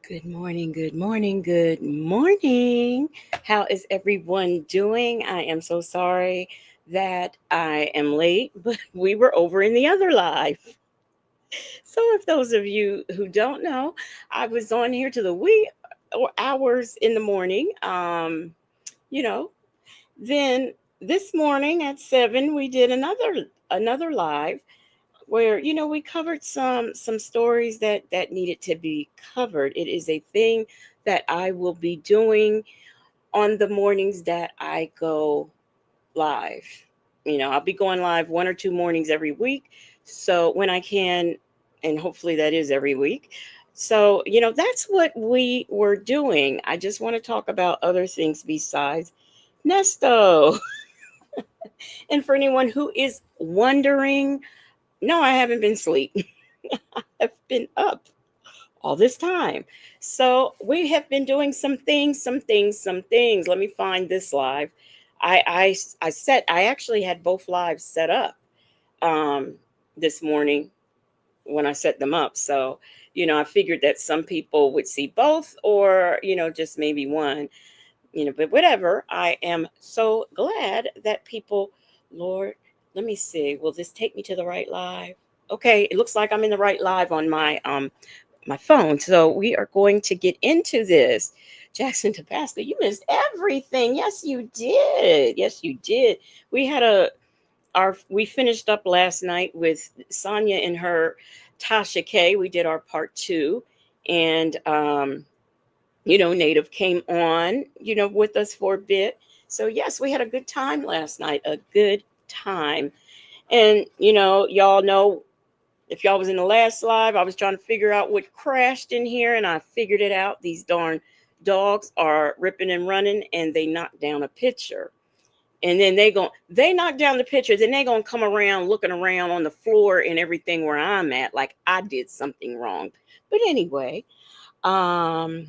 Good morning, good morning, good morning. How is everyone doing? I am so sorry that I am late, but we were over in the other live. So, if those of you who don't know, I was on here to the wee or hours in the morning. You know, then this morning at 7, we did another live where we covered some stories that needed to be covered. It is a thing that I will be doing on the mornings that I go live. I'll be going live one or two mornings every week, so when I can, and hopefully that is every week. So that's what we were doing. I just want to talk about other things besides Nesto. And for anyone who is wondering, no, I haven't been asleep. I've been up all this time. So we have been doing some things. Let me find this live. I actually had both lives set up um, this morning when I set them up. So I figured that some people would see both, or just maybe one. But whatever. I am so glad that people. Lord, let me see. Will this take me to the right live? Okay, it looks like I'm in the right live on my phone. So we are going to get into this. Jackson Tabasco, you missed everything. Yes, you did. Yes, you did. We had we finished up last night with Sonya and her Tasha K. We did our part two. And Native came on, with us for a bit. So yes, we had a good time last night. A good time. And y'all know, if y'all was in the last live, I was trying to figure out what crashed in here, and I figured it out. These darn dogs are ripping and running, and they knocked down a pitcher. And then they knock down the pitcher, then they gonna come around looking around on the floor and everything where I'm at, like I did something wrong. But anyway, um,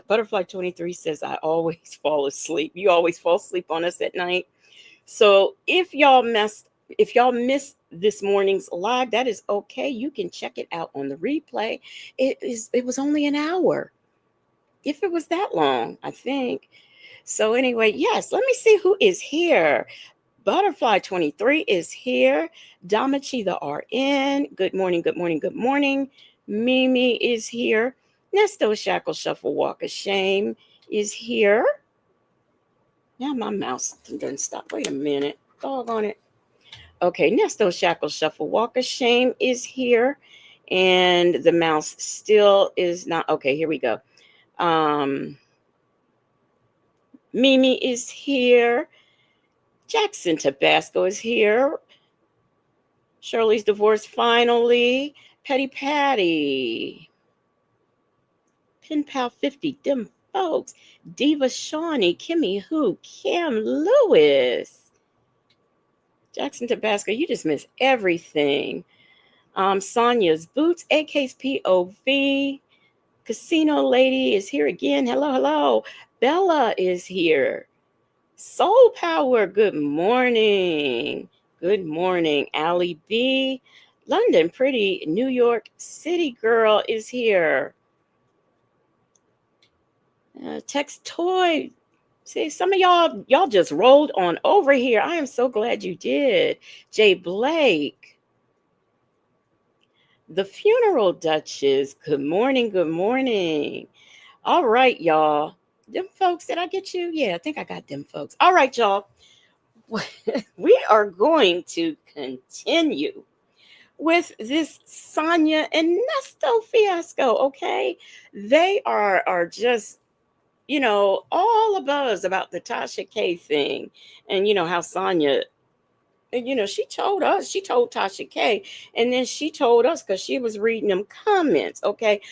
Butterfly 23 says I always fall asleep. You always fall asleep on us at night. So if y'all missed this morning's live, that is okay. You can check it out on the replay. It was only an hour. If it was that long, I think. So anyway, yes, let me see who is here. Butterfly 23 is here. Damachi the RN. Good morning, good morning, good morning. Mimi is here. Nesto Shackle Shuffle Walk of Shame is here. Now my mouse doesn't stop. Wait a minute. Dog on it. Okay, Nesto Shackle Shuffle Walk of Shame is here. And the mouse still is not. Okay, here we go. Um, Mimi is here. Jackson Tabasco is here. Shirley's divorce finally. Petty Patty. Pen Pal 50. Dim folks. Diva Shawnee. Kimmy Who. Kim Lewis. Jackson Tabasco, you just missed everything. Sonia's Boots, AK's POV. Casino Lady is here again. Hello, hello. Bella is here. Soul Power, good morning. Good morning. Allie B. London Pretty New York City Girl is here. Tex Toy. See, some of y'all just rolled on over here. I am so glad you did. Jay Blake. The Funeral Duchess. Good morning. Good morning. All right, y'all. Them folks, did I get you? Yeah, I think I got them folks. All right, y'all. We are going to continue with this Sonya and Nesto fiasco, okay? They are just, all abuzz about the Tasha K thing. And how Sonya, she told Tasha K, and then she told us because she was reading them comments, okay?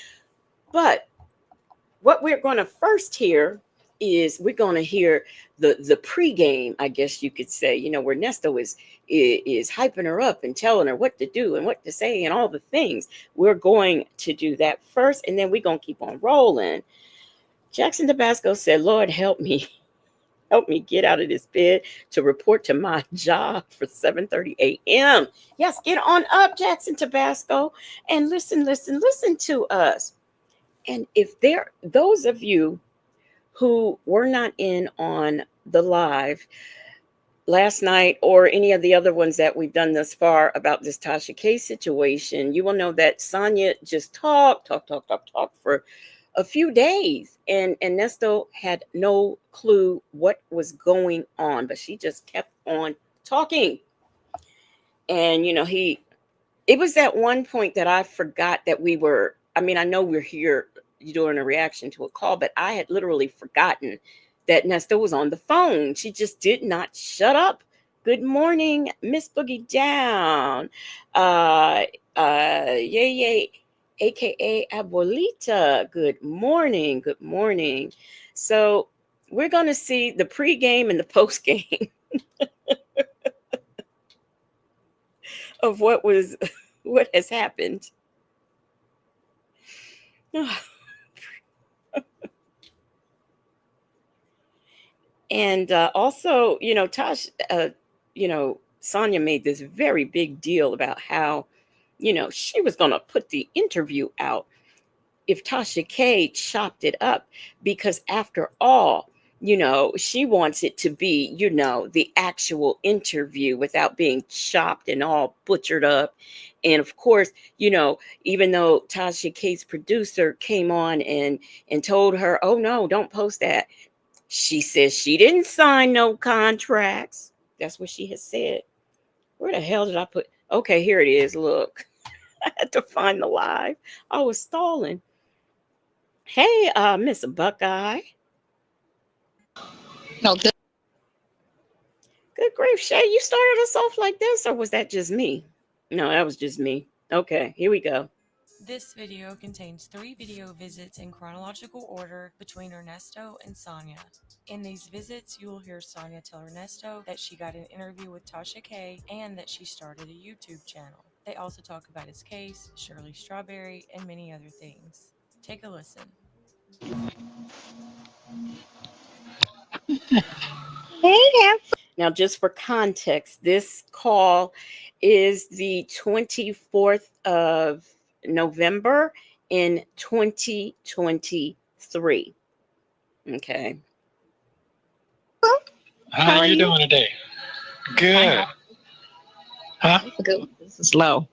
But what we're going to first hear is we're going to hear the pregame, I guess you could say, where Nesto is hyping her up and telling her what to do and what to say and all the things. We're going to do that first, and then we're going to keep on rolling. Jackson Tabasco said, Lord, help me. Help me get out of this bed to report to my job for 7:30 a.m. Yes, get on up, Jackson Tabasco, and listen to us. And if there, those of you who were not in on the live last night or any of the other ones that we've done thus far about this Tasha K situation, you will know that Sonya just talked for a few days, and Nesto had no clue what was going on, but she just kept on talking. And it was at one point that I forgot that we were, I mean, I know we're here doing a reaction to a call, but I had literally forgotten that Nesta was on the phone. She just did not shut up. Good morning, Miss Boogie Down. Uh Yay Yay, aka Abuelita. Good morning. Good morning. So we're gonna see the pregame and the postgame of what was what has happened. And also, Tosh, Sonya made this very big deal about how, she was going to put the interview out if Tasha K chopped it up, because after all, she wants it to be, the actual interview without being chopped and all butchered up. And of course, even though Tasha K's producer came on and told her, oh no, don't post that. She says she didn't sign no contracts. That's what she has said. Where the hell did I put? Okay, here it is. Look, I had to find the live. I was stalling. Hey, Miss Buckeye. No, Good grief, Shay. You started us off like this, or was that just me? No, that was just me. Okay, here we go. This video contains 3 video visits in chronological order between Ernesto and Sonya. In these visits, you will hear Sonya tell Ernesto that she got an interview with Tasha K and that she started a YouTube channel. They also talk about his case, Shirley Strawberry, and many other things. Take a listen. hey, Now, just for context, this call is the 24th of November in 2023. Okay. How are you you? doing today? Fine. Good. Huh? That's a good one. This is low.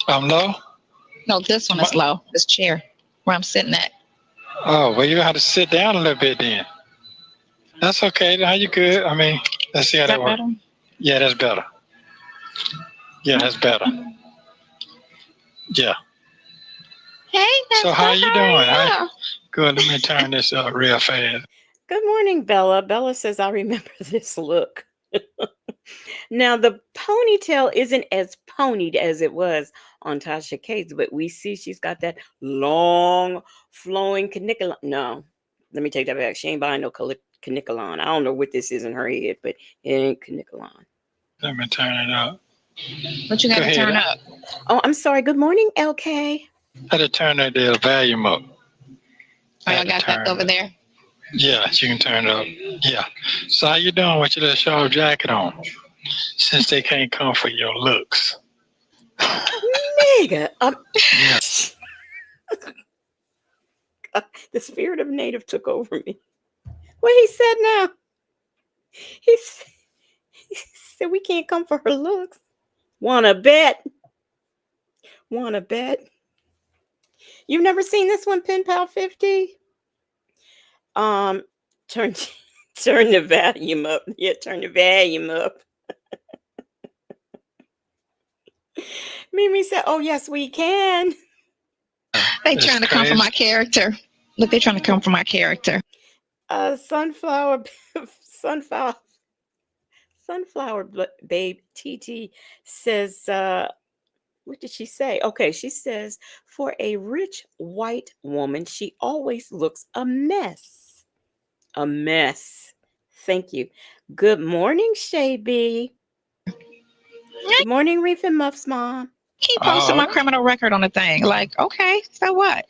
I'm low? No, this one is My- low. This chair where I'm sitting at. Oh, well, you have to sit down a little bit then. That's okay. How you good? I mean, let's see how Is that that works. better? Yeah, that's better. Yeah, that's better. Yeah. Hey, So Nesta, how you how doing? are you? Good. Let me turn this up real fast. Good morning, Bella. Bella says, I remember this look. Now, the ponytail isn't as ponied as it was on Tasha K's, but we see she's got that long, flowing caniculum. No, let me take that back. She ain't buying no caniculon. I don't know what this is in her head, but it ain't caniculon. Let me turn it up. What you Go got to ahead. turn up? Oh, I'm sorry. Good morning, LK. I had to turn the volume up. Oh, y'all got that over there? Yeah, you can turn it up. Yeah. So how you doing with your little short jacket on? Since they can't come for your looks. Nigga. Yeah. The spirit of native took over me. What he said now? He said we can't come for her looks. Wanna bet? Wanna bet? You've never seen this one, Pen Pal 50? Um, turn turn the volume up. Yeah, turn the volume up. Mimi said, "Oh yes, we can." They It's trying to come for crazy. my character. Look, they trying to come for my character. Sunflower, sunflower, sunflower babe. TT says, what did she say? Okay, she says, for a rich white woman, she always looks a mess. A mess. Thank you. Good morning, Shay B. Good morning, Reef and Muffs mom. Keep posting my Oh, criminal record on the thing. Like, okay, so what?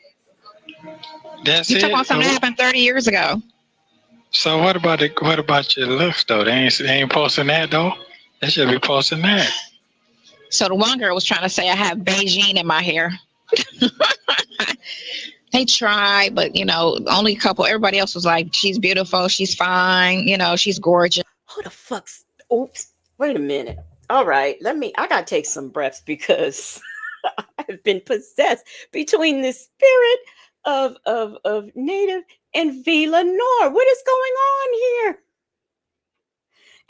that's You talking it. about something that happened 30 years ago. So what about it? What about your looks though? They ain't posting that though. They should be posting that. So the one girl was trying to say I have Beijing in my hair. They tried, but only a couple. Everybody else was like, she's beautiful, she's fine, she's gorgeous. Who the fuck's? Oops. Wait a minute. All right, I gotta take some breaths because I've been possessed between the spirit of Native and V Lenore. What is going on here?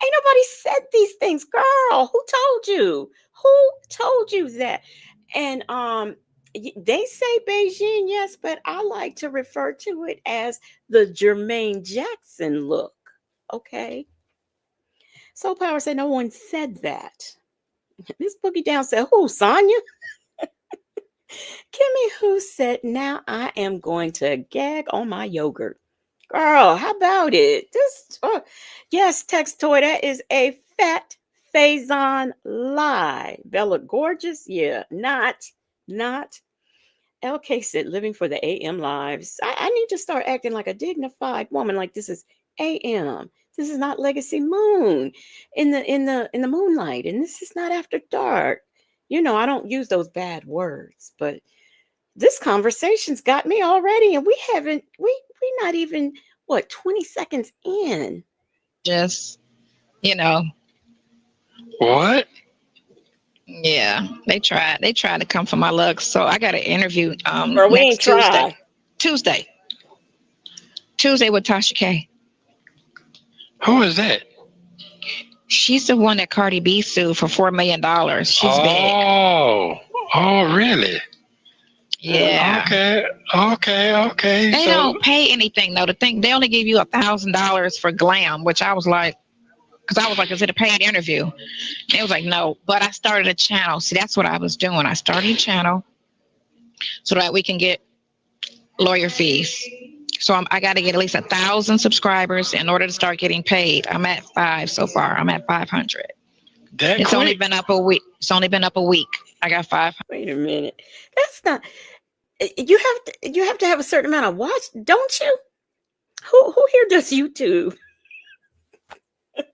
Ain't nobody said these things, girl. Who told you? Who told you that? And they say Beijing, yes, but I like to refer to it as the Jermaine Jackson look. Okay. Soul Power said no one said that. Miss Boogie Down said, who, Sonya? Kimmy Who said, now I am going to gag on my yogurt. Girl, how about it? Yes, text toy, that is a fat Faison lie. Bella Gorgeous, yeah, not. LK said, living for the AM lives. I need to start acting like a dignified woman, like this is AM. This is not Legacy Moon in the moonlight, and this is not after dark. I don't use those bad words, but this conversation's got me already, and we not even what 20 seconds in. Just, you know, What? yeah, they tried to come for my looks. So I got an interview Or we ain't next Tuesday. try. Tuesday. Tuesday with Tasha K. Who is that? She's the one that Cardi B sued for $4 million. She's big. Oh, really? Yeah. Okay. They So, don't pay anything though. They only give you $1,000 for glam, which I was like, because I was like, is it a paid interview? And it was like, no. But I started a channel. See, that's what I was doing. I started a channel so that we can get lawyer fees. So I got to get at least 1,000 subscribers in order to start getting paid. I'm at 5 so far. I'm at 500. that It's only quick? been up a week. I got 500. Wait a minute. That's not. You have to have a certain amount of watch, don't you? Who here does YouTube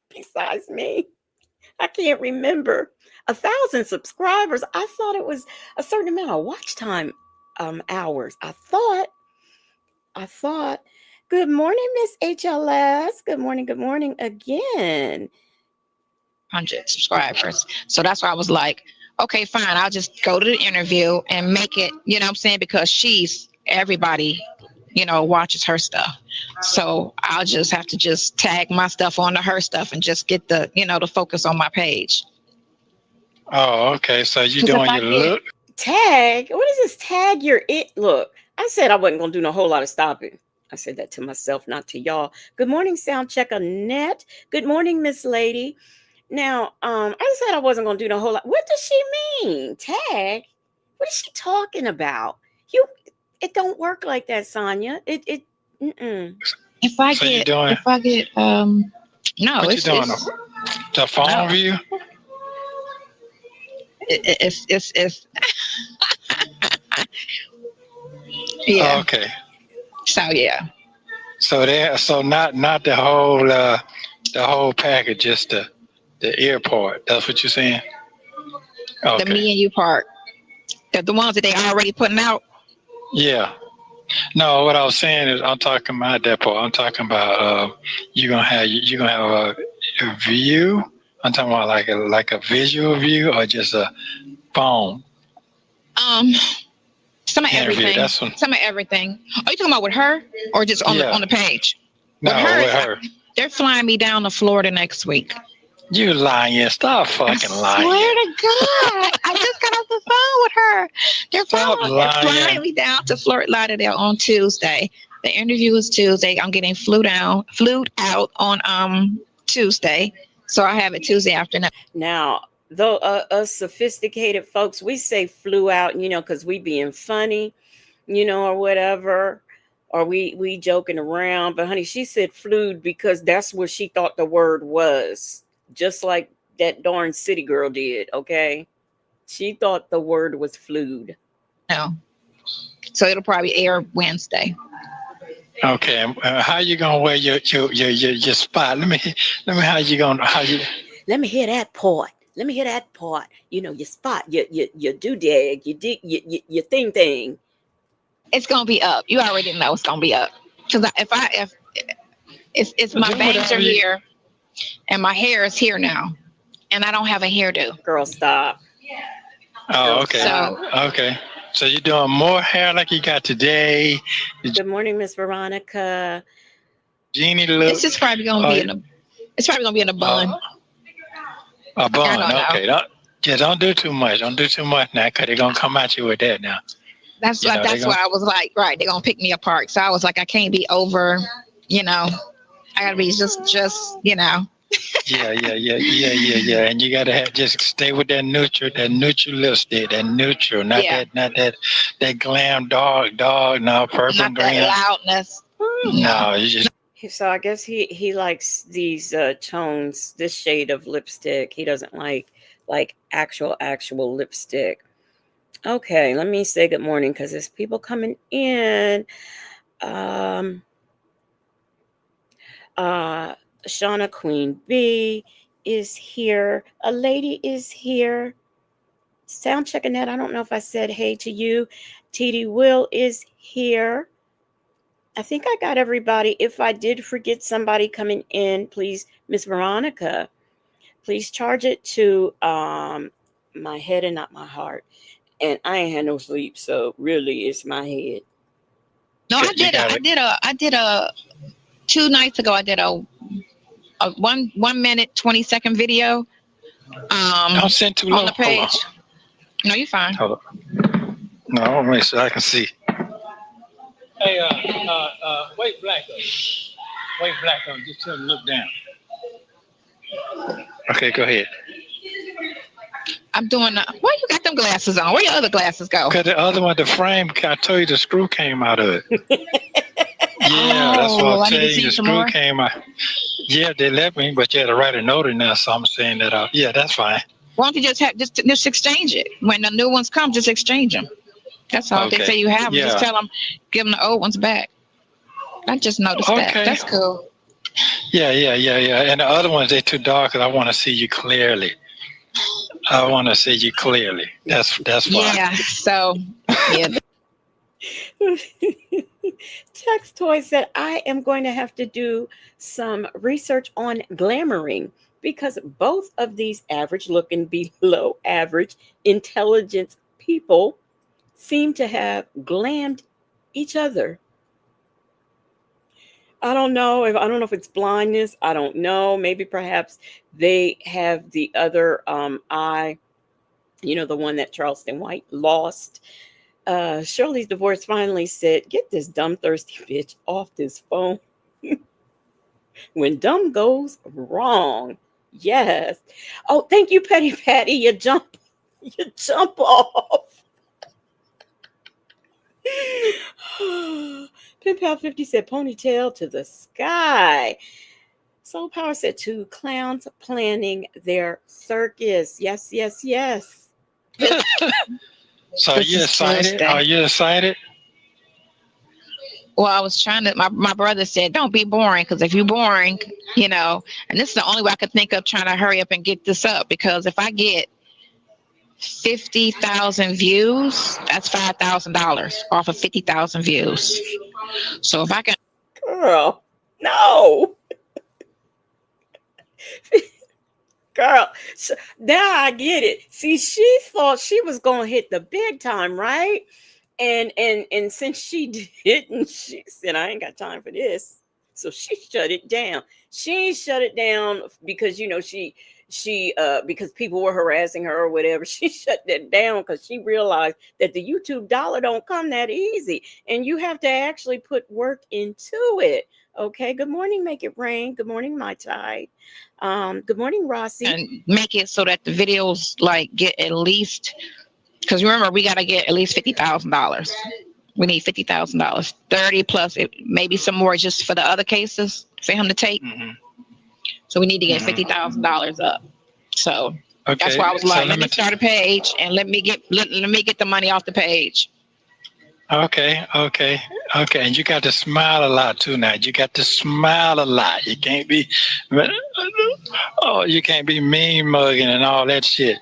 besides me? I can't remember. 1,000 subscribers. I thought it was a certain amount of watch time hours. I thought. Good morning, Miss HLS. Good morning again. 100 subscribers. So that's why I was like, okay, fine. I'll just go to the interview and make it, you know what I'm saying? Because everybody, watches her stuff. So I'll just have to just tag my stuff onto her stuff and just get the focus on my page. Oh, okay. So you Because if doing I your get, look? Tag? What is this tag your it? Look, I said I wasn't going to do no whole lot of stopping. I said that to myself, not to y'all. Good morning, Sound Check Annette. Good morning, Miss Lady. Now, I said I wasn't going to do no whole lot. What does she mean? Tag? What is she talking about? It don't work like that, Sonya. Mm-mm. So you doing? no, What you doing? it's The phone no, view? it's yeah. Okay. So yeah. So not the whole package, just the airport. That's what you're saying? The Okay. me and you part. The ones that they already putting out. Yeah. No, what I was saying is I'm talking about that part. I'm talking about you're gonna have a view. I'm talking about like a visual view or just a phone Um, some of interview. everything. That's one. Some of everything. Are you talking about with her or just on Yeah. the page? With No, her, with her. they're flying me down to Florida next week. You lying. Stop I fucking swear lying. to God, I just got off the phone with her. Stop They're flying lying. me down to Fort Lauderdale on Tuesday. The interview is Tuesday. I'm getting flued out on Tuesday, so I have it Tuesday afternoon. Now, though us sophisticated folks, we say flew out, because we being funny, or whatever, or we joking around. But honey, she said flued because that's what she thought the word was, just like that darn city girl did. Okay, she thought the word was flued. No, so it'll probably air Wednesday. Okay. How you gonna wear your spot? Let me Let me hear that part. Let me hear that part. Your spot, your do dag, your thing. It's gonna be up. You already know it's gonna be up. Because if it's my Do bangs are whatever you. here and my hair is here now, and I don't have a hairdo. Girl, stop. Oh, Girl, okay, stop. So okay. So you're doing more hair like you got today. The Good morning, Miss Veronica. genie this look. is probably gonna Oh, be in a. It's probably gonna be in a bun. a I bun. don't know. Okay. Don't do too much. Don't do too much now, cause they're gonna come at you with that now. That's You what know they're that's why gonna. I was like, right, they're gonna pick me apart. So I was like, I can't be over, you know. I gotta be just. Yeah. And you gotta have just stay with that neutral lipstick, that neutral, Yeah, not that glam dog, no purple not and that green. loudness. No. No, you just So I guess he likes these tones, this shade of lipstick. He doesn't like actual lipstick. Okay, let me say good morning because there's people coming in. Um, uh, Shauna Queen B is here. A lady is here. Sound checking that. I don't know if I said hey to you. TD Will is here. I think I got everybody. If I did forget somebody coming in, please, Miss Veronica, please charge it to my head and not my heart. And I ain't had no sleep, so really it's my head. No, I you did a got I it. did a I did a 2 nights ago I did a 1 minute 20-second video Don't send too on low. the Hold on. page. No, you're fine. Hold on. No, I want to make sure I can see. Hey, wait, Blacko. Wait, Blacko. Just tell him to look down. Okay, go ahead. I'm doing why you got them glasses on? Where your other glasses go? Cause the other one, the frame, I told you the screw came out of it. Yeah, that's what I'm Oh, I need to telling you. see The you some screw more. came out. Yeah, they let me, but you had to write a note in there, so I'm saying that. Yeah, that's fine. Why don't you just exchange it when the new ones come? Just exchange them. That's all. If they Okay. say you have them, just Yeah. tell them, give them the old ones back. I just noticed that. Okay. That's cool. Yeah. And the other ones, they're too dark, cause I want to see you clearly. I want to see you clearly. That's why. Yeah. So yeah. Tex Toy said, I am going to have to do some research on glamoring because both of these average looking, below average intelligence people seem to have glammed each other. I don't know if it's blindness. I don't know. Maybe perhaps they have the other eye, the one that Charleston White lost. Shirley's divorce finally said, get this dumb thirsty bitch off this phone. When dumb goes wrong. Yes. Oh, thank you, Petty Patty. You jump off. Pin Pal 50 said ponytail to the sky. Soul Power said two clowns planning their circus. Yes. So are This you is excited? Tuesday. Are you excited? Well, I was trying to. My brother said, "Don't be boring, because if you're boring, you know." And this is the only way I could think of trying to hurry up and get this up. Because if I get 50,000 views, that's $5,000 off of 50,000 views. So if I can, Girl, no. Girl, now I get it. See, she thought she was gonna hit the big time, right? And since she didn't, she said, I ain't got time for this. So she shut it down. She shut it down because she because people were harassing her or whatever. She shut that down because she realized that the YouTube dollar don't come that easy. And you have to actually put work into it. Okay. Good morning, make it rain. Good morning, my tide. Good morning, Rossi. and make it so that the videos like get at least, because remember we got to get at least $50,000. We need $50,000, 30 plus maybe some more just for the other cases for him to take. Mm-hmm. So we need to get Mm-hmm. $50,000 up. So that's Okay. why I was So like, let me start a page and let me get the money off the page. Okay. And you got to smile a lot too now. You got to smile a lot. You can't be, you can't be mean mugging and all that shit.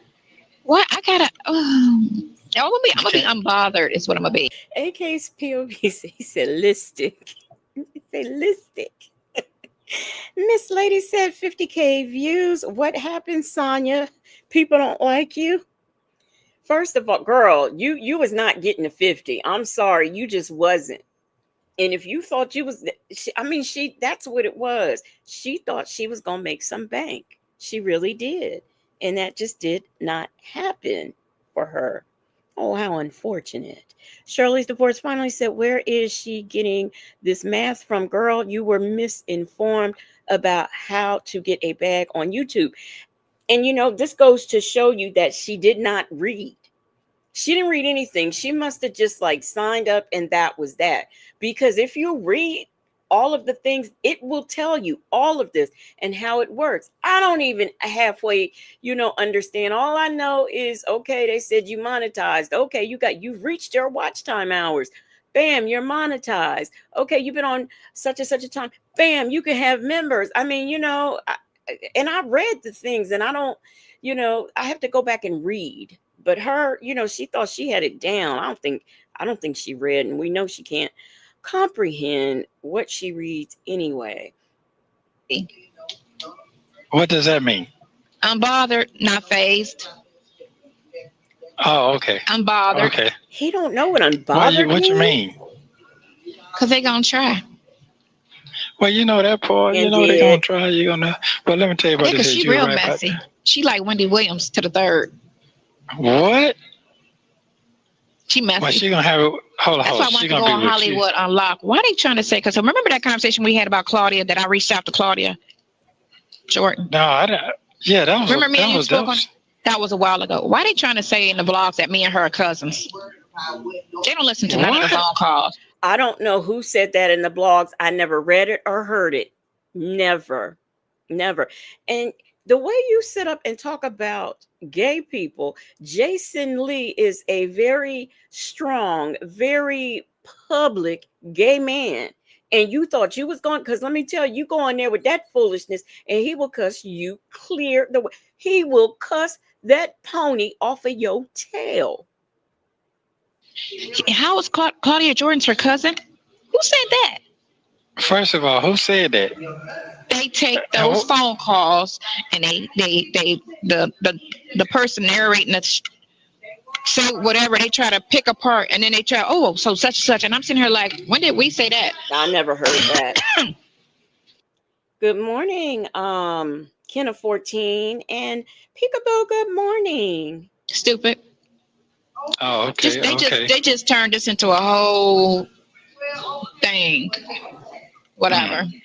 What I gotta? I'm gonna be unbothered. Is what I'm gonna be. AK's POV, he said, listic. He said, listic. Miss Lady said 50K views. What happened, Sonya? People don't like you. First of all, girl, you was not getting to 50. I'm sorry, you just wasn't. And if you thought you was, I mean, that's what it was. She thought she was gonna make some bank. She really did, and that just did not happen for her. Oh, how unfortunate. Shirley's divorce finally said, "Where is she getting this math from, girl? You were misinformed about how to get a bag on YouTube." And this goes to show you that she did not read. She didn't read anything. She must have just like signed up and that was that. Because if you read all of the things, it will tell you all of this and how it works. I don't even halfway, understand. All I know is, okay, they said you monetized. Okay, you've reached your watch time hours. Bam, you're monetized. Okay, you've been on such and such a time. Bam, you can have members. I mean, and I read the things and I don't, I have to go back and read. But her, she thought she had it down. I don't think she read, and we know she can't comprehend what she reads anyway. What does that mean? Unbothered, not phased. Oh, okay. Unbothered. Okay. He don't know what What unbothered you means. mean? Cause they gonna try. Well, you know that part. You And know they're gonna did. try. You're gonna. Well, let me tell you about Yeah, cause this. she You're real right about messy. She like Wendy Williams to the third. what? She Well, messy. she gonna have it. Hold on, That's hold why on. I She wanted to gonna go be on with you. Hollywood Unlocked. Why they trying to say? Because remember that conversation we had about Claudia that I reached out to Claudia Jordan. No, I didn't. Yeah, Remember me and you that spoke on was. that was a while ago. Why they trying to say in the vlogs that me and her are cousins? They don't listen to none of the What? phone calls. I don't know who said that in the blogs. I never read it or heard it. Never. Never. And the way you sit up and talk about gay people, Jason Lee is a very strong, very public gay man. And you thought you was going, because let me tell you, you go in there with that foolishness and he will cuss you clear the way. He will cuss that pony off of your tail. How is Claudia Jordan's her cousin? Who said that? First of all, who said that? They take And those phone calls and they the person narrating the say whatever they try to pick apart and then they try so such and such and I'm sitting here like when did we say that? I never heard that. Good morning, Kenna 14 and Peekaboo, good morning. Stupid. oh, okay, okay. They just turned this into a whole thing. Whatever. Mm.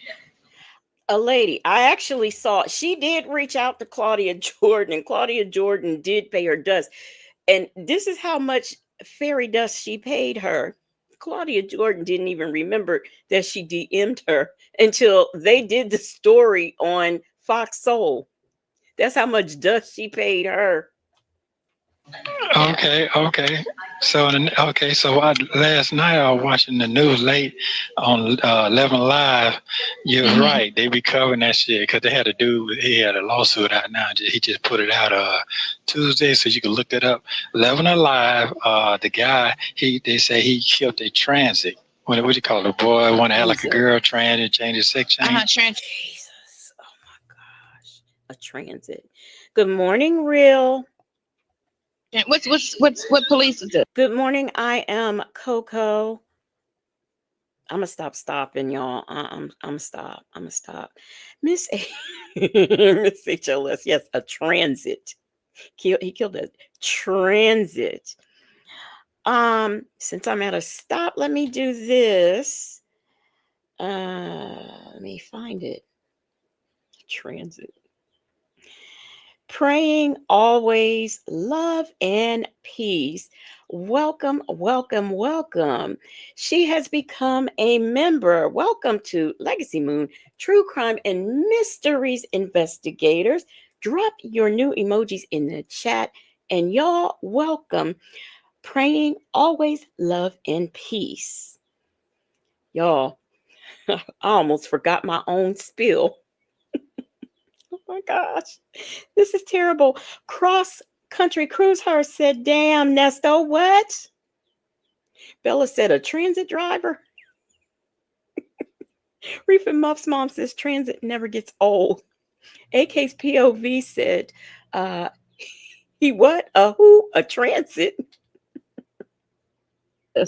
A lady, I actually saw, she did reach out to Claudia Jordan, and Claudia Jordan did pay her dust. And this is how much fairy dust she paid her. Claudia Jordan didn't even remember that she DM'd her until they did the story on Fox Soul. That's how much dust she paid her. Okay, okay. Last night I was watching the news late on 11 Live. You're Mm-hmm. right. They be covering that shit because they had a dude. He had a lawsuit out now. He just put it out Tuesday, so you can look it up. 11 Alive. The guy. They say he killed a transit. What do you call it? A boy want to act like a girl. Transit, change his sex change. Jesus. Oh my gosh. A transit. Good morning, Real. What police is it? Good morning. I am Coco. I'm gonna stop stopping, y'all. I'm stop. I'm gonna stop. Miss Miss HLS. Yes, a transit. He killed a transit. Since I'm at a stop, let me do this. Let me find it. Transit. Praying always love and peace. Welcome, welcome, welcome. She has become a member. Welcome to Legacy Moon, True Crime and Mysteries Investigators. Drop your new emojis in the chat. And y'all, welcome. Praying always love and peace. Y'all, I almost forgot my own spill. Oh my gosh, this is terrible. Cross Country Cruise Her said, damn, Nesto, what? Bella said, a transit driver? Reef and Muff's mom says, transit never gets old. AK's POV said, uh, he what? A who? A transit? There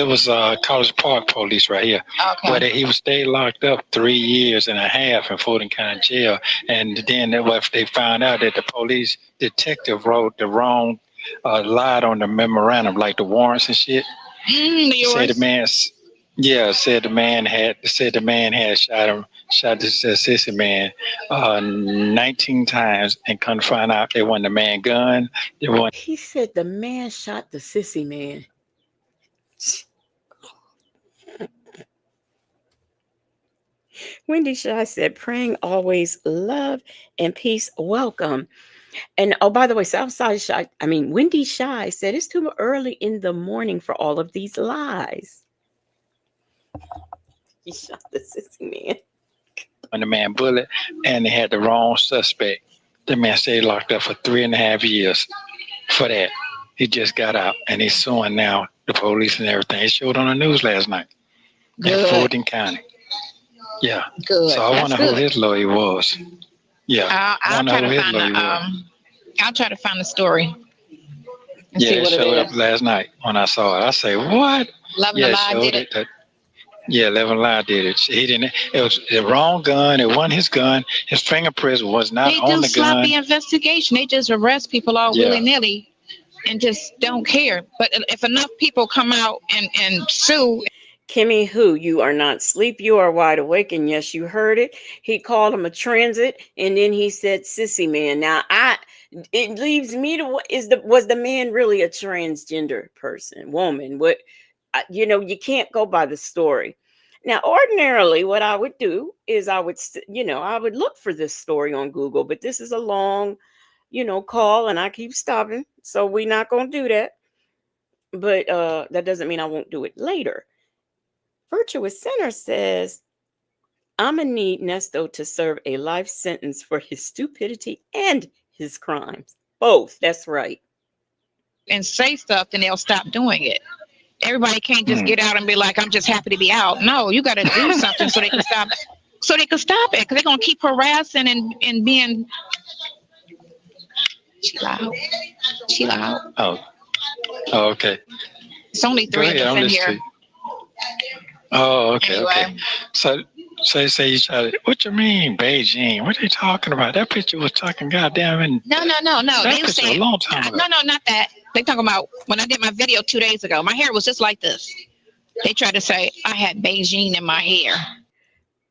was College Park police right here, where Okay. he was stayed locked up 3 years and a half in Fulton County Jail, and then they found out that the police detective wrote the wrong lied on the memorandum, like the warrants and shit. Said the Yours. man, yeah, said the man had shot this sissy man 19 times, and couldn't find out it wasn't the man gun. It wasn't. He said the man shot the sissy man. Wendy Shy said, praying always love and peace. Welcome. And oh, by the way, Southside Shy, Wendy Shy said it's too early in the morning for all of these lies. He shot the sissy man. On the man bullet, and they had the wrong suspect. The man stayed locked up for 3.5 years for that. He just got out, and he's suing now the police and everything. It showed on the news last night in Fulton County. Yeah. Good. So I wonder who his lawyer was. Yeah. I'll try to find the I'll try to find the story. And see what it showed up last night when I saw it. I say, what? Love the Lie did it. Yeah, Levin Lie did it. He didn't. It was the wrong gun. It wasn't his gun. His fingerprints was not they on the gun. They do sloppy investigation. They just arrest people all willy nilly and just don't care. But if enough people come out and sue. Kimmy, who you are not asleep, you are wide awake, and yes, you heard it. He called him a transit, and then he said sissy man. Now, it leaves me to was the man really a transgender person, woman? What? You can't go by the story. Now, ordinarily, what I would do is I would look for this story on Google, but this is a long, call, and I keep stopping, so we're not gonna do that. But that doesn't mean I won't do it later. Virtuous Center says, I'm going to need Nesto to serve a life sentence for his stupidity and his crimes. Both. That's right. And say stuff, then they'll stop doing it. Everybody can't just get out and be like, I'm just happy to be out. No, you got to do something so they can stop. So they can stop it, because they're going to keep harassing and being. Chill out. Oh, okay. It's only 3 of us in here. Oh, okay, anyway. Okay. So say you try to, what you mean, Beijing? What are you talking about? That picture was talking goddamn. No. That picture a long time ago. No, not that. They talking about when I did my video 2 days ago. My hair was just like this. They tried to say I had Beijing in my hair.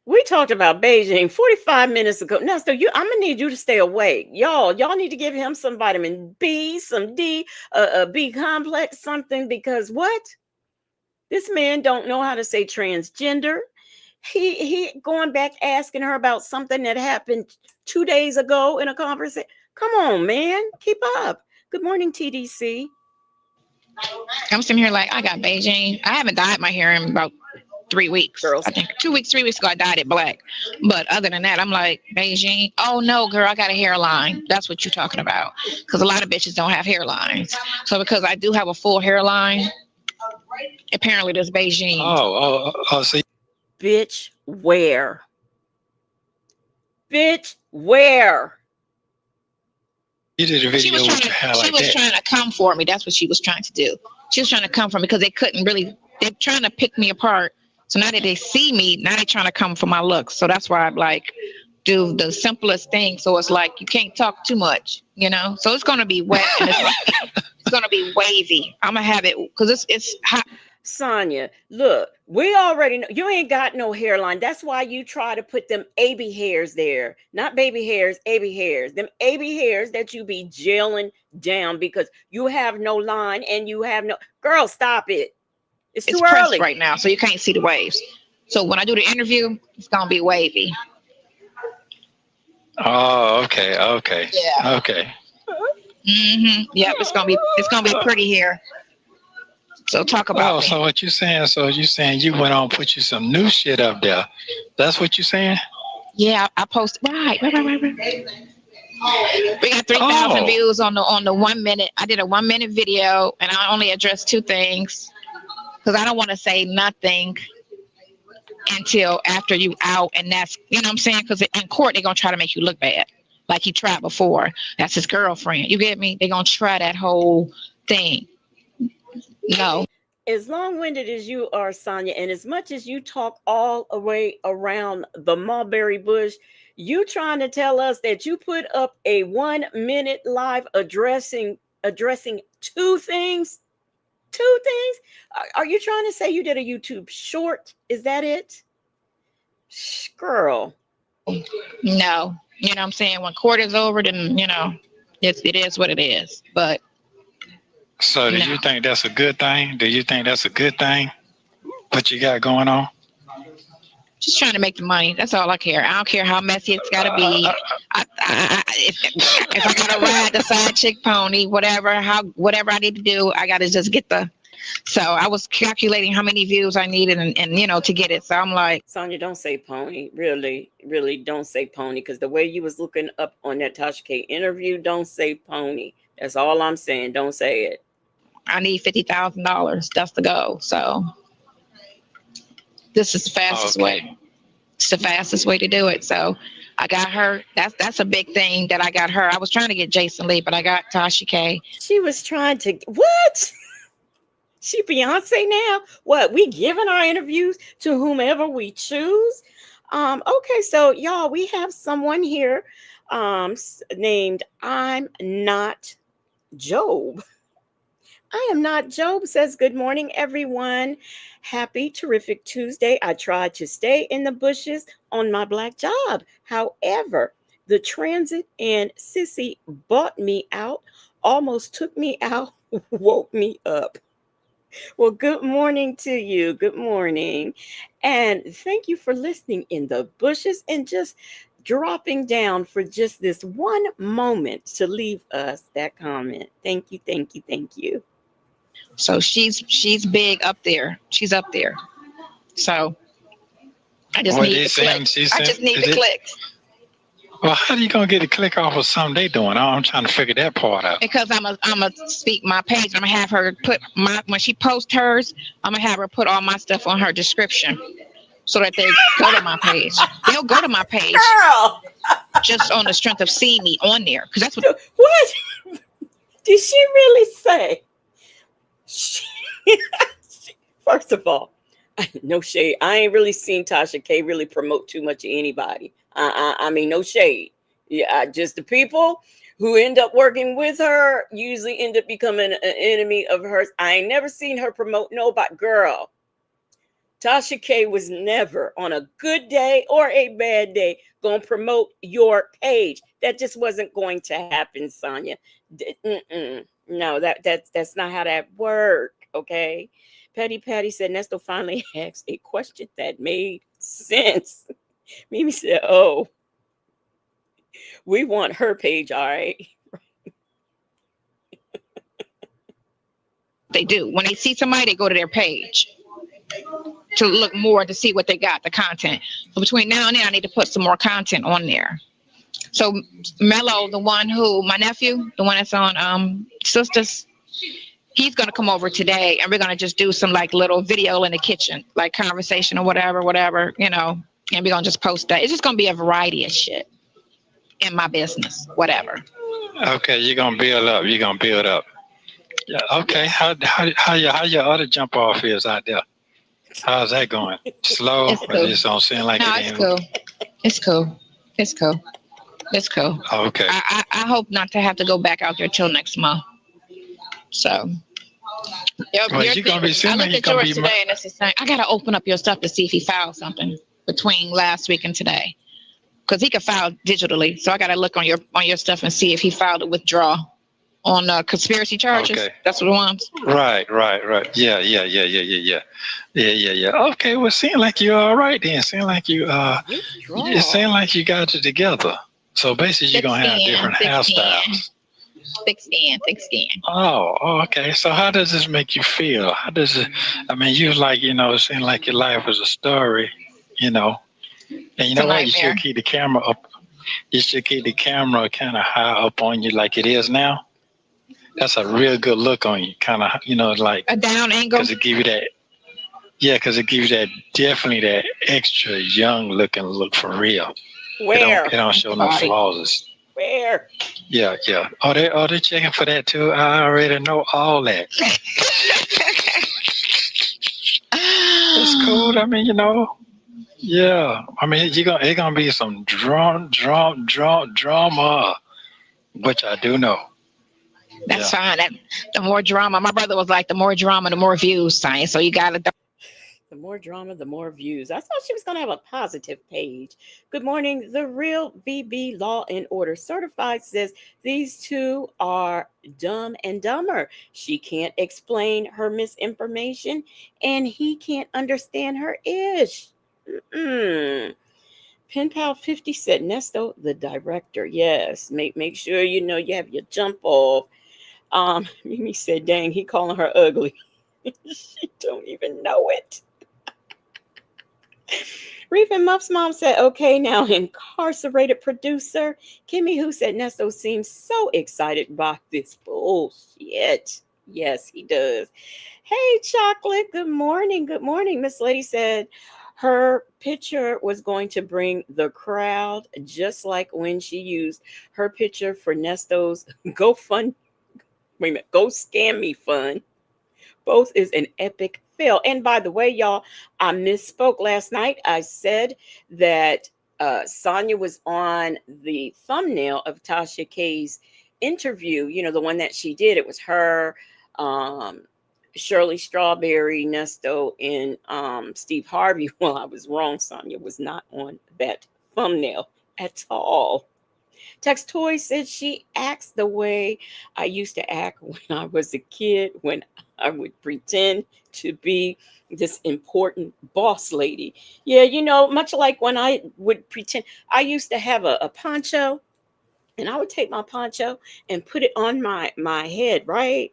We talked about Beijing 45 minutes ago. Now, so I'm gonna need you to stay awake, y'all. Y'all need to give him some vitamin B, some D, B complex, something, because what? This man don't know how to say transgender. He going back asking her about something that happened 2 days ago in a conversation. Come on, man, keep up. Good morning, TDC. I'm sitting here like I got Beijing. I haven't dyed my hair in about 3 weeks. Girls. I think 2 weeks, 3 weeks ago I dyed it black. But other than that, I'm like, Beijing. Oh no, girl, I got a hairline. That's what you're talking about. Because a lot of bitches don't have hairlines. So because I do have a full hairline, apparently there's Beijing. Oh, see. Bitch, where? Bitch, where? You did a video with your hair like that. She was trying to come for me. That's what she was trying to do. She was trying to come for me because they couldn't really, they're trying to pick me apart. So now that they see me, now they're trying to come for my looks. So that's why I'm like, do the simplest thing. So it's like, you can't talk too much, So it's going to be wet and it's going to be wavy. I'm going to have it because it's hot. Sonya, look, we already know you ain't got no hairline. That's why you try to put them AB hairs there. Not baby hairs, AB hairs. Them AB hairs that you be jailing down because you have no line and you have no... Girl, stop it. It's too early right now, so you can't see the waves. So when I do the interview, it's going to be wavy. Oh, okay. Yeah. Okay. Mm-hmm. Yep, it's going to be pretty here. So talk about so what you saying? So you saying you went on put you some new shit up there? That's what you saying? Yeah, I posted. Right. We got 3,000 Oh, views on the 1 minute. I did a 1 minute video, and I only addressed two things because I don't want to say nothing until after you out, and that's, you know what I'm saying, because in court they're gonna try to make you look bad, like he tried before. That's his girlfriend, you get me? They're gonna try that whole thing. No. As long-winded as you are, Sonya, and as much as you talk all the way around the mulberry bush, you trying to tell us that you put up a 1 minute live addressing two things? Two things? Are you trying to say you did a YouTube short? Is that it? Girl. No, you know what I'm saying, when court is over, then it is what it is. But so do you no, think that's a good thing? Do you think that's a good thing? What you got going on? just trying to make the money. That's all I care. I don't care how messy it's got to Uh, be. If I gotta ride the side chick pony, whatever I need to do, I gotta just get the. So I was calculating how many views I needed, and to get it. So I'm like, Sonya, don't say pony. Really, really don't say pony. Because the way you was looking up on that Tasha K interview, don't say pony. That's all I'm saying. Don't say it. I need $50,000. That's the goal. So this is the fastest okay. way. It's the fastest way to do it. So I got her. That's a big thing that I got her. I was trying to get Jason Lee, but I got Tasha K. She was trying to what? She Beyonce now? What? We giving our interviews to whomever we choose? Okay, so y'all, we have someone here named I'm Not Job. I am not Job says, good morning, everyone. Happy, terrific Tuesday. I tried to stay in the bushes on my black job. However, the transit and Sissy bought me out, almost took me out, woke me up. Well, good morning to you. Good morning. And thank you for listening in the bushes and just dropping down for just this one moment to leave us that comment. Thank you, thank you, thank you. So she's big up there. She's up there. So I just What need they the saying? clicks. She I said, just need is the it? clicks. Well, how do you gonna get a click off of something they doing? I'm trying to figure that part out. Because I'm a speak my page. I'm gonna have her put my when she posts hers. I'm gonna have her put all my stuff on her description so that they go to my page. They'll go to my page Girl, just on the strength of seeing me on there, because that's what. what did she really say? She, first of all, no shade. I ain't really seen Tasha K really promote too much of anybody. I mean, no shade. Yeah, just the people who end up working with her usually end up becoming an enemy of hers. I ain't never seen her promote nobody. Girl, Tasha K was never on a good day or a bad day going to promote your page. That just wasn't going to happen, Sonya. No, that's not how that worked. Okay. Patty said Nesto finally asked a question that made sense. Mimi said, "Oh, we want her page, all right." They do. When they see somebody, they go to their page to look more to see what they got, the content. So between now and then, I need to put some more content on there. So Mello, the one who my nephew, the one that's on Sisters, he's gonna come over today, and we're gonna just do some like little video in the kitchen, like conversation or whatever, and we're gonna just post that. It's just gonna be a variety of shit in my business, whatever. Okay, you're gonna build up. You're gonna build up. Yeah. Okay. How your other jump off is out there? How's that going? Slow? It's Or cool. just don't seem like No, it it's ain't? cool. It's cool. It's cool. It's cool. Okay. I hope not to have to go back out there till next month. So Well, your you're thing gonna be was, I seeming like looked you're at gonna yours be. today, and it's the same. I gotta open up your stuff to see if he filed something between last week and today, because he could file digitally. So I gotta look on your stuff and see if he filed a withdrawal on conspiracy charges. Okay. That's what it wants. Right. Yeah. Okay. Well, seem like you're all right then. Seem like it seems like you got it together. So basically, you're Thick gonna have skin, different thick skin, hairstyles. thick skin. Oh, okay. So how does this make you feel? How does it? I mean, you like, it seemed like your life was a story, and you It's a know what? You nightmare. should keep the camera up. you should keep the camera kind of high up on you like it is now. That's a real good look on you, kind of, like, A down angle. because it give you that, yeah, because it gives you that, definitely that extra young looking look for real. It Where? don't Think show no about it. flaws. Where? Yeah, yeah. They checking for that too. I already know all that. That's cool. I mean, yeah. I mean, it gonna be some drama, which I do know. That's Yeah. fine. That the more drama. My brother was like, the more drama, the more views, science. So you gotta. The more drama, the more views. I thought she was going to have a positive page. Good morning. The real VB Law and Order Certified says these two are dumb and dumber. She can't explain her misinformation, and he can't understand her ish. Mm-mm. Pen Pal 50 said, Nesto, the director. Yes, make sure you have your jump off. Mimi said, dang, he calling her ugly. She don't even know it. Reef and Muff's mom said, okay, now incarcerated producer. Kimmy, who said Nesto seems so excited by this bullshit. Yes, he does. Hey, Chocolate, good morning. Good morning. Miss Lady said her picture was going to bring the crowd, just like when she used her picture for Nesto's Go Fund. Wait a minute, Go Scam Me Fund. Both is an epic fail. And by the way, y'all, I misspoke last night. I said that Sonya was on the thumbnail of Tasha K's interview, the one that she did. It was her, um, Shirley Strawberry, Nesto, and Steve Harvey. Well, I was wrong. Sonya was not on that thumbnail at all. Tex Toy said she acts the way I used to act when I was a kid, when I would pretend to be this important boss lady. Yeah, much like when I would pretend, I used to have a poncho, and I would take my poncho and put it on my head, right?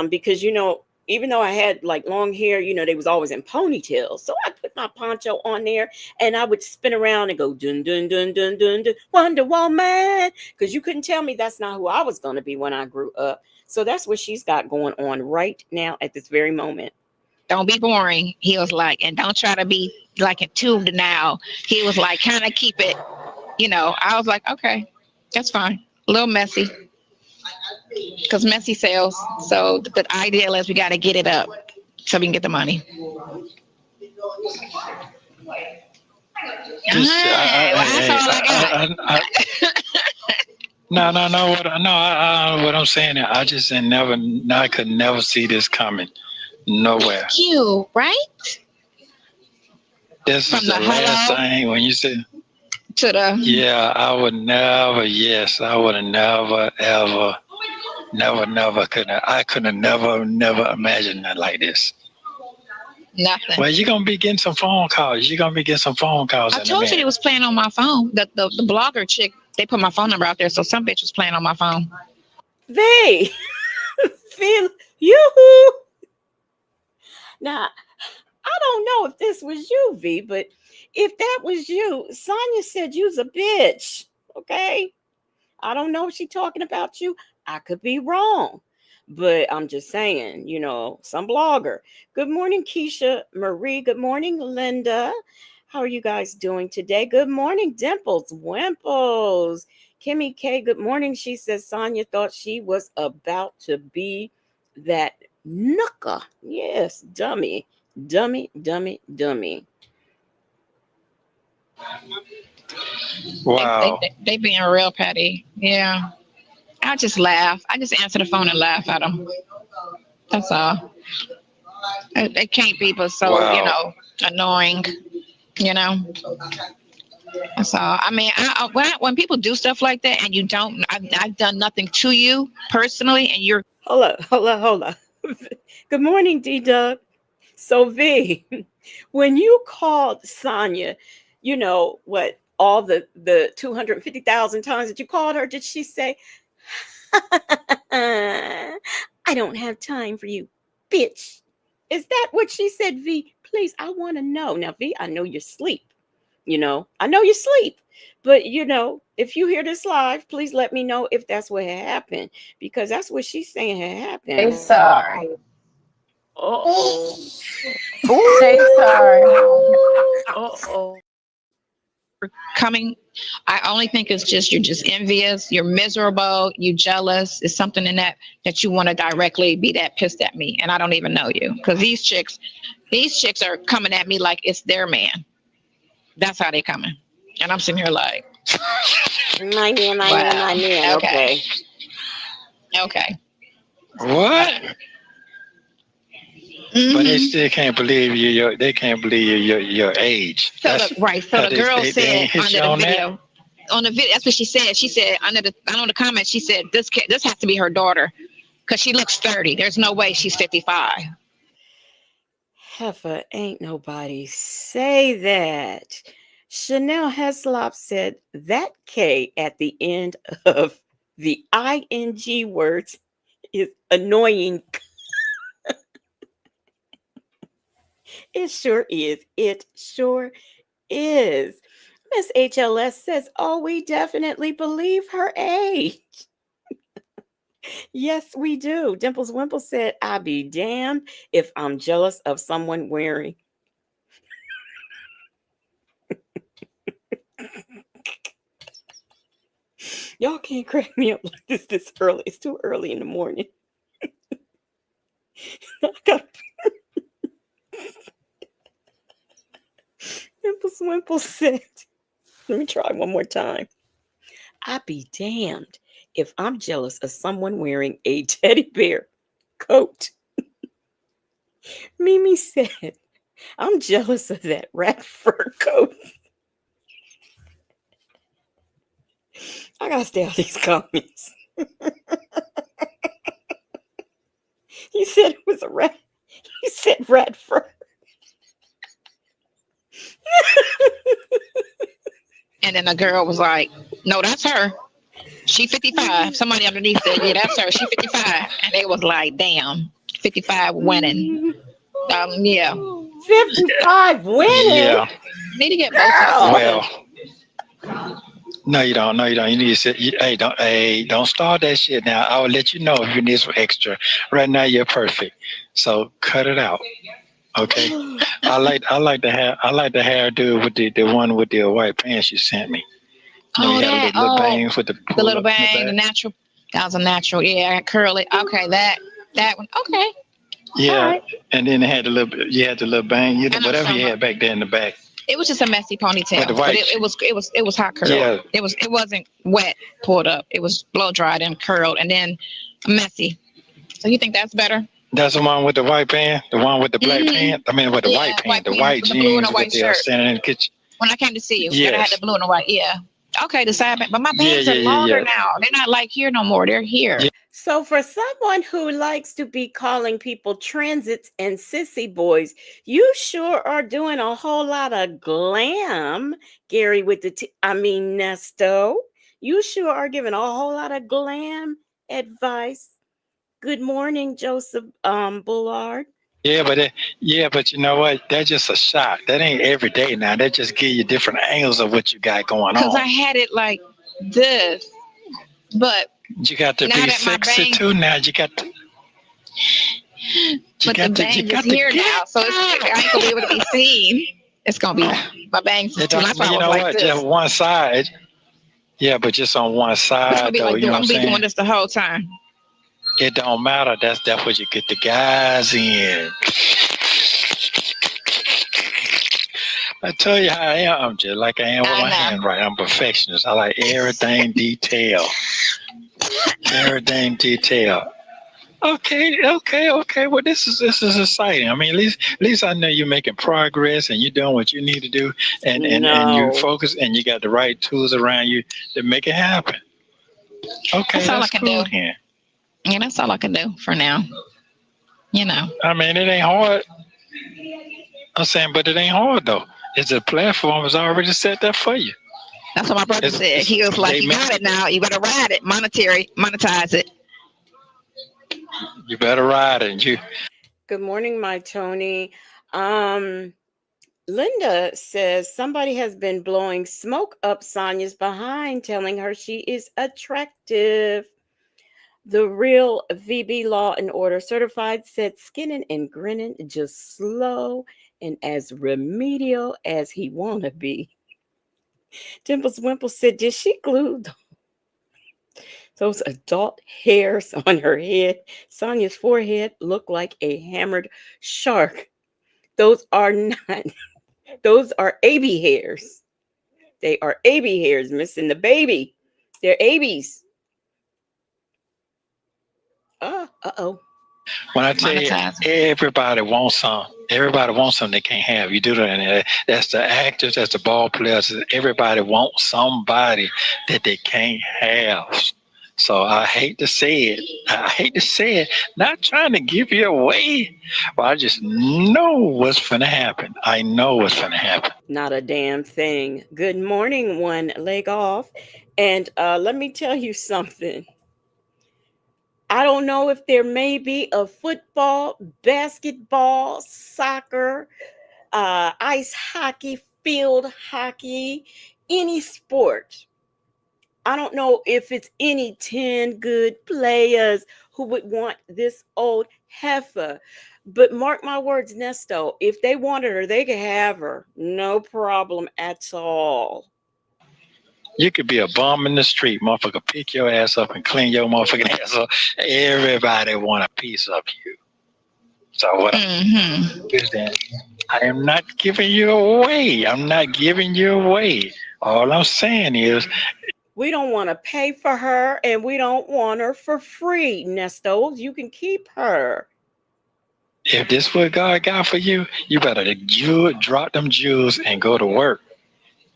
Because even though I had like long hair, they was always in ponytails. So I put my poncho on there and I would spin around and go dun dun dun dun dun dun Wonder Woman, because you couldn't tell me that's not who I was going to be when I grew up. So that's what she's got going on right now at this very moment. Don't be boring. He was like, and don't try to be like entombed now. He was like, kind of keep it. I was like, okay, that's fine. A little messy because messy sells. So the ideal is we got to get it up so we can get the money. Just, Well, that's all I got. no, no, no. What I'm saying is, I could never see this coming. Nowhere. You right This from is the the last hello thing when you said, to the yeah, I would never, yes, I would have never, ever, never, I could have never imagined that like this. nothing. Well, you're going to be getting some phone calls. You're going to be getting some phone calls I in a told you they minute. was playing on my phone. The blogger chick, they put my phone number out there, so some bitch was playing on my phone. They feel you. Now, I don't know if this was you, V, but if that was you, Sonya said you's a bitch. Okay? I don't know if she's talking about you. I could be wrong. But I'm just saying, some blogger. Good morning, Keisha Marie. Good morning, Linda. How are you guys doing today? Good morning, Dimples, Wimples. Kimmy K, good morning. She says Sonya thought she was about to be that nooker. Yes, dummy, dummy, dummy, dummy. They they Wow. they, they being real petty. Yeah, I just laugh. I just answer the phone and laugh at them. That's all. It can't be but so Wow. annoying. You know. That's all. I mean, when people do stuff like that and you don't, I've done nothing to you personally, and you're Hold up. Good morning, D Dub. So V, when you called Sonya, what all the 250,000 times that you called her, did she say, "I don't have time for you, bitch"? Is that what she said, V? Please, I want to know. Now, V, I know you're asleep. I know you sleep, but if you hear this live, please let me know if that's what had happened, because that's what she's saying had happened. Say sorry. Uh-oh. Say sorry. Uh-oh. Coming, I only think it's just you're just envious, you're miserable, you jealous. It's something in that you want to directly be that pissed at me, and I don't even know you because these chicks are coming at me like it's their man. That's how they coming, and I'm sitting here like, My man, my man, wow, my man. okay, Okay. okay. What? But they Hmm. still can't believe they can't believe your age. So the right, so the girl They said ain't hit you under the on that. video, on the video, that's what she said. She said I know the comment. She said this has to be her daughter because she looks 30. There's no way she's 55. Heifer, ain't nobody say that. Chanel Heslop said that K at the end of the ing words is annoying. It sure is. It sure is. Miss HLS says, oh, we definitely believe her age. Yes, we do. Dimples Wimple said, I be damned if I'm jealous of someone wearing. Y'all can't crack me up like this early. It's too early in the morning. Dimples Wimple said, let me try one more time. I be damned if I'm jealous of someone wearing a teddy bear coat. Mimi said, I'm jealous of that rat fur coat. I gotta stay out these comments. You said it was a rat. You said rat fur. And then the girl was like, no, that's her. She 55. Somebody underneath said, yeah, that's her. She 55. And they was like, damn, 55 winning. Yeah. 55 winning? Yeah. Need to get Botox. Girl. Well, no, you don't. No, you don't. You need to say, hey, don't start that shit now. I will let you know if you need some extra. Right now, you're perfect. So cut it out. Okay. I like the hairdo with the one with the white pants you sent me. You Oh, had a that. little Oh, bangs with the the pull little up in the bang, the back. natural. That was a natural. Yeah, curly. Okay, that one. Okay. All Yeah, right. and then it had you had the little bang, I know what you're whatever talking you about. had back there in the back It was just a messy with the ponytail, but white. it was hot curled. Yeah, It wasn't wet pulled up. It was blow dried and curled and then messy. So you think that's better? that's the one with the white pants, the one with the black Hmm. pants. I mean, with the white Yeah, white pants, the pants white with the blue and a jeans with white the shirt. standing in the kitchen. When I came to see you, that I had the Yes. blue and the white. Yeah. Okay, the side bang, but my Yeah, bangs are yeah, yeah, longer yeah. now. They're not like here no more. They're here. Yeah. So, for someone who likes to be calling people transits and sissy boys, you sure are doing a whole lot of glam, Gary, with Nesto. You sure are giving a whole lot of glam advice. Good morning, Joseph Bullard. Yeah, but you know what? That's just a shot. That ain't every day now. That just give you different angles of what you got going Cause on. I had it like this, but You got to now be that my sexy bangs, too. Now but the you bangs is got to here get now, so I ain't gonna be able to be seen. It's gonna be my bangs is it. too. That's why I You was know like what? Just this. one side. Yeah, but just on one But I'm gonna side be though. like, You know I'm what I'm gonna be saying? doing this the whole time. It don't matter. That's what you get the guys in. I tell you how I am. I'm just like I am with I my know. handwriting. I'm a perfectionist. I like everything detail. Everything detail. Okay. Well, this is exciting. I mean, at least I know you're making progress and you're doing what you need to do, and you No. focus and you got the right tools around you to make it happen. Okay, That's all I that's can do. cool then. Yeah, that's all I can do for now. You know. I mean, it ain't hard. I'm saying, but it ain't hard though. It's a platform is already set there for you. That's what my brother said. He was like, They "You make got it now. You better ride it, monetize it." you better ride it. You Good morning, my Tony. Um, Linda says somebody has been blowing smoke up Sonya's behind, telling her she is attractive. The real VB Law and Order certified said skinning and grinning just slow and as remedial as he wanna be. Dimples Wimple said, did she glue those adult hairs on her head? Sonya's forehead looked like a hammered shark. Those are not, those are AB hairs. They are AB hairs, missing the baby. They're ABs. Uh-oh. When I tell you, Monetize. everybody wants something they can't have. You do that, and that's the actors, that's the ball players. Everybody wants somebody that they can't have. So I hate to say it. I hate to say it. Not trying to give you away, but I just know what's gonna happen. I know what's gonna happen. Not a damn thing. Good morning, one leg off. And let me tell you something. I don't know if there may be a football, basketball, soccer, ice hockey, field hockey, any sport. I don't know if it's any 10 good players who would want this old heifer. But mark my words, Nesto, if they wanted her, they could have her. No problem at all. You could be a bum in the street, motherfucker. Pick your ass up and clean your motherfucking ass up. Everybody want a piece of you. So what Mm-hmm. is that? I am not giving you away. I'm not giving you away. All I'm saying is, We don't want to pay for her and we don't want her for free, Nesto. You can keep her. if this what God got for you, you better drop them jewels and go to work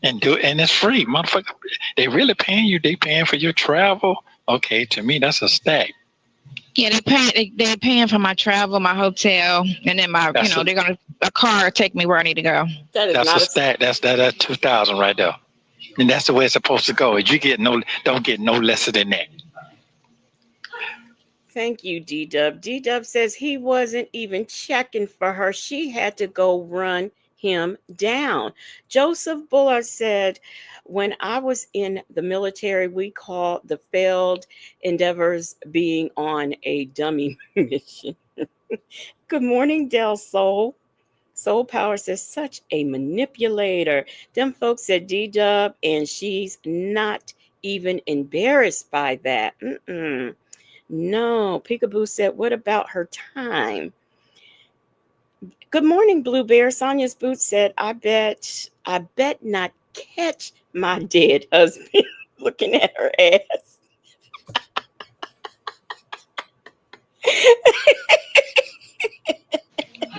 and do it. And it's free, motherfucker. They really paying you. They paying for your travel. Okay, to me that's a stack. Yeah, they're paying for my travel, my hotel, and then That's a they're gonna a car take me where I need to go. That is that's a not a stack. That's 2,000 right there. And that's the way it's supposed to go. You get no, don't get no lesser than that. thank you, D Dub. D Dub says he wasn't even checking for her. She had to go run him down. Joseph Bullard said, when I was in the military, we called the failed endeavors being on a dummy mission. Good morning, Del Soul. Soul Power says, such a manipulator. Them folks said D Dub, and she's not even embarrassed by that. Mm-mm. No. Peekaboo said, what about her time? Good morning, Blue Bear. Sonia's Boots said, I bet not catch my dead husband looking at her ass.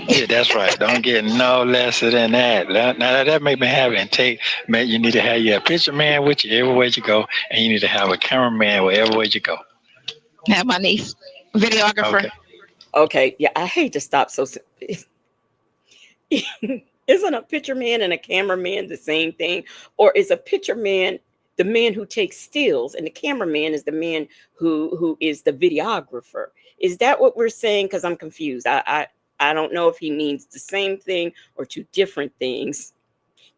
Yeah, that's right. Don't get no lesser than that. Now that make me happy. And man, you need to have your picture man with you everywhere you go, and you need to have a cameraman wherever you go. Have my niece, videographer. Okay. Okay, yeah, I hate to stop so soon. Isn't a picture man and a cameraman the same thing? Or is a picture man the man who takes stills and the cameraman is the man who is the videographer? Is that what we're saying? Because I'm confused. I don't know if he means the same thing or two different things.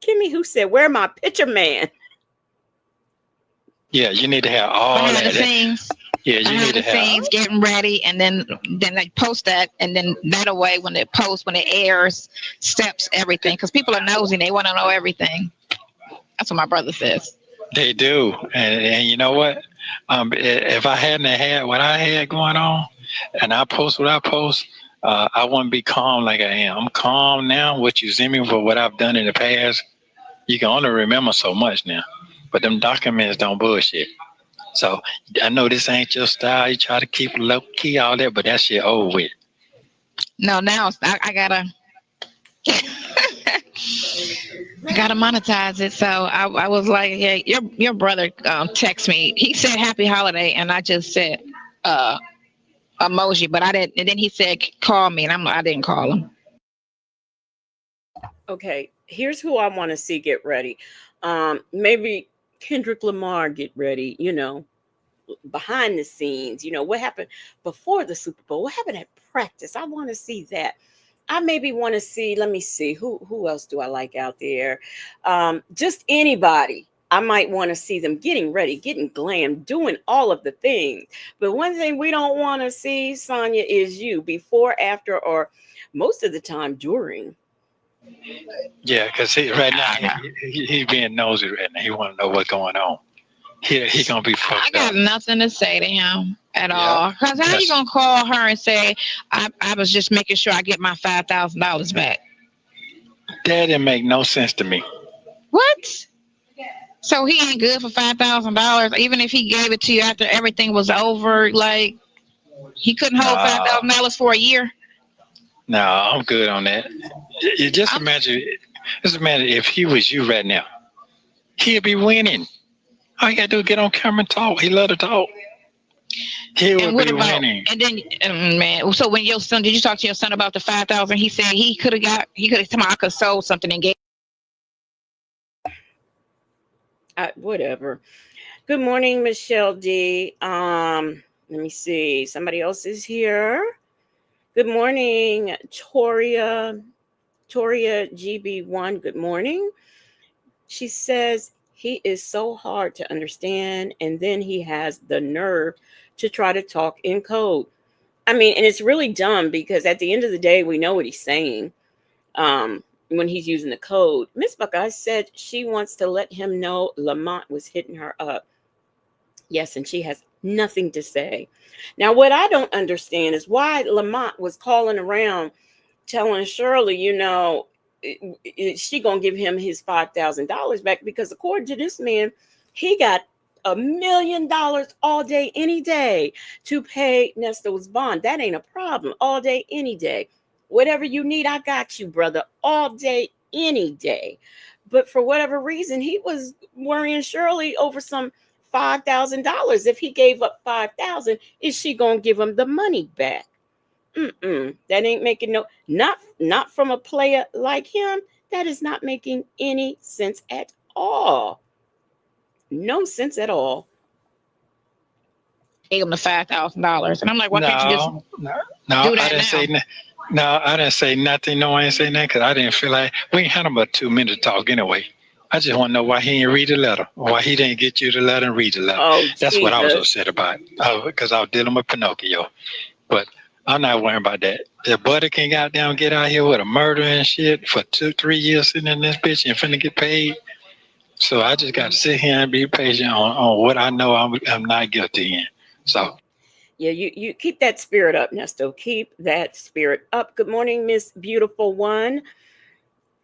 Kimmy who said, where my picture man? Yeah, you need to have all Behind the that. scenes, Yeah, you need behind to the have. scenes, getting ready, and then they post that, and then that away when it posts, when it airs, steps everything, because people are nosy, they want to know everything. That's what my brother says. They do, and you know what? If I hadn't had what I had going on, and I post what I post, I wouldn't be calm like I am. I'm calm now. What you see me for what I've done in the past, you can only remember so much now. But them documents don't bullshit. So I know this ain't your style. You try to keep it low key, all that, but that shit over with. No, now I gotta I gotta monetize it. So I was like, yeah, your brother text me. He said happy holiday, and I just said emoji, but I didn't. And then he said call me, and I didn't call him. Okay, here's who I want to see get ready. Maybe Kendrick Lamar get ready, behind the scenes, what happened before the Super Bowl? What happened at practice? I want to see that. I maybe want to see. Let me see who else do I like out there. Just anybody. I might want to see them getting ready, getting glam, doing all of the things. But one thing we don't want to see, Sonya, is you before, after, or most of the time during. Yeah, because right now he being nosy right now. He want to know what's going on. He gonna be I fucked got up. nothing to say to him at Yep. all. Cause how you That's gonna call her and say I was just making sure I get my $5,000 back? that didn't make no sense to me. What? So he ain't good for $5,000, even if he gave it to you after everything was over. Like he couldn't hold five No, thousand dollars for a year. no, I'm good on that. You I'm, just imagine if he was you right now, he'd be winning. All you gotta do is get on camera and talk. He love to talk. He and would what be about? winning. And then, man. So when your son, did you talk to your son about the 5,000? He said he could have got. He could have. I could have sold something and gave. Whatever. Good morning, Michelle D. Let me see. Somebody else is here. Good morning, Toria GB1. Good morning. She says he is so hard to understand, and then he has the nerve to try to talk in code. I mean, and it's really dumb because at the end of the day, we know what he's saying. When he's using the code, Miss Buckeye said she wants to let him know Lamont was hitting her up. Yes, and she has nothing to say. Now, what I don't understand is why Lamont was calling around telling Shirley, she gonna give him his $5,000 back because according to this man, he got $1 million all day, any day to pay Nesto's bond. That ain't a problem. All day, any day. Whatever you need, I got you, brother. All day, any day. But for whatever reason, he was worrying Shirley over some $5,000. If he gave up 5,000, is she gonna give him the money back? That ain't making not from a player like him. That is not making any sense at all. No sense at all. Gave him the $5,000, and I'm like, why can't you just No, no, no. do I that didn't say now? no. I didn't say nothing. No, I ain't say nothing because I didn't feel like we ain't had about 2 minutes talk anyway. I just want to know why he didn't read the letter, why he didn't get you the letter and read the letter. Oh That's what I was Jesus. upset about because I was dealing with Pinocchio. But I'm not worrying about that. The buddy can goddamn get out here with a murder and shit for 2, 3 years sitting in this bitch and finna get paid. So I just got to sit here and be patient on what I know I'm not guilty in. So Yeah, you keep that spirit up, Nesto. Keep that spirit up. Good morning, Miss Beautiful One.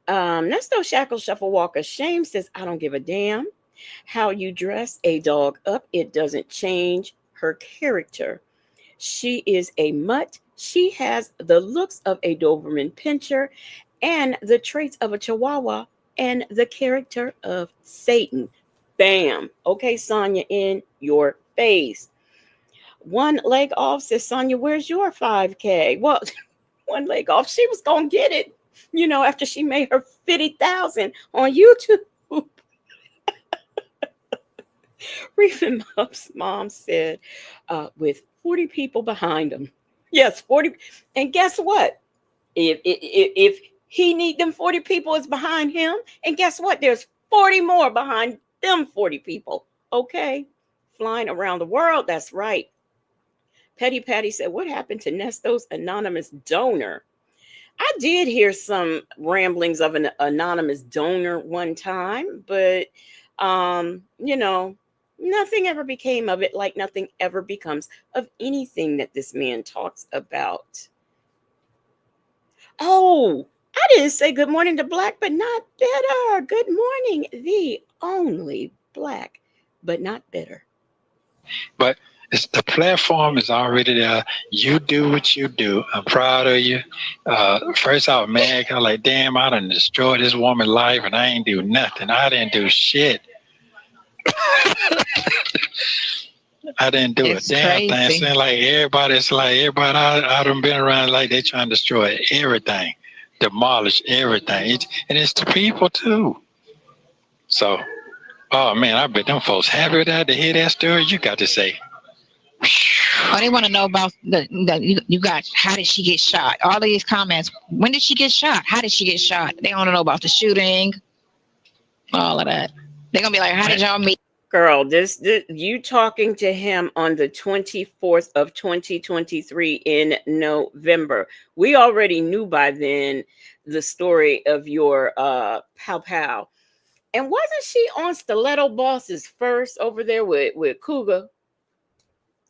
Nesto Shackle Shuffle Walker Shame says, I don't give a damn how you dress a dog up. It doesn't change her character. She is a mutt. She has the looks of a Doberman Pinscher and the traits of a Chihuahua and the character of Satan. Bam. Okay, Sonya, in your face. One leg off says, Sonya, where's your 5K? Well, one leg off. She was going to get it, after she made her 50,000 on YouTube. Reefing Mup's mom said, with 40 people behind him. Yes, 40. And guess what? If he need them 40 people is behind him, and guess what? There's 40 more behind them 40 people. Okay? Flying around the world. That's right. Petty Patty said, what happened to Nesto's anonymous donor? I did hear some ramblings of an anonymous donor one time, but nothing ever became of it, like nothing ever becomes of anything that this man talks about. Oh, I didn't say good morning to Black, but not better. Good morning, the only Black, but not better. but the platform is already there. You do what you do. I'm proud of you. First, I was mad. I was like, damn, I done destroyed this woman's life and I ain't do nothing. I didn't do shit. I didn't do a It's damn thing. crazy. Saying like everybody I done been around like they trying to destroy everything, demolish everything. And it's the people too. So, oh man, I bet them folks happy with that to hear that story. You got to say, Oh, they want to know about you got, how did she get shot? All of these comments. When did she get shot? How did she get shot? They want to know about the shooting, all of that. They're gonna be like, how did y'all meet? Girl, this you talking to him on the 24th of 2023 in November. We already knew by then the story of your pow pow. And wasn't she on Stiletto Bosses first over there with Cougar?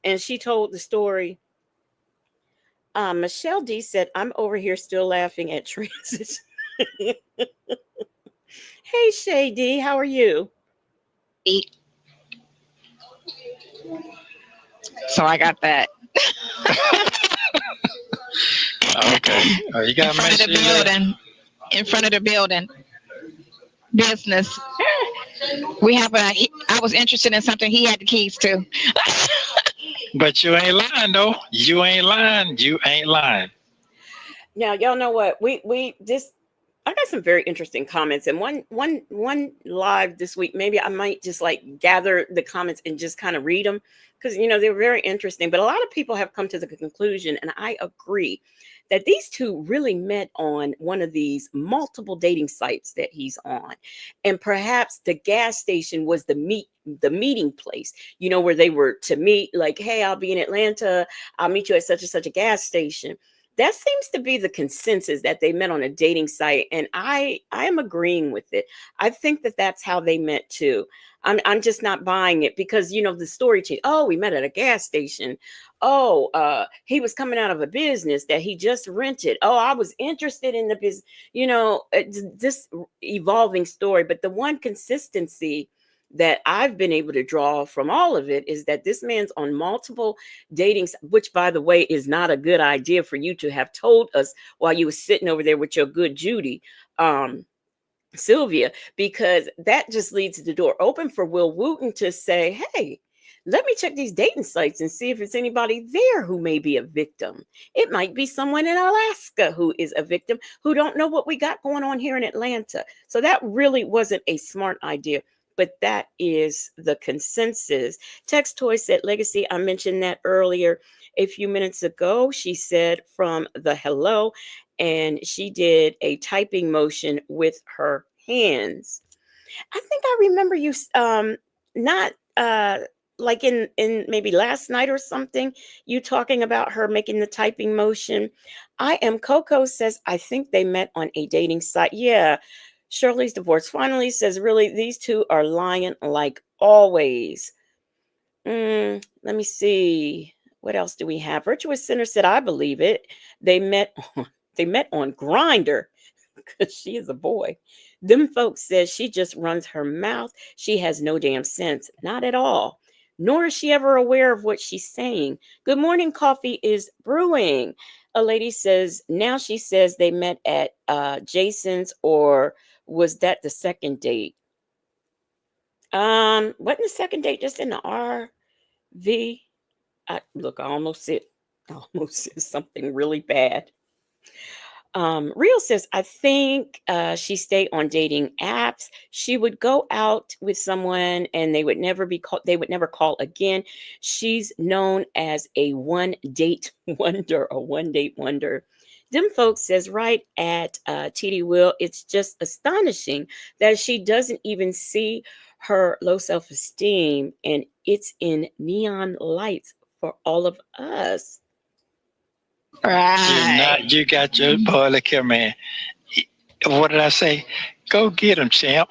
And she told the story. Michelle D said, I'm over here still laughing at transit. Hey Shay D, how are you? So I got that Okay. You in got to front make of the sure you let. building. In front of the building, business. We have a. I was interested in something. He had the keys to. But you ain't lying though. You ain't lying. You ain't lying. Now y'all know what we this I got some very interesting comments, and one live this week. Maybe I might just like gather the comments and just kind of read them because they're very interesting. But a lot of people have come to the conclusion, and I agree, that these two really met on one of these multiple dating sites that he's on, and perhaps the gas station was the meeting place. Where they were to meet. Like, hey, I'll be in Atlanta. I'll meet you at such and such a gas station. That seems to be the consensus, that they met on a dating site, and I am agreeing with it. I think that that's how they met too. I'm just not buying it because the story change. Oh, we met at a gas station. Oh, he was coming out of a business that he just rented. Oh, I was interested in the business. This evolving story, but the one consistency that I've been able to draw from all of it is that this man's on multiple dating, which by the way is not a good idea for you to have told us while you were sitting over there with your good Judy, Sylvia, because that just leaves the door open for Will Wooten to say, hey, let me check these dating sites and see if it's anybody there who may be a victim. It might be someone in Alaska who is a victim who don't know what we got going on here in Atlanta. So that really wasn't a smart idea. But that is the consensus. Text Toy said legacy. I mentioned that earlier a few minutes ago. She said from the hello, and she did a typing motion with her hands. I think I remember you not like in maybe last night or something, you talking about her making the typing motion. I am Coco says I think they met on a dating site. Yeah. Shirley's divorce finally says really these two are lying like always. Let me see. What else do we have? Virtuous Center said I believe it. They met they met on Grinder because she is a boy. Them folks says she just runs her mouth. She has no damn sense. Not at all. Nor is she ever aware of what she's saying. Good morning, coffee is brewing. A lady says, now she says they met at Jason's, or was that the second date? Wasn't the second date just in the RV? Look, I almost said something really bad. Real says, I think she stayed on dating apps. She would go out with someone and they would never be called, they would never call again. She's known as a one date wonder, a one date wonder. Them folks says right at TD Will, it's just astonishing that she doesn't even see her low self-esteem, and it's in neon lights for all of us. You're Right. not. You got your boy. Look here, man. What did I say? Go get him, champ.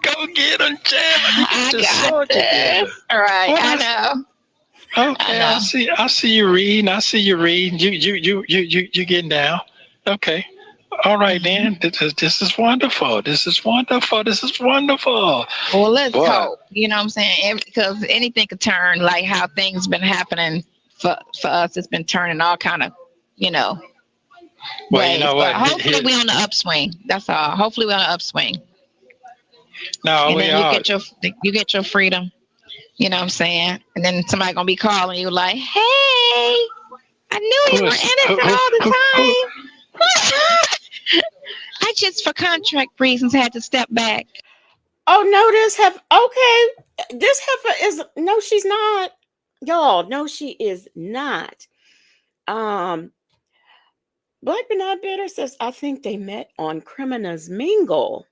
Go get him, champ. You got I your got soldier there. this. All right. What I I know. I Okay, I know. see. I see you reading. I see you reading. You getting down. Okay. All right, Mhm. then. This is wonderful. This is wonderful. This is wonderful. Well, let's Boy. hope. You know what I'm saying? Because anything could turn, like how things been happening for us. It's been turning all kind of, you know, Well, you ways. know But what? hopefully we on the upswing. That's all. Hopefully we on the upswing, No, and we then are. you get your freedom. You know what I'm saying? And then somebody gonna be calling you like, "Hey, I knew Who you were is innocent all who? the time." I just, for contract reasons, had to step back. Oh no, this heifer. Okay, this heifer is no, she's not. Y'all, no, she is not. Um, Black but Not Bitter says I think they met on Criminals Mingle.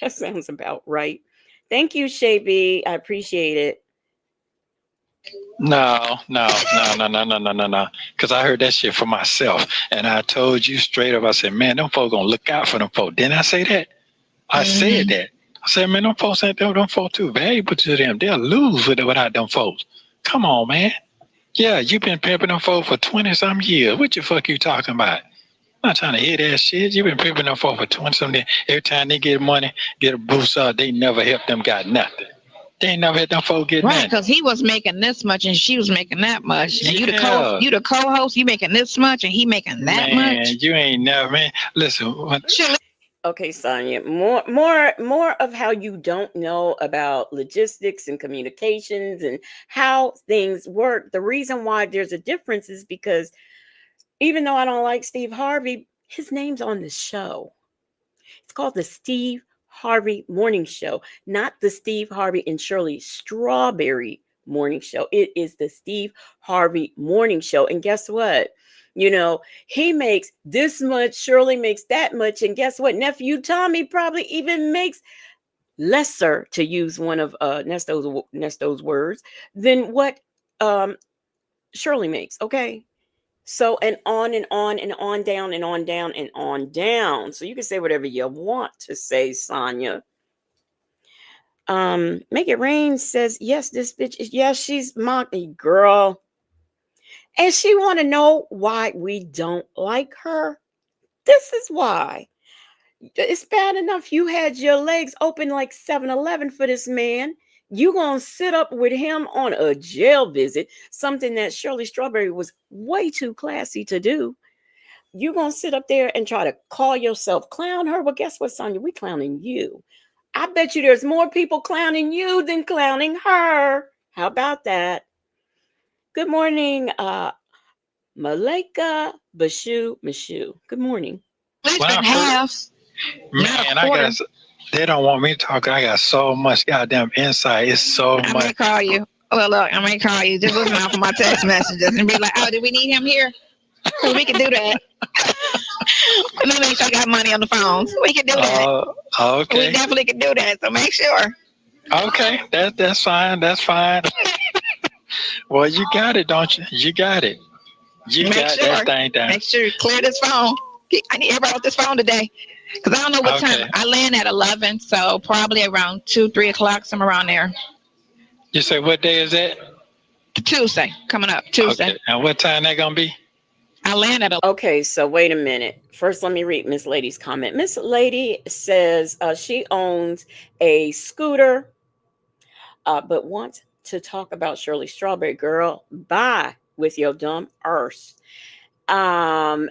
That sounds about right. Thank you, Shay B. I appreciate it. No, no, no, no, no, no, no, no, no. Because I heard that shit for myself, and I told you straight up. I said, "Man, them folks gonna look out for them folks." Didn't I say that? I said Mm-hmm. that. I said, "Man, them folks ain't them folks too valuable to them. They'll lose with it without them folks." Come on, man. Yeah, you been pimping them folks for 20 some years. What the fuck you talking about? I'm not trying to hear that shit. You been pimping them folks for 20 some years. Every time they get money, get a boost up, they never help them got nothing. They ain't never help them folks get Right, nothing. because he was making this much and she was making that much, and Yeah. you the co-host, you making this much and he making that Man, much. you ain't never, man. Listen, Shit, Okay, Sonya, more of how you don't know about logistics and communications and how things work. The reason why there's a difference is because even though I don't like Steve Harvey, his name's on the show. It's called the Steve Harvey Morning Show, not the Steve Harvey and Shirley Strawberry Morning Show. It is the Steve Harvey Morning Show. And guess what? You know, he makes this much, Shirley makes that much. And guess what? Nephew Tommy probably even makes lesser, to use one of Nesto's words, than what um, Shirley makes. Okay. So, and on down and on down and on down. So you can say whatever you want to say, Sonya. Make It Rain says, yes, this bitch is, yes, she's mocking girl. And she want to know why we don't like her. This is why. It's bad enough you had your legs open like 7-Eleven for this man. You gonna sit up with him on a jail visit, something that Shirley Strawberry was way too classy to do. You gonna sit up there and try to call yourself clown her? Well, guess what, Sonya? We clowning you. I bet you there's more people clowning you than clowning her. How about that? Good morning, Malika Bashu Mashu. Good morning. at least when I in first, half, not a man, quarter. they don't want me to talk. I got so much goddamn insight. It's so I much. may call you. Well, look, I may call you. Just listen out for my text messages and be like, "Oh, do we need him here? Because we can do that. Let me make sure I got money on the phones. We can do that. We Okay, definitely can do that. So make sure. okay, that's fine. That's fine. Well, you got it, don't you? You got it. You Make got that sure. thing down. Make sure you clear this phone. I need everybody off this phone today. Because I don't know what time. Okay. I land at 11, so probably around 2, 3 o'clock, somewhere around there. You say what day is that? Tuesday, coming up, Tuesday. Okay, and what time that gonna be? I land at Okay, so wait a minute. First, let me read Miss Lady's comment. Miss Lady says she owns a scooter, but wants to talk about Shirley Strawberry. Girl, bye with your dumb arse. And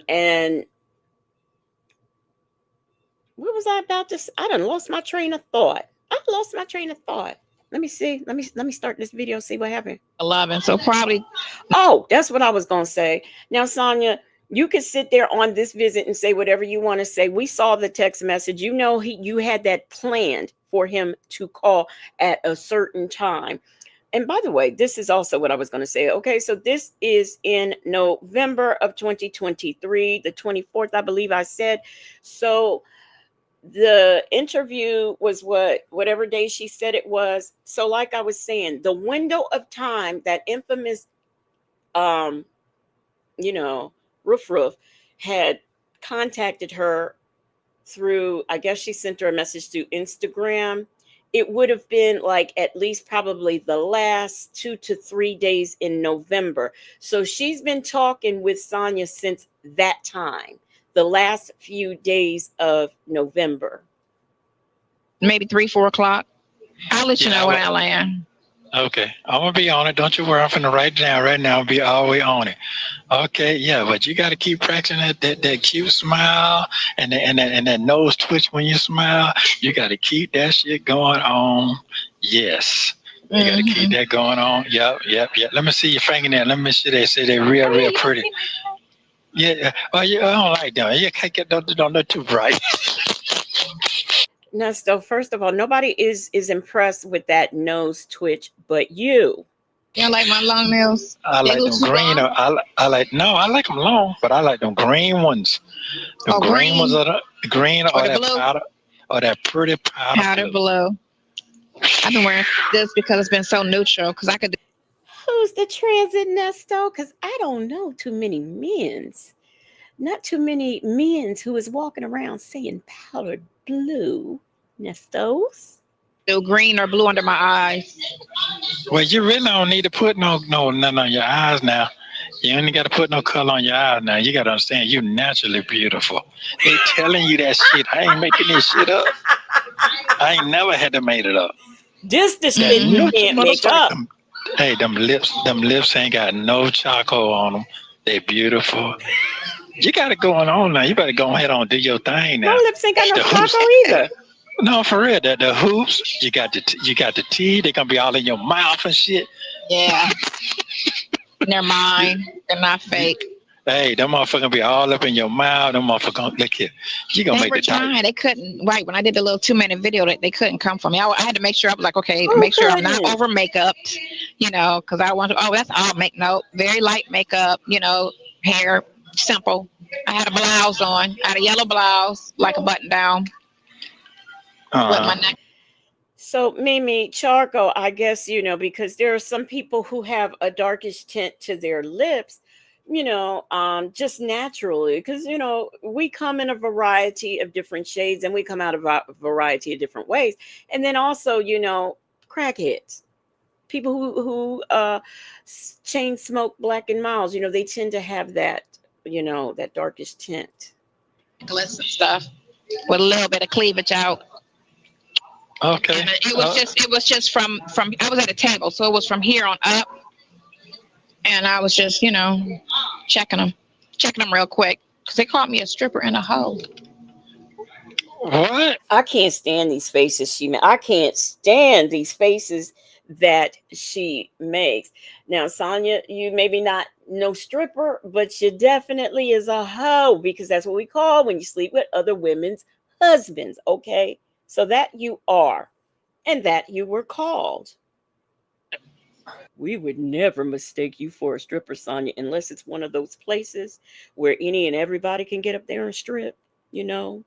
what was I about to say? I done lost my train of thought. I lost my train of thought. Let me see. Let me start this video. See what happened. 11, so probably. Oh, that's what I was gonna say. Now, Sonya, you can sit there on this visit and say whatever you want to say. We saw the text message. You know, you had that planned for him to call at a certain time. And by the way, this is also what I was going to say. Okay, so this is in November of 2023, the 24th, I believe I said. So the interview was whatever day she said it was. So like I was saying, the window of time, that infamous um you know, Roof had contacted her through, I guess she sent her a message through Instagram. It would have been like at least probably the last 2 to 3 days in November. So she's been talking with Sonya since that time, the last few days of November. Maybe 3, 4 o'clock. I'll let you Yeah. know when I land. Okay, I'm gonna be on it. Don't you worry. I'm gonna write it down right now. I'll be all the way on it. Okay, yeah, but you got to keep practicing that cute smile and that nose twitch when you smile. You got to keep that shit going on. Yes, you got to keep that going on. Yep. Let me see your fingernail. Let me see. They say they're real pretty. Yeah. Oh, yeah. I don't like them. You can't get don't look too bright. Nesto, first of all, nobody is impressed with that nose twitch but you. You don't like my long nails? I They like look them too green. long? I like no. I like them long, but I like them green ones. Them Oh, green ones green are the green or or the that blue? powder or that pretty powder Powder blue. blue. I've been wearing this because it's been so neutral. Because I could Who's the transit Nesto? Because I don't know too many men's. Not too many men's who is walking around saying powdered blue. Nestos? do green or blue under my eyes. Well, you really don't need to put nothing on your eyes now. You ain't got to put no color on your eyes now. You got to understand you naturally beautiful. They telling you that shit. I ain't making this shit up. I ain't never had to make it up. This the That shit you Mm-mm. neutral can't make motherfucker. up. Hey, them lips ain't got no charcoal on them. They beautiful. You got it going on now. You better go ahead and do your thing My now. lips ain't got no The hoops, chocolate either. no, for real. The hoops, you got the teeth. They gonna be all in your mouth and shit. Yeah, they're You, mine. They're not you, fake. hey, them motherfucker be all up in your mouth. Them motherfucker, look here. You gonna They make were the diet. trying. They couldn't. Right when I did the little 2 minute video, they couldn't come for me. I had to make sure I was like, okay, Who make sure I'm not couldn't? over makeup, because I want to. Oh, that's all make no very light makeup. Hair simple. I had a blouse on. I had a yellow blouse, like a button down with my Uh, neck. So, Mimi, charcoal, I guess, because there are some people who have a darkish tint to their lips, just naturally. Because, we come in a variety of different shades and we come out of a variety of different ways. And then also, crackheads, people who chain smoke Black and Miles, they tend to have that darkish tint. Necklace and stuff with a little bit of cleavage out. okay. And it was just from I was at a table, so it was from here on up, and I was just checking them real quick because they called me a stripper and a hoe. What? I can't stand these faces she makes. I can't stand these faces that she makes. Now, Sonya, you maybe not no stripper, but you definitely is a hoe because that's what we call when you sleep with other women's husbands. Okay, so that you are, and that you were called. We would never mistake you for a stripper, Sonya, unless it's one of those places where any and everybody can get up there and strip. You know,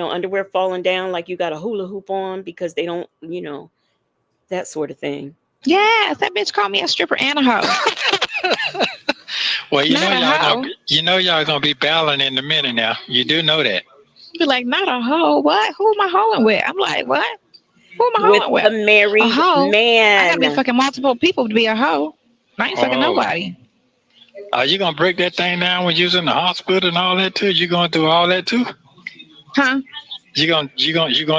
underwear falling down like you got a hula hoop on because they don't, that sort of thing. Yes, that bitch called me a stripper and a hoe. Well, Not a hoe. y'all gonna be battling in a minute now. You do know that. Be like, not a hoe. What? Who am I hoeing with? I'm like, what? Who am I With hoeing a with? A married hoe? I gotta be man. fucking multiple people to be a hoe. I ain't fucking Oh, nobody. are you gonna break that thing down when you're in the hospital and all that too? You going through all that too? Huh? You going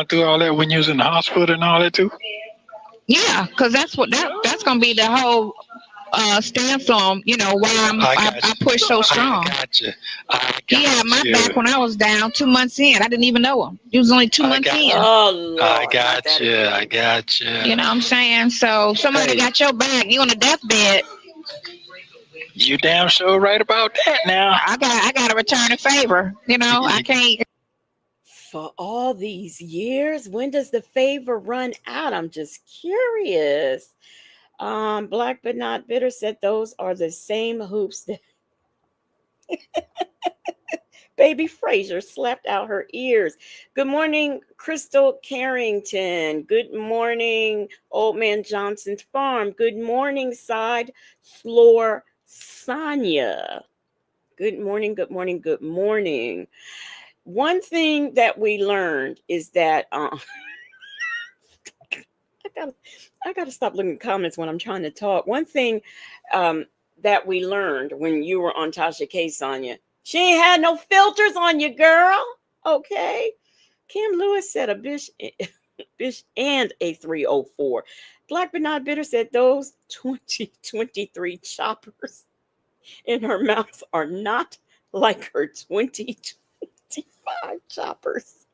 through all that when you was in the hospital and all that too? Yeah, because that's gonna be the whole stance on, why I I got you. push so I strong. got you. I He had got my you. back when I was down 2 months in. I didn't even know him. He was only two I months got. in. Oh I Lord, not got that you. I again. got you. You know what I'm saying? So somebody Hey, got your back. You on the deathbed. you damn sure right about that now. I got to return a favor. I You, can't. For all these years, when does the favor run out? I'm just curious. Black but not bitter said those are the same hoops that baby Fraser slapped out her ears. Good morning, Crystal Carrington. Good morning, Old Man Johnson's Farm. Good morning, Side Floor Sonya. Good morning, good morning, good morning. One thing that we learned is that I gotta I gotta stop looking at comments when I'm trying to talk. One thing um, that we learned when you were on Tasha K, Sonya, she ain't had no filters on you, girl. Okay. Kim Lewis said a bish, bish and a 304. Black but not bitter said those 2023 choppers in her mouth are not like her 2025 choppers.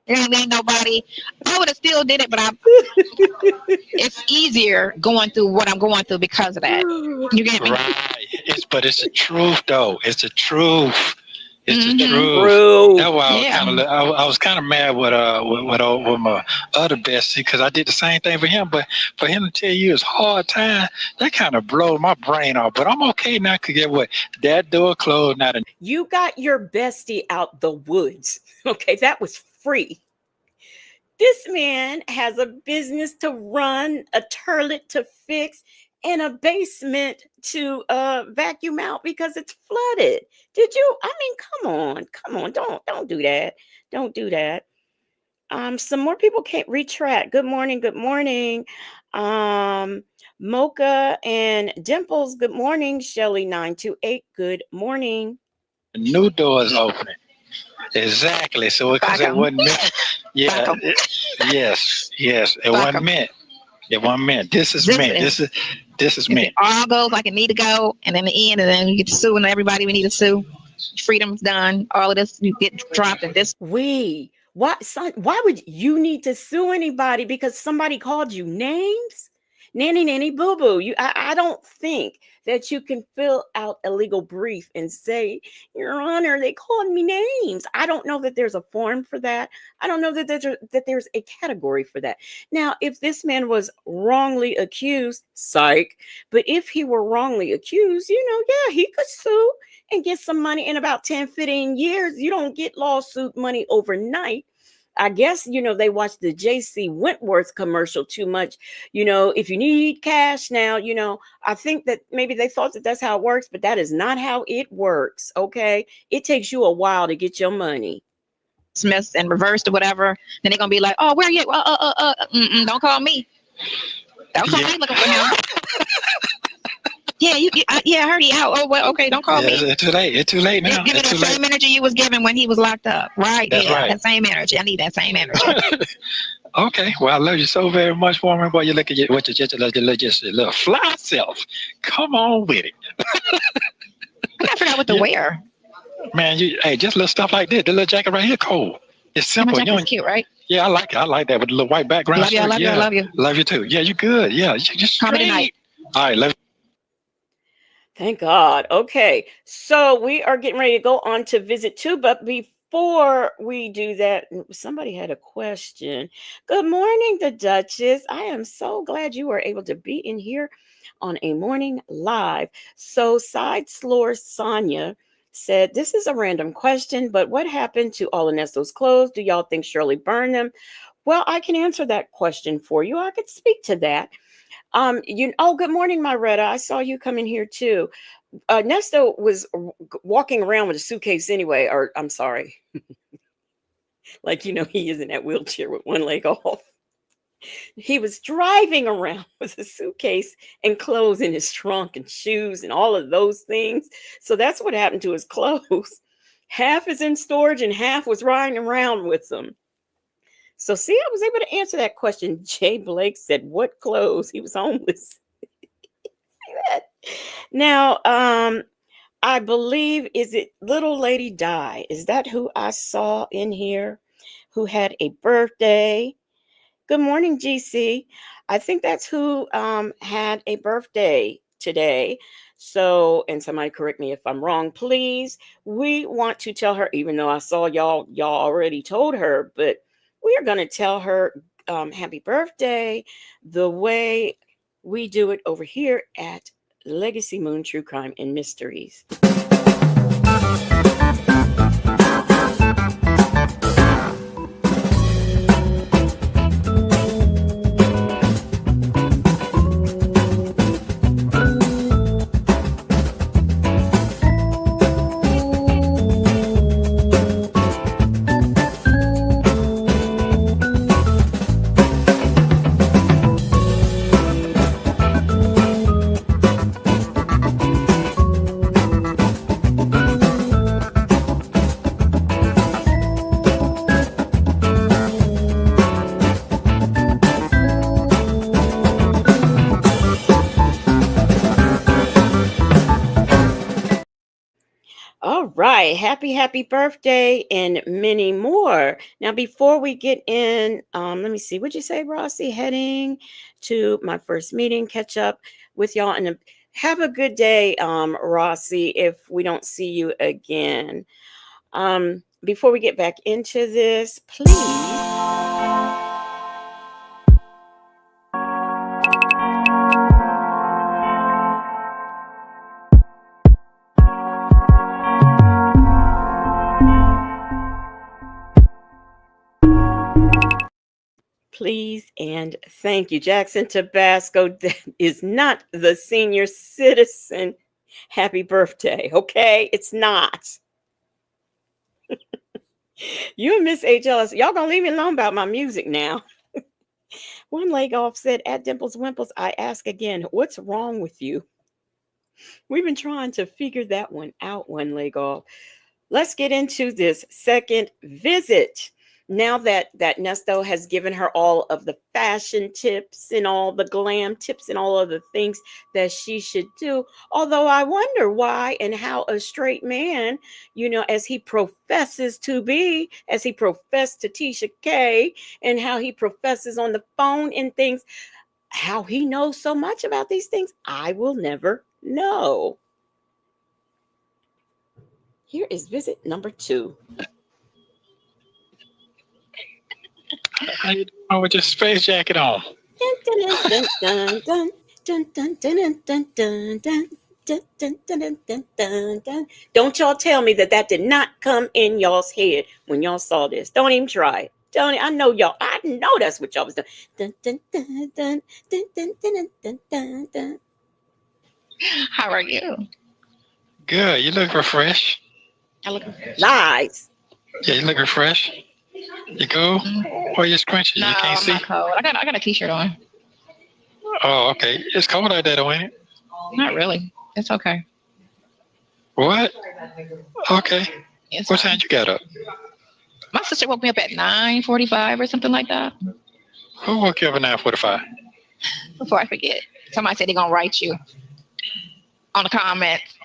There ain't nobody. I would have still did it, but it's easier going through what I'm going through because of that. You get me? right. But it's the truth though. It's the truth. It's the Mm-hmm. truth. True. That's why I was Yeah. kind of I was kind of mad with my other bestie because I did the same thing for him. But for him to tell you it's hard time, that kind of blows my brain off. But I'm okay now. Cause get what? That door closed. Now the You got your bestie out the woods. Okay, that was free. This man has a business to run, a toilet to fix, and a basement to vacuum out because it's flooded. Did you? I mean, come on, don't do that. Don't do that. Some more people can't retract. Good morning, good morning. Um, Mocha and Dimples, good morning. Shelly 928, good morning. new door is opening. Exactly. So because Fuck it 'em. wasn't meant. Fuck Yeah. 'em. Yes. It Fuck wasn't 'em. meant. It wasn't meant. This is This meant. is This is if it meant. all goes like it need to go, and in the end, and then you get to sue and everybody we need to sue. Freedom's done. All of this you get dropped, and this Why, son, why would you need to sue anybody because somebody called you names? Nanny, nanny, boo boo. I don't think that you can fill out a legal brief and say, Your Honor, they called me names. I don't know that there's a form for that. I don't know that there's a category for that. Now, if this man was wrongly accused, psych, but if he were wrongly accused, yeah, he could sue and get some money in about 10, 15 years. You don't get lawsuit money overnight. I guess, they watch the JC Wentworth commercial too much. If you need cash now, I think that maybe they thought that that's how it works, but that is not how it works. Okay. It takes you a while to get your money. dismissed and reversed or whatever, then they're gonna be like, "Oh, where are you? Don't call me. Don't call Yeah. me looking for him. Yeah, yeah, I heard he out. Oh, well, okay, don't call Yeah. me. It's too late. It's too late now. Give me It's that too late. same energy you was giving when he was locked up. Right That's there, right. that same energy. I need that same energy. Okay. Well, I love you so very much, woman. Boy, you look at what you just your little fly self. Come on with it, I gotta figure out what to yeah, wear. man. Hey, just little stuff like this. The little jacket right here, cold. It's Yeah, my simple. You jacket's don't. cute, right? Yeah, I like it. I like that with the little white background Love you. I shirt. love you. I Yeah, love you. love you too. Yeah, you good. Yeah, you just Call me tonight. straight. All right, love. Thank God. Okay. So we are getting ready to go on to visit two. But before we do that, somebody had a question. Good morning, the Duchess. I am so glad you were able to be in here on a morning live. So, Side Slore Sonya said, This is a random question, but what happened to all of Nesto's clothes? Do y'all think Shirley burned them? Well, I can answer that question for you. I could speak to that. Good morning, Myretta. I saw you come in here too. Nesto was walking around with a suitcase anyway, or I'm sorry, like he is in that wheelchair with one leg off. He was driving around with a suitcase and clothes in his trunk and shoes and all of those things. So that's what happened to his clothes. Half is in storage and half was riding around with them. So see, I was able to answer that question. Jay Blake said, "What clothes?" He was homeless. Now, I believe, is it Little Lady Di? Is that who I saw in here who had a birthday? Good morning, GC. I think that's who had a birthday today. So, and somebody correct me if I'm wrong, please. We want to tell her, even though I saw y'all already told her, but we are going to tell her happy birthday the way we do it over here at Legacy Moon True Crime and Mysteries. All right. Happy birthday and many more. Now, before we get in, let me see. What'd you say, Rossi? Heading to my first meeting, catch up with y'all have a good day, Rossi, if we don't see you again. Before we get back into this, please and thank you. Jackson Tabasco, that is not the senior citizen. Happy birthday, okay? It's not. You and Miss HLS, y'all gonna leave me alone about my music now. One leg off said, at Dimples Wimples, I ask again, what's wrong with you? We've been trying to figure that one out, one leg off. Let's get into this second visit. Now that Nesto has given her all of the fashion tips and all the glam tips and all of the things that she should do, although I wonder why and how a straight man, as he professes to be, as he professed to Tasha K, and how he professes on the phone and things, how he knows so much about these things, I will never know. Here is visit number 2. How you doing with your space jacket on? Don't y'all tell me that did not come in y'all's head when y'all saw this. Don't even try it. Don't. I know y'all. I know that's what y'all was doing. How are you? Good. You look refreshed. I look refreshed. Lies. Yeah, you look refreshed. You cool? Or you scrunchy? No, You can't I'm see? not cold. I got a t-shirt on. Oh, okay. It's cold out there, though, ain't it? Not really. It's okay. What? Okay. It's What fine. time you got up? My sister woke me up at 9:45 or something like that. Who woke you up at 9:45? Before I forget, somebody said they're gonna write you on the comments.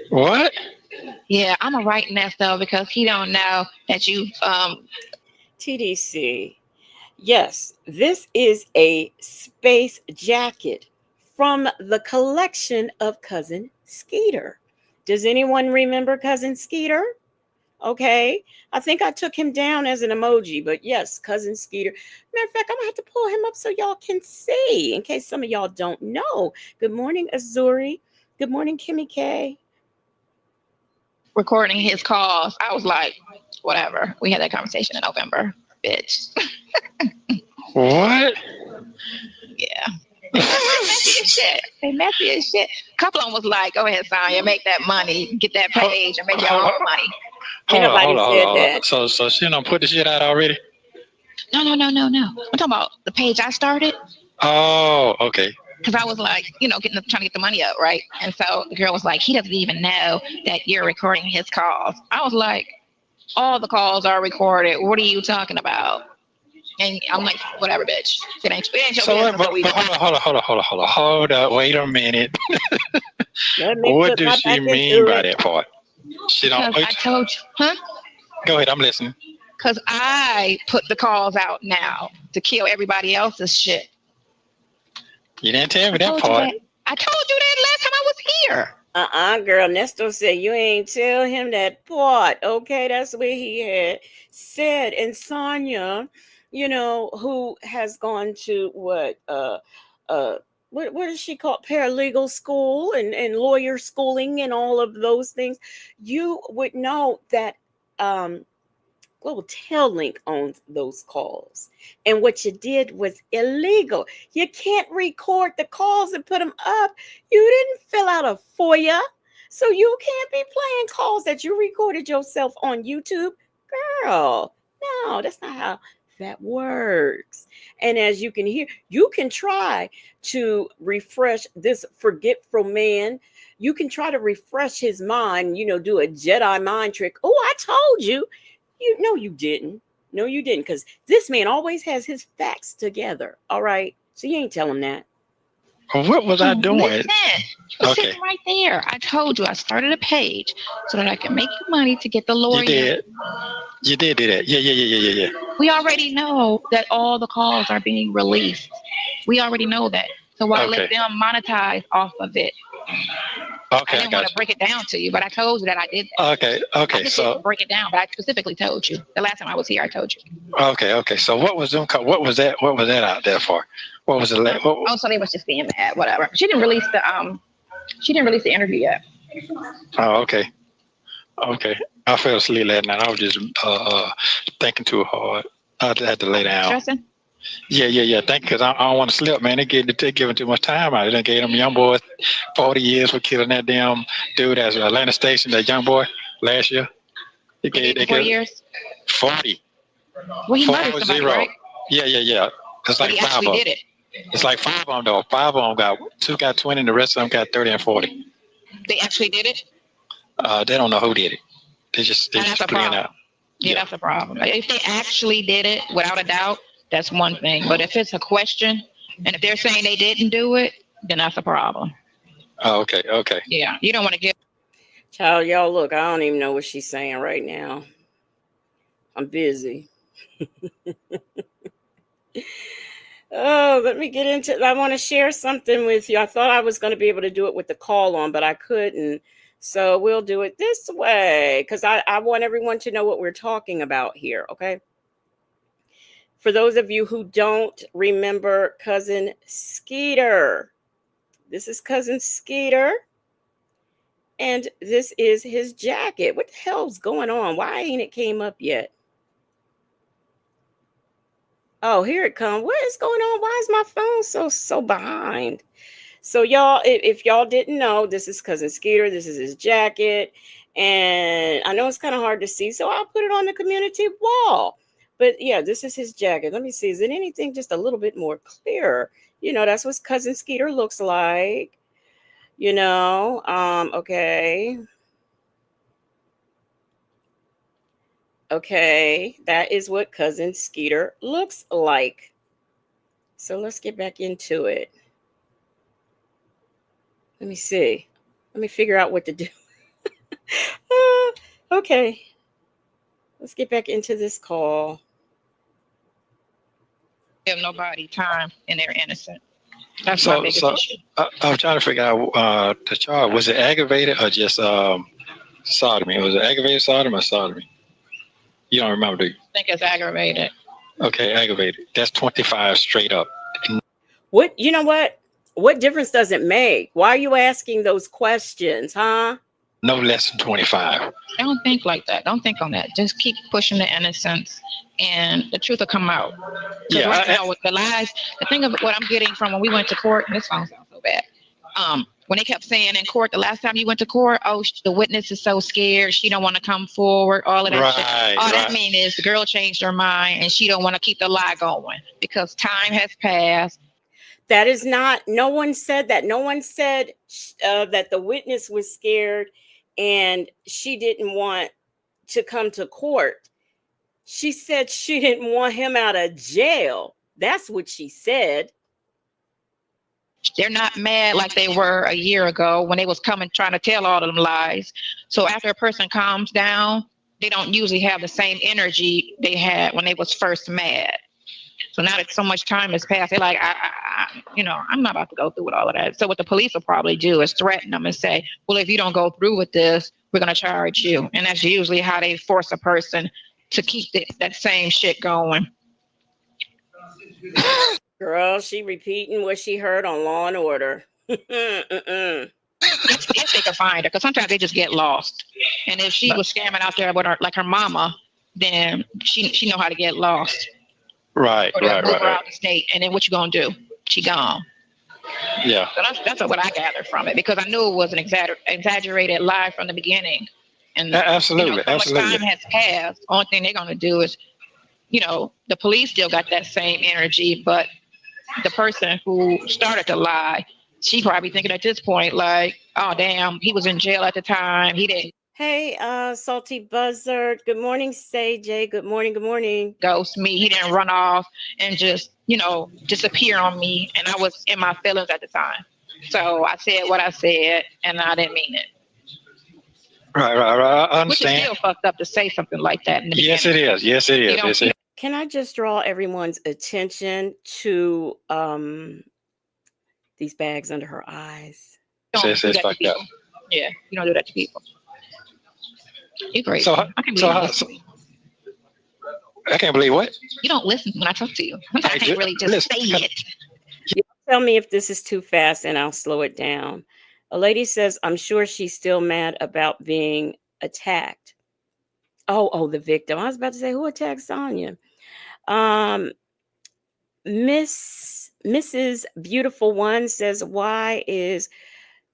What? Yeah, I'm gonna write Nesto because he don't know that you TDC. Yes, this is a space jacket from the collection of Cousin Skeeter. Does anyone remember Cousin Skeeter? Okay. I think I took him down as an emoji, but yes, Cousin Skeeter. Matter of fact, I'm going to have to pull him up so y'all can see in case some of y'all don't know. Good morning, Azuri. Good morning, Kimmy K. recording his calls. I was like, whatever. We had that conversation in November, bitch. What? Yeah. They messy as shit. They messy as shit. A couple of them was like, go ahead, Sonya, make that money, get that page, and make your own money. Ain't nobody said Hold on. that. So she done put the shit out already? No. I'm talking about the page I started. Oh, okay. Because I was like, trying to get the money up, right? And so the girl was like, he doesn't even know that you're recording his calls. I was like, all the calls are recorded. What are you talking about? And I'm like, whatever, bitch. It ain't your So business. but hold up. Wait a minute. Let me What put does my she back mean into by it. that part? She don't. Because I told you, huh? Go ahead. I'm listening. Because I put the calls out now to kill everybody else's shit. You didn't tell me that part. I told you that last time I was here. Girl. Nesto said you ain't tell him that part. Okay, that's what he had said. And Sonya, who has gone to what is she called? Paralegal school and lawyer schooling and all of those things. You would know that Global Tel Link owns those calls. And what you did was illegal. You can't record the calls and put them up. You didn't fill out a FOIA. So you can't be playing calls that you recorded yourself on YouTube. Girl, no, that's not how that works. And as you can hear, you can try to refresh this forgetful man. You can try to refresh his mind, do a Jedi mind trick. Oh, I told you. No, you didn't. No, you didn't. Because this man always has his facts together. All right. So you ain't tell him that. What was I doing? Listen, it's sitting right there. I told you I started a page so that I can make you money to get the lawyer. You did do that. Yeah. We already know that all the calls are being released. We already know that. So why let them monetize off of it? I Okay, I didn't want got to break it down to you, but I told you that I did that. you. Okay, I okay. just So didn't break it down, but I specifically told you. The last time I was here, I told you. okay, okay. So what was them? What was that? What was that out there for? What was the? Oh, so they was just being mad, whatever. She didn't release the interview yet. Oh, okay, okay. I fell asleep last night. I was just thinking too hard. I had to lay down. Stressing? Yeah. Thank you, because I don't want to slip, man. They giving too much time out. They done gave them young boys 40 years for killing that damn dude at Atlanta Station, that young boy last year. They gave him 4 years? 40. Well, he murdered 40. somebody, right? Yeah. It's But like he five actually of them. did it. It's like five of them though. Five of them got two got 20, and the rest of them got 30 and 40. They actually did it? They don't know who did it. They just That's a playing problem. out. Yeah, that's a problem. If they actually did it, without a doubt, that's one thing. But if it's a question, and if they're saying they didn't do it, then that's a problem. Oh, okay. Yeah, you don't want to get. Child, y'all, look, I don't even know what she's saying right now. I'm busy. Oh, let me get into. I want to share something with you. I thought I was going to be able to do it with the call on, but I couldn't. So we'll do it this way because I want everyone to know what we're talking about here. Okay. For those of you who don't remember Cousin Skeeter, this is Cousin Skeeter. And this is his jacket. What the hell's going on? Why ain't it came up yet? Oh, here it comes. What is going on? Why is my phone so behind? So y'all, if y'all didn't know, this is Cousin Skeeter. This is his jacket. And I know it's kind of hard to see, so I'll put it on the community wall. But yeah, this is his jacket. Let me see. Is it anything just a little bit more clear? That's what Cousin Skeeter looks like. Okay. Okay, that is what Cousin Skeeter looks like. So let's get back into it. Let me see. Let me figure out what to do. Okay, let's get back into this call. Give nobody time and they're innocent. That's my biggest issue. I'm trying to figure out the charge. Was it aggravated or just sodomy? Was it aggravated sodomy or sodomy? You don't remember, do you? I think it's aggravated. Okay, aggravated. That's 25 straight up. What? You know what? What difference does it make? Why are you asking those questions, huh? No less than 25. Don't think like that. Don't think on that. Just keep pushing the innocence, and the truth will come out. Because right now, with the lies, the thing of what I'm getting from when we went to court, and this phone sounds so bad. When they kept saying in court, the last time you went to court, oh, the witness is so scared, she don't want to come forward, all of that shit. All that means is the girl changed her mind, and she don't want to keep the lie going because time has passed. That is not, no one said that. No one said that the witness was scared and she didn't want to come to court. She said she didn't want him out of jail. That's what she said. They're not mad like they were a year ago when they was coming trying to tell all of them lies. So after a person calms down, they don't usually have the same energy they had when they was first mad. So now that so much time has passed, they're like, I'm not about to go through with all of that. So what the police will probably do is threaten them and say, well, if you don't go through with this, we're going to charge you. And that's usually how they force a person to keep that same shit going. Girl, she repeating what she heard on Law and Order. If they could find her, because sometimes they just get lost. And if she was scamming out there with her, like her mama, then she know how to get lost. Right. Or they'll move her out the state, and then what you gonna do? She gone. Yeah. So that's what I gathered from it, because I knew it was an exaggerated lie from the beginning. And absolutely, so much time has passed. Only thing they're gonna do is, the police still got that same energy, but the person who started the lie, she probably thinking at this point like, oh damn, he was in jail at the time. He didn't. Hey, Salty Buzzard. Good morning, Say. Good morning. Ghost me. He didn't run off and just, disappear on me. And I was in my feelings at the time. So I said what I said, and I didn't mean it. Right. I understand. Which is still fucked up to say something like that. Yes, it is. Yes, it is. Can I just draw everyone's attention to these bags under her eyes? It's fucked up. Yeah, you don't do that to people. You're So, crazy. I can't believe so, you don't how- listen so to me. I can't believe what? You don't listen when I talk to you. I I can't do. really just Listen, say it. You tell me if this is too fast and I'll slow it down. A lady says, I'm sure she's still mad about being attacked. Oh, the victim. I was about to say, who attacked Sonya? Um, Mrs. Beautiful One says, why is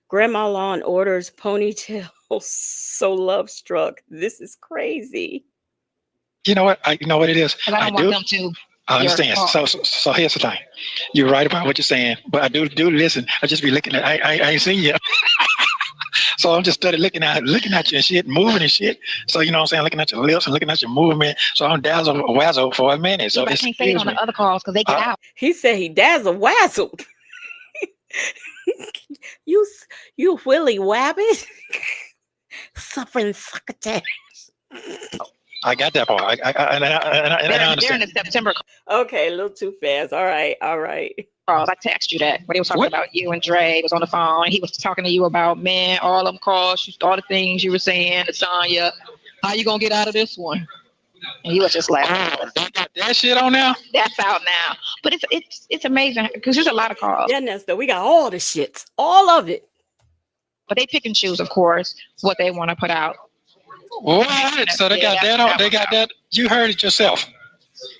Grandma Law and Order's ponytail so love struck? This is crazy. you know what? You know what it is. Because I I don't want do. them to I your understand. fault. So here's the thing. You're right about what you're saying, but I do listen. I just be looking at. I ain't seen you, so I'm just started looking at you and shit, moving and shit. So you know what I'm saying, looking at your lips and looking at your movement. So I'm dazzled wazzled for a minute. Yeah, So but I can't say it excuse on the me. other calls because they get Uh, out. He said he dazzle wazzled. you, you Willy Wabbit. Suffering succotash. I got that part. And I They're in understand. the September Okay, a little too fast. All right, all right. calls. I text you that, but he was talking What? about you and Dre was on the phone. He was talking to you about men, all them calls, all the things you were saying to Sonya. How you gonna get out of this one? And he was just laughing. Oh, they got that shit on now. That's out now. But it's amazing because there's a lot of calls. Yeah, Nesto, we got all the shits, all of it. But they pick and choose, of course, what they want to put out. What? So they got that on. That They one's got out. that. You heard it yourself.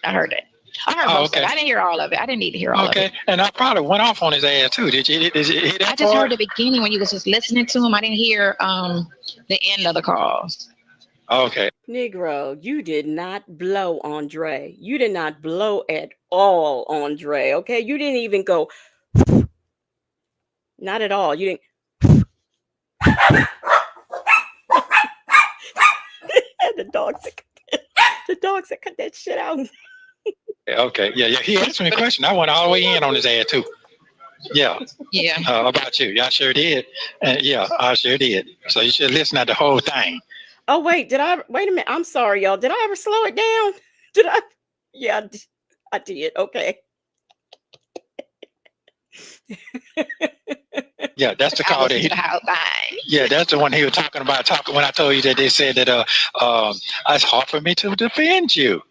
I heard it. I heard Oh, most of okay. it. I didn't hear all of it. I didn't need to hear all of Okay. it. And I probably went off on his ass too. Did you hear I that just heard part? the beginning when you was just listening to him. I didn't hear the end of the calls. Okay. Negro, you did not blow Andre. You did not blow at all, Andre. Okay, you didn't even go. Not at all. You didn't. the dogs, that, the dogs that cut that shit out. Okay. Yeah. Yeah. He asked me a question. I went all the way in on his ass too. Yeah. Yeah. About you. Yeah, I sure did. And yeah, I sure did. So you should listen to the whole thing. Oh wait, did I? Wait a minute. I'm sorry, y'all. Did I ever slow it down? Did I? Yeah, I did. Okay. Yeah, that's the I call that listened he. to the whole thing. Yeah, that's the one he was talking about. Talking when I told you that they said that it's hard for me to defend you.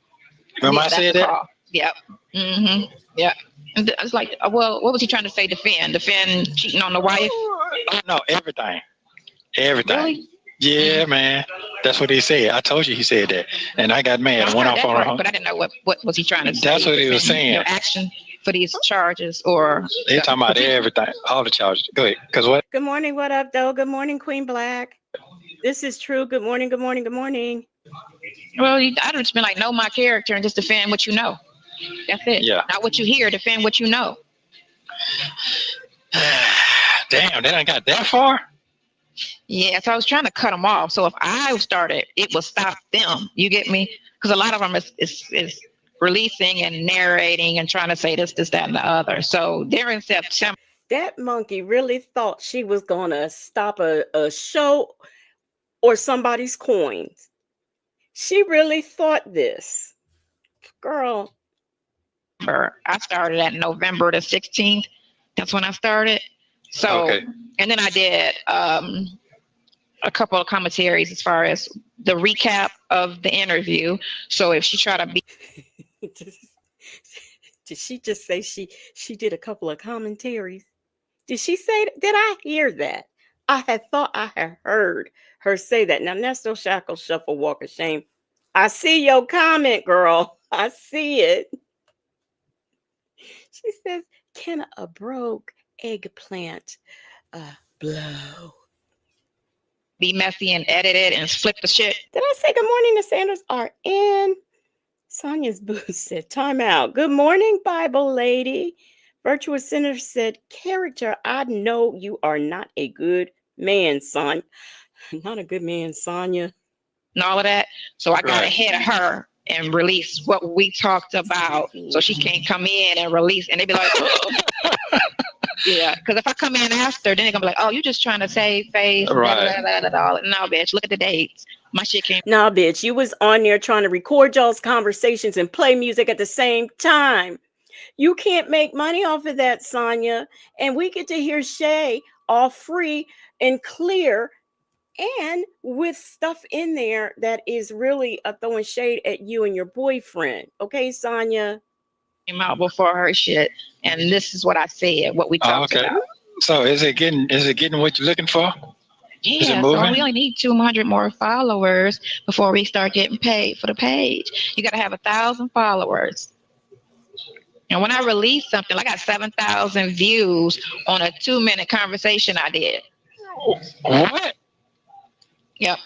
Remember Yeah, I that's said the that? call. Yep. Mm-hmm. Yeah. I was like, well, what was he trying to say? Defend cheating on the wife? Oh, no, everything. Everything. Really? Yeah, man. That's what he said. I told you he said that. And I got mad and I went heard off that on part, her. but I didn't know what was he trying to say. That's what he was Defend saying. their action for these charges or He talking about everything, all the charges. Go ahead. Because what? Good morning. What up, though? Good morning, Queen Black. This is true. Good morning. Good morning. Good morning. well, I just been like know my character and just defend what you know. That's it. Yeah. Not what you hear. Defend what you know. Damn, they done got that far? Yeah, so I was trying to cut them off. So if I started, it would stop them. You get me? Because a lot of them is releasing and narrating and trying to say this, that, and the other. So they're in September. That monkey really thought she was gonna stop a show or somebody's coins. She really thought this. Girl. I started at November the 16th. That's when I started. So, Okay. and then I did a couple of commentaries as far as the recap of the interview. So if she tried to be Did she just say she did a couple of commentaries? Did she say that? Did I hear that? I had thought I had heard her say that. Now, Nesto Shackle Shuffle Walk of Shame. I see your comment, girl. I see it. She says, can a broke eggplant blow? be messy and edit it and flip the shit. Did I say good morning to Sanders are in? Sonia's booth said, time out. Good morning, Bible lady. Virtuous Sinner said, character, I know you are not a good man, Sonya. Not a good man, Sonya. And all of that. So I got Right. ahead of her and released what we talked about so she can't come in and release. And they be like, oh. Yeah, because if I come in after, then they're going to be like, oh, you just trying to save face. Right. No, bitch, look at the dates. My shit came. Nah, bitch, you was on there trying to record y'all's conversations and play music at the same time. You can't make money off of that, Sonya. And we get to hear Shay all free and clear, and with stuff in there that is really throwing shade at you and your boyfriend. Okay, Sonya? Came out before her shit, and this is what I said, what we Oh, talked okay. about. So is it getting what you're looking for? Is it Yeah, so we moving? only need 200 more followers before we start getting paid for the page. You got to have 1,000 followers. And when I release something, I got 7,000 views on a 2-minute conversation I did. What? Yep.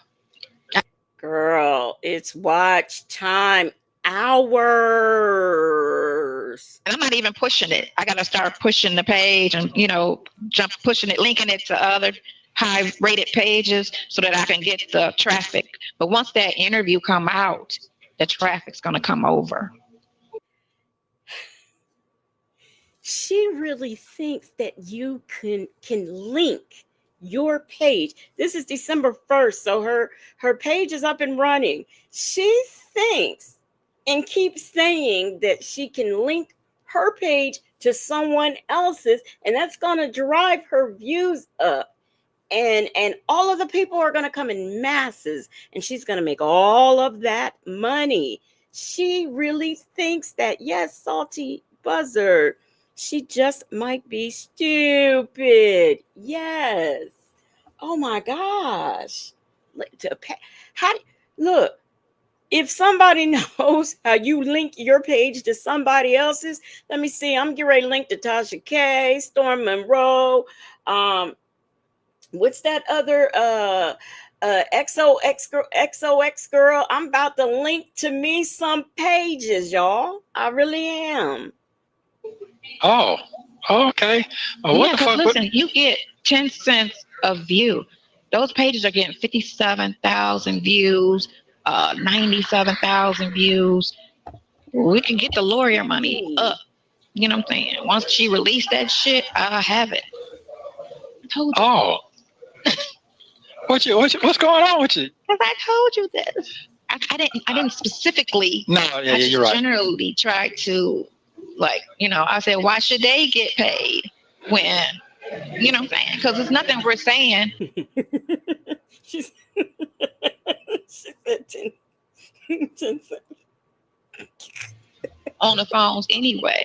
Girl, it's watch time hours. And I'm not even pushing it. I got to start pushing the page and, jump pushing it, linking it to other high rated pages so that I can get the traffic. But once that interview come out, the traffic's going to come over. She really thinks that you can link your page. This is December 1st, so her page is up and running. She thinks and keeps saying that she can link her page to someone else's, and that's going to drive her views up. And all of the people are going to come in masses, and she's going to make all of that money. She really thinks that. Yes, Salty Buzzard, she just might be stupid. Yes. Oh my gosh. How look, if somebody knows how you link your page to somebody else's, let me see. I'm getting ready to link to Tasha K, Storm Monroe, what's that other XOX girl? I'm about to link to me some pages, y'all. I really am. Oh, okay. What Yeah, the because fuck? What? listen, you get 10 cents a view. Those pages are getting 57,000 views, 97,000 views. We can get the lawyer money up. You know what I'm saying? Once she released that shit, I'll have it. I told you. Oh, what's going on with you? Because I told you this. I didn't specifically. No, yeah, I yeah, you're just right. generally tried to, I said, why should they get paid when, you know what I'm saying? Because it's nothing we're saying. She's, she said 10 cents. On the phones anyway.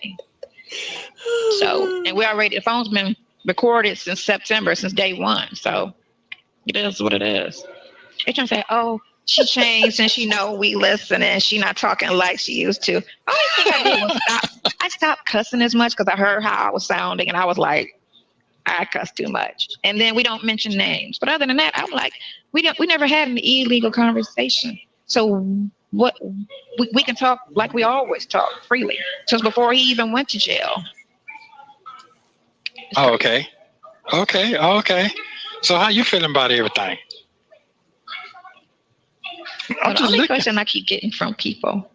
So, and the phone's been recorded since September, since day one. So it is what it is. They're trying to say, oh, she changed and she know we listen and she not talking like she used to. Only thing I did was I stopped cussing as much because I heard how I was sounding and I was like, I cuss too much. And then we don't mention names. But other than that, I'm like, we never had an illegal conversation. So what we can talk like we always talk freely. Since before he even went to jail. Oh, okay, okay. So how you feeling about everything? So I'm the just only looking. question I keep getting from people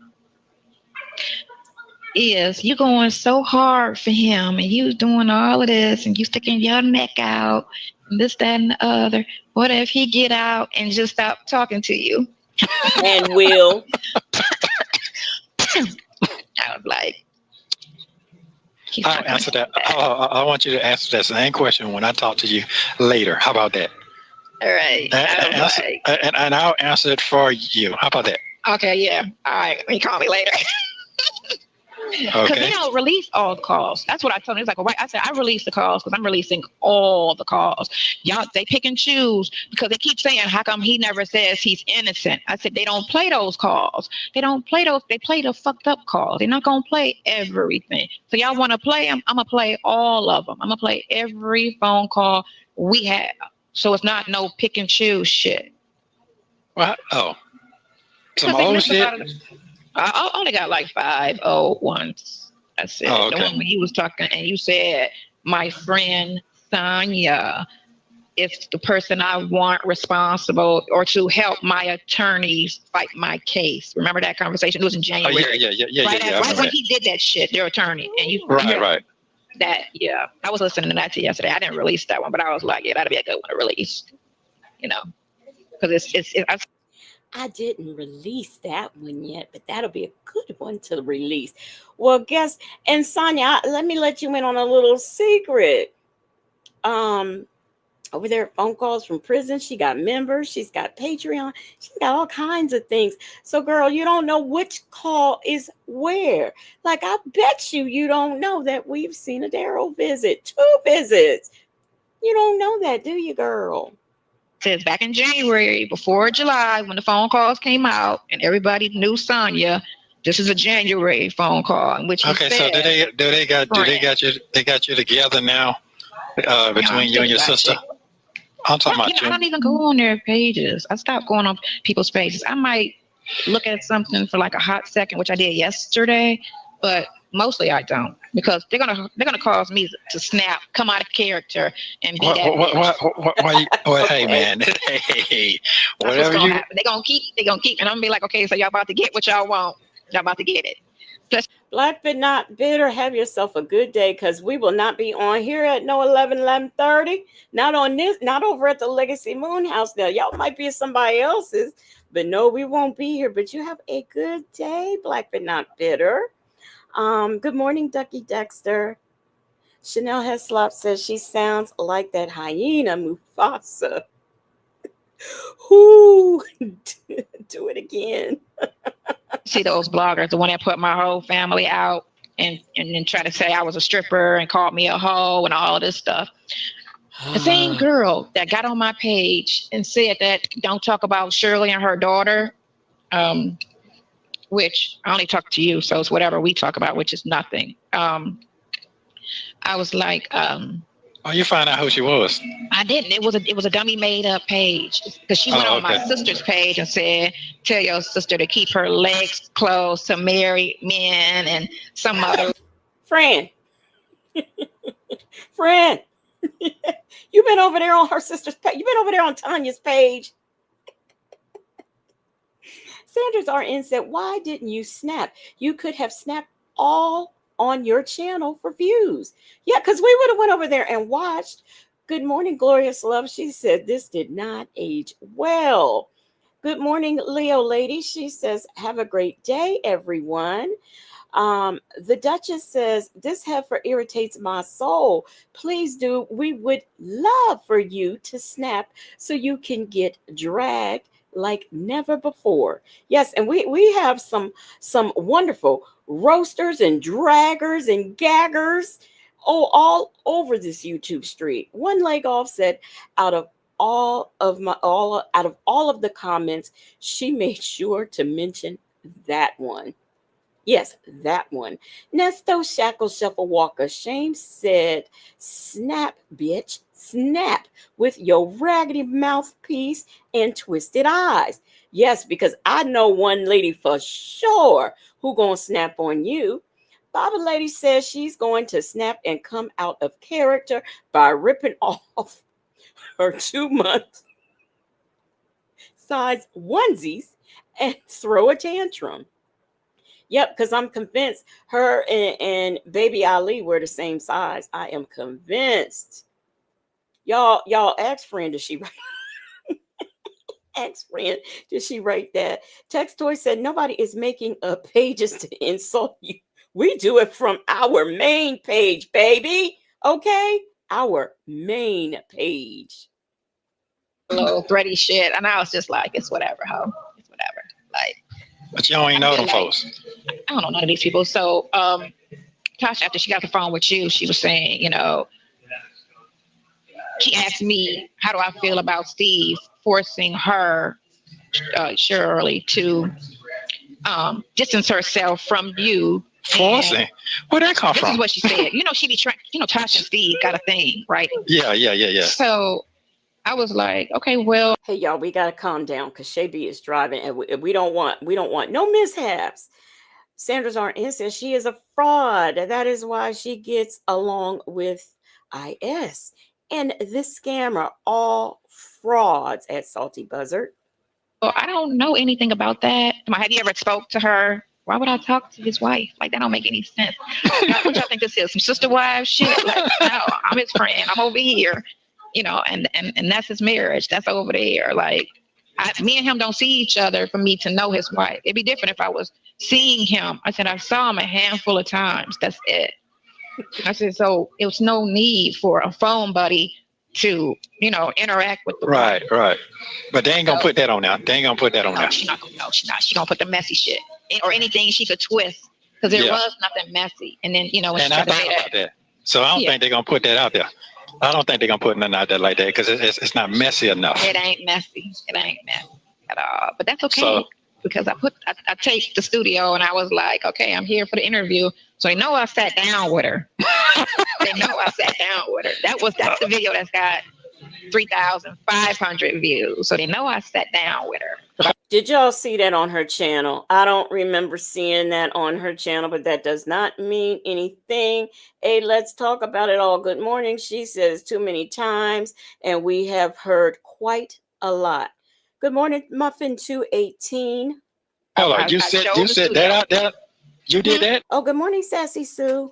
is you going so hard for him and you doing all of this and you sticking your neck out and this, that, and the other. What if he get out and just stop talking to you? And will. I was like, he's I'll not going to answer do that. that. I want you to answer that same question when I talk to you later. How about that? All right. I was Answer, like, and I'll answer it for you. How about that? okay, yeah. All right. He call me later. Because they Okay. don't release all the calls. That's what I told him. He's like, well, right. I said, I release the calls because I'm releasing all the calls. Y'all, they pick and choose because they keep saying, how come he never says he's innocent? I said, they don't play those calls. They don't play those. They play the fucked up calls. They're not going to play everything. So y'all want to play them? I'm going to play all of them. I'm going to play every phone call we have. So it's not no pick and choose shit. What? Oh, some Because they old list shit. about it. I only got like 5 old ones. That's it. Oh, The okay. one when you was talking and you said, my friend Sonya is the person I want responsible or to help my attorneys fight my case. Remember that conversation? It was in Oh, yeah, January. yeah, yeah, yeah, yeah, Right, yeah. I right remember when that. he did that shit, their attorney. And you Right, right. that, yeah. I was listening to that yesterday. I didn't release that one, but I was like, yeah, that'd be a good one to release. Because I didn't release that one yet, but that'll be a good one to release. Well, guess, and Sonya, let me let you in on a little secret. Um, over there, phone calls from prison. She got members. She's got Patreon. She's got all kinds of things. So, girl, you don't know which call is where. Like, I bet you don't know that we've seen a Daryl visit, 2 visits. You don't know that, do you, girl? Says back in January, before July, when the phone calls came out and everybody knew Sonya, this is a January phone call in which he Okay, so said, friend, they got you together now you know, I'm between you still and your excited. sister? I'm talking You about know, I you. don't even go on their pages. I stopped going on people's pages. I might look at something for like a hot second, which I did yesterday, but mostly I don't because they're gonna cause me to snap, come out of character, and be that bitch. Why? Well, hey, Okay. man. Hey, That's what's whatever gonna you. happen. They're gonna keep, and I'm gonna be like, okay, so y'all about to get what y'all want. Y'all about to get it. Black but not bitter. Have yourself a good day, because we will not be on here at no 11:30. Not on this, not over at the Legacy Moon House. Now, y'all might be at somebody else's, but no, we won't be here. But you have a good day, Black but not bitter. Good morning, Ducky Dexter. Chanel Heslop says she sounds like that hyena Mufasa. Whoo, do it again. See those bloggers, the one that put my whole family out and then try to say I was a stripper and called me a hoe and all this stuff. The same girl that got on my page and said that don't talk about Shirley and her daughter, um, which I only talk to you, so it's whatever we talk about, which is nothing. I was like, Oh, you find out who she was. I didn't. It was a dummy made up page because she went Oh, on my okay. sister's page and said, "Tell your sister to keep her legs closed to married men and some other." Friend, friend, you've been over there on her sister's page. You've been over there on Tanya's page. Sanders RN said, why didn't you snap? You could have snapped all on your channel for views. Yeah, because we would have went over there and watched. Good morning, Glorious Love. She said, this did not age well. Good morning, Leo lady. She says, have a great day, everyone. The Duchess says, this heifer irritates my soul. Please do. We would love for you to snap so you can get dragged like never before. Yes, and we have some wonderful roasters and draggers and gaggers, all over this YouTube street. One leg off said, out of all of the comments, she made sure to mention that one. Yes, that one. Nesto Shackle Shuffle Walker Shame said, snap, bitch, snap with your raggedy mouthpiece and twisted eyes. Yes, because I know one lady for sure who gonna snap on you. Baba Lady says she's going to snap and come out of character by ripping off her 2 month size onesies and throw a tantrum. Yep, because I'm convinced her and baby Ali were the same size. I am convinced. Y'all ask friend, did she write ask friend, did she write that? Text Toy said nobody is making pages to insult you. We do it from our main page, baby. Okay? Our main page. little thready shit, and I was just like, it's whatever, ho. It's whatever. Like, But you don't even I'm know just them like, folks. I don't know none of these people. So, Tasha, after she got the phone with you, she was saying, she asked me, how do I feel about Steve forcing her, Shirley, to distance herself from you. And Forcing. Where'd that come this is from? what she said. She be trying, Tasha and Steve got a thing, right? Yeah. So I was like, okay, well, Hey y'all, we gotta calm down because Shay B is driving, and we don't want no mishaps. Sanders RN says she is a fraud. That is why she gets along with IS. And this scammer, all frauds at Salty Buzzard. well, I don't know anything about that. Have you ever spoke to her? Why would I talk to his wife? Like, that don't make any sense. What y'all think this is? Some sister wives shit? Like, no, I'm his friend. I'm over here, and that's his marriage. That's over there. Like, me and him don't see each other for me to know his wife. It'd be different if I was seeing him. I said, I saw him a handful of times. That's it. I said, so it was no need for a phone buddy to, interact with the Right, woman. right. But they ain't gonna So put that on there. They ain't gonna put that on no, there. she's not gonna. No, she's not. She's gonna put the messy shit or anything she could twist because there Yeah. was nothing messy. And then when she And I tried to say thought about that, that. So I don't yeah, think they're gonna put that out there. I don't think they're gonna put nothing out there like that because it's not messy enough. it ain't messy. It ain't messy at all. But that's So okay because I taped the studio and I was like, okay, I'm here for the interview. So they know I sat down with her. They know I sat down with her. That's the video that's got 3,500 views. So they know I sat down with her. Did y'all see that on her channel? I don't remember seeing that on her channel, but that does not mean anything. Hey, let's talk about it all. Good morning. She says too many times, and we have heard quite a lot. Good morning, Muffin 218. hold on, I you showed the said that studio. out there? You did that? Oh, good morning, Sassy Sue.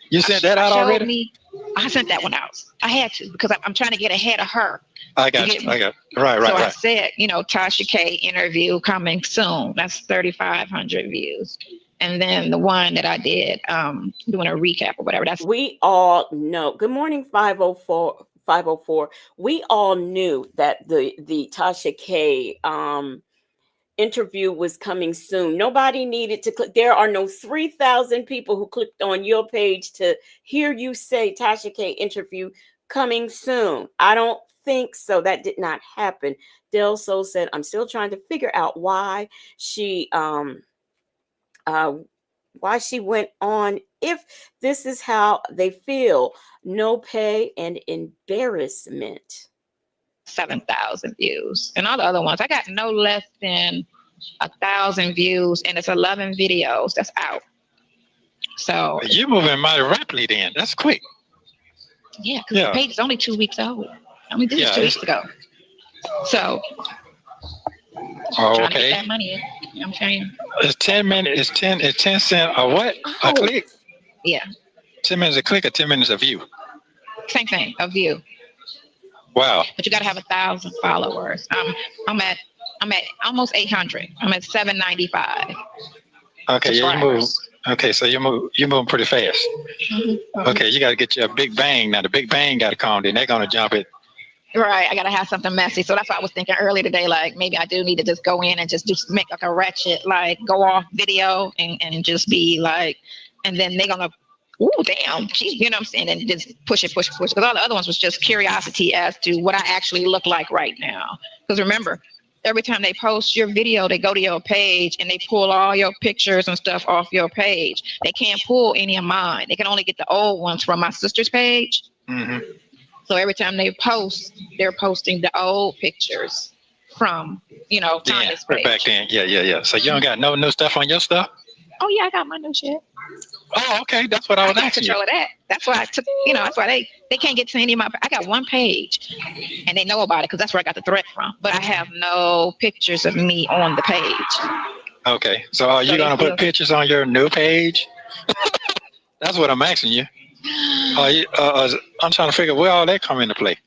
You sent that I out showed already? me. I sent that one out. I had to because I'm trying to get ahead of her. I got you. Right, So I right. said, Tasha K interview coming soon. That's 3,500 views. And then the one that I did, doing a recap or whatever. That's We all know. Good morning, 504. 504. We all knew that the Tasha K interview was coming soon. Nobody needed to click. There are no 3,000 people who clicked on your page to hear you say Tasha K interview coming soon. I don't think so. That did not happen. Del Sol said, I'm still trying to figure out why she went on if this is how they feel. No pay and embarrassment. 7,000 views. And all the other ones, I got no less than 1,000 views, and it's 11 videos that's out. So You're moving mighty rapidly then. That's quick. yeah, because the page is only 2 weeks old. I mean, this is 2 weeks ago. So trying to get that money in. You know what I'm saying? It's 10 minutes. It's 10 cents a what? A click? Yeah. 10 minutes a click or 10 minutes a view? Same thing, a view. Wow. But you got to have 1,000 followers. I'm at almost 800. I'm at 795. Okay, yeah, you move. Okay, so you're moving pretty fast. Mm-hmm. Okay, you got to get you a big bang. Now the big bang got to come. Then they're gonna jump it. Right, I gotta have something messy. So that's what I was thinking earlier today. Like maybe I do need to just go in and just make like a ratchet, like go off video and just be like, and then they're gonna, ooh, damn, you know what I'm saying? And just push it. Because all the other ones was just curiosity as to what I actually look like right now. Because remember, every time they post your video, they go to your page and they pull all your pictures and stuff off your page. They can't pull any of mine. They can only get the old ones from my sister's page. Mm-hmm. So every time they post, they're posting the old pictures from, Tanya's page. Back then. Yeah. So you don't got no new stuff on your stuff? Oh yeah, I got my new shit. Oh, okay. That's what I was asking you. Control of that. That's why I took, that's why they can't get to any of my, I got one page and they know about it because that's where I got the threat from. But I have no pictures of me on the page. Okay. So are you going to put pictures on your new page? That's what I'm asking you. I'm trying to figure where all that come into play.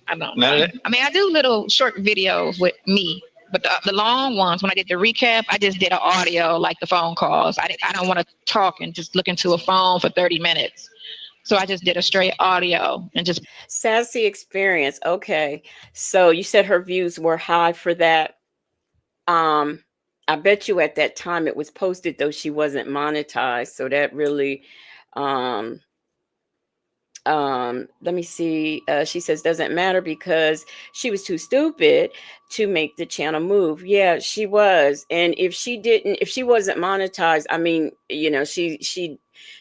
I don't know. I mean, I do little short videos with me, but the long ones, when I did the recap, I just did an audio like the phone calls. I don't want to talk and just look into a phone for 30 minutes. So I just did a straight audio and just. Sassy experience. Okay. So you said her views were high for that. I bet you at that time it was posted, though she wasn't monetized. So that really, let me see. She says doesn't matter because she was too stupid to make the channel move. Yeah, she was. And if she wasn't monetized, I mean, she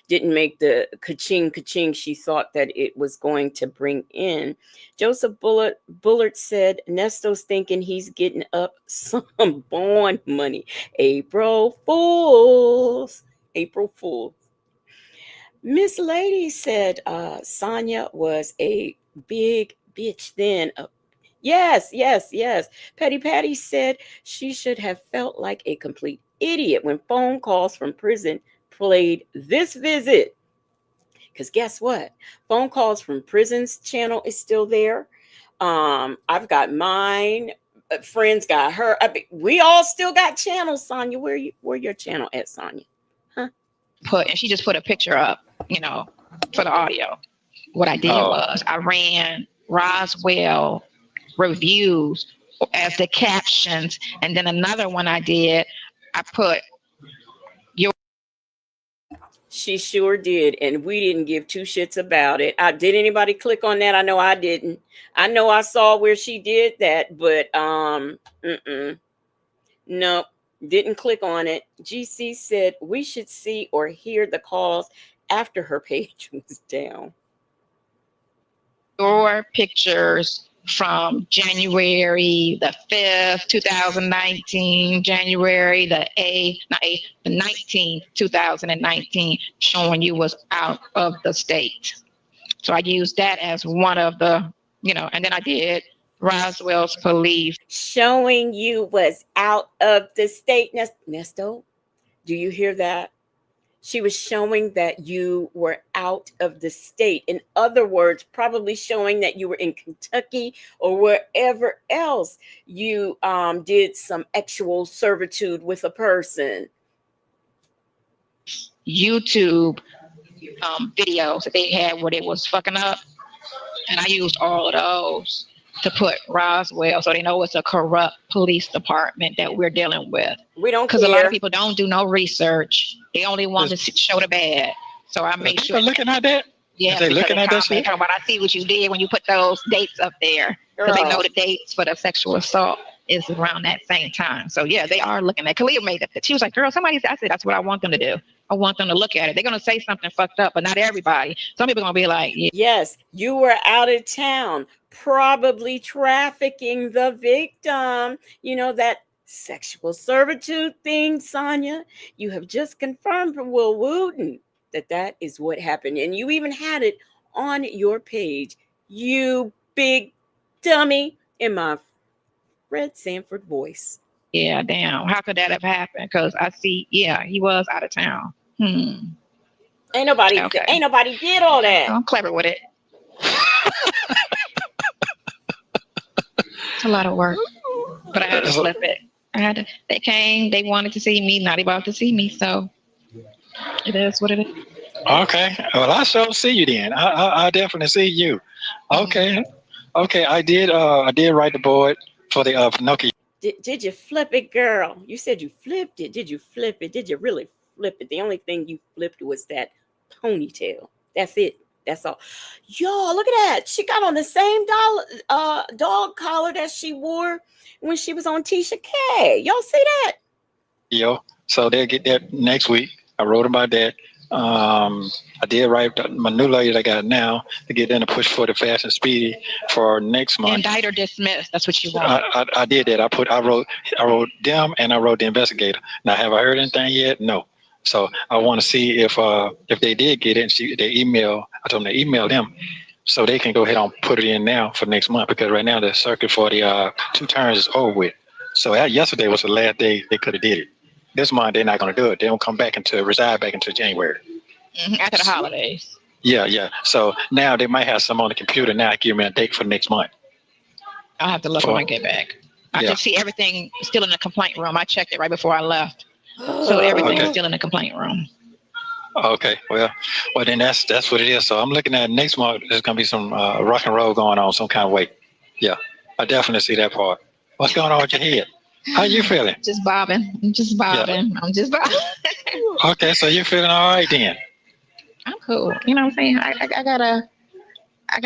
didn't make the ka-ching she thought that it was going to bring in. Joseph Bullard said Nesto's thinking he's getting up some bond money. April Fools. Miss Lady said Sonya was a big bitch then. Yes. Petty Patty said she should have felt like a complete idiot when phone calls from prison played this visit. Because guess what? Phone calls from prison's channel is still there. I've got mine. Friends got her. We all still got channels, Sonya. Where your channel at, Sonya? And she just put a picture up, for the audio. What I did Oh, was I ran Roswell reviews as the captions, and then another one I did, I put your She sure did, and we didn't give two shits about it. Did anybody click on that? I know I didn't. I know I saw where she did that, but nope, didn't click on it. GC said we should see or hear the calls after her page was down. your pictures from January the 5th, 2019, January the 8th, not 8th, the 19th, 2019, showing you was out of the state. So I used that as one of the, and then I did Roswell's police. Showing you was out of the state. Nesto, do you hear that? She was showing that you were out of the state. In other words, probably showing that you were in Kentucky or wherever else you did some actual servitude with a person. YouTube videos that they had where they was fucking up, and I used all of those to put Roswell so they know it's a corrupt police department that we're dealing with. We don't Because a lot of care. people don't do no research. They only want to show the bad. So I make sure. looking at that. Yeah, Is they because looking they at that comment shit? talking about, I see what you did when you put those dates up there. Because they Girl, know the dates for the sexual assault is around that same time. So yeah, they are looking at. Kalia made that. She was like, "Girl, somebody." I said, "That's what I want them to do. I want them to look at it. They're gonna say something fucked up, but not everybody. Some people are gonna be like, yeah." yes, you were out of town, probably trafficking the victim. You know, that sexual servitude thing, Sonya. You have just confirmed for Will Wooten that that is what happened. And you even had it on your page. You big dummy, in my Fred Sanford voice. Yeah, damn. How could that have happened? Because I see, yeah, he was out of town. Okay. Ain't nobody did all that. I'm clever with it. It's a lot of work, but I had to flip it. They came, they wanted to see me, not about to see me. So it is what it is. Okay. Well, I shall see you then. I definitely see you. Okay. Okay. I did write the board for the Nokia. Did you flip it, girl? You said you flipped it. Did you flip it? Did you really flip it? The only thing you flipped was that ponytail. That's it. That's all. Y'all, look at that. She got on the same dog collar that she wore when she was on Tasha K. Y'all see that? Yo. So they'll get that next week. I wrote about that. I did write my new lawyer that I got now to get them to push for the fast and speedy for next month. Indict or dismiss. That's what you want. I did that. I wrote them and I wrote the investigator. Now, have I heard anything yet? No. So I want to see if they did get it. And they email. I told them to email them so they can go ahead and put it in now for next month because right now the circuit for the 2 turns is over with. So yesterday was the last day they could have did it. This month they're not going to do it. They don't come back reside back until January. After the holidays. Yeah. So now they might have some on the computer now. Give me a date for next month. I'll have to look when I get back. I just see everything still in the complaint room. I checked it right before I left. So everything is still in the complaint room. Okay, well, then that's what it is. So I'm looking at next month. There's gonna be some rock and roll going on some kind of way. Yeah, I definitely see that part. What's going on with your head? How you feeling? Just bobbing. I'm just bobbing. I'm just bobbing. Okay, so you're feeling all right then. I'm cool. You know what I'm saying? I gotta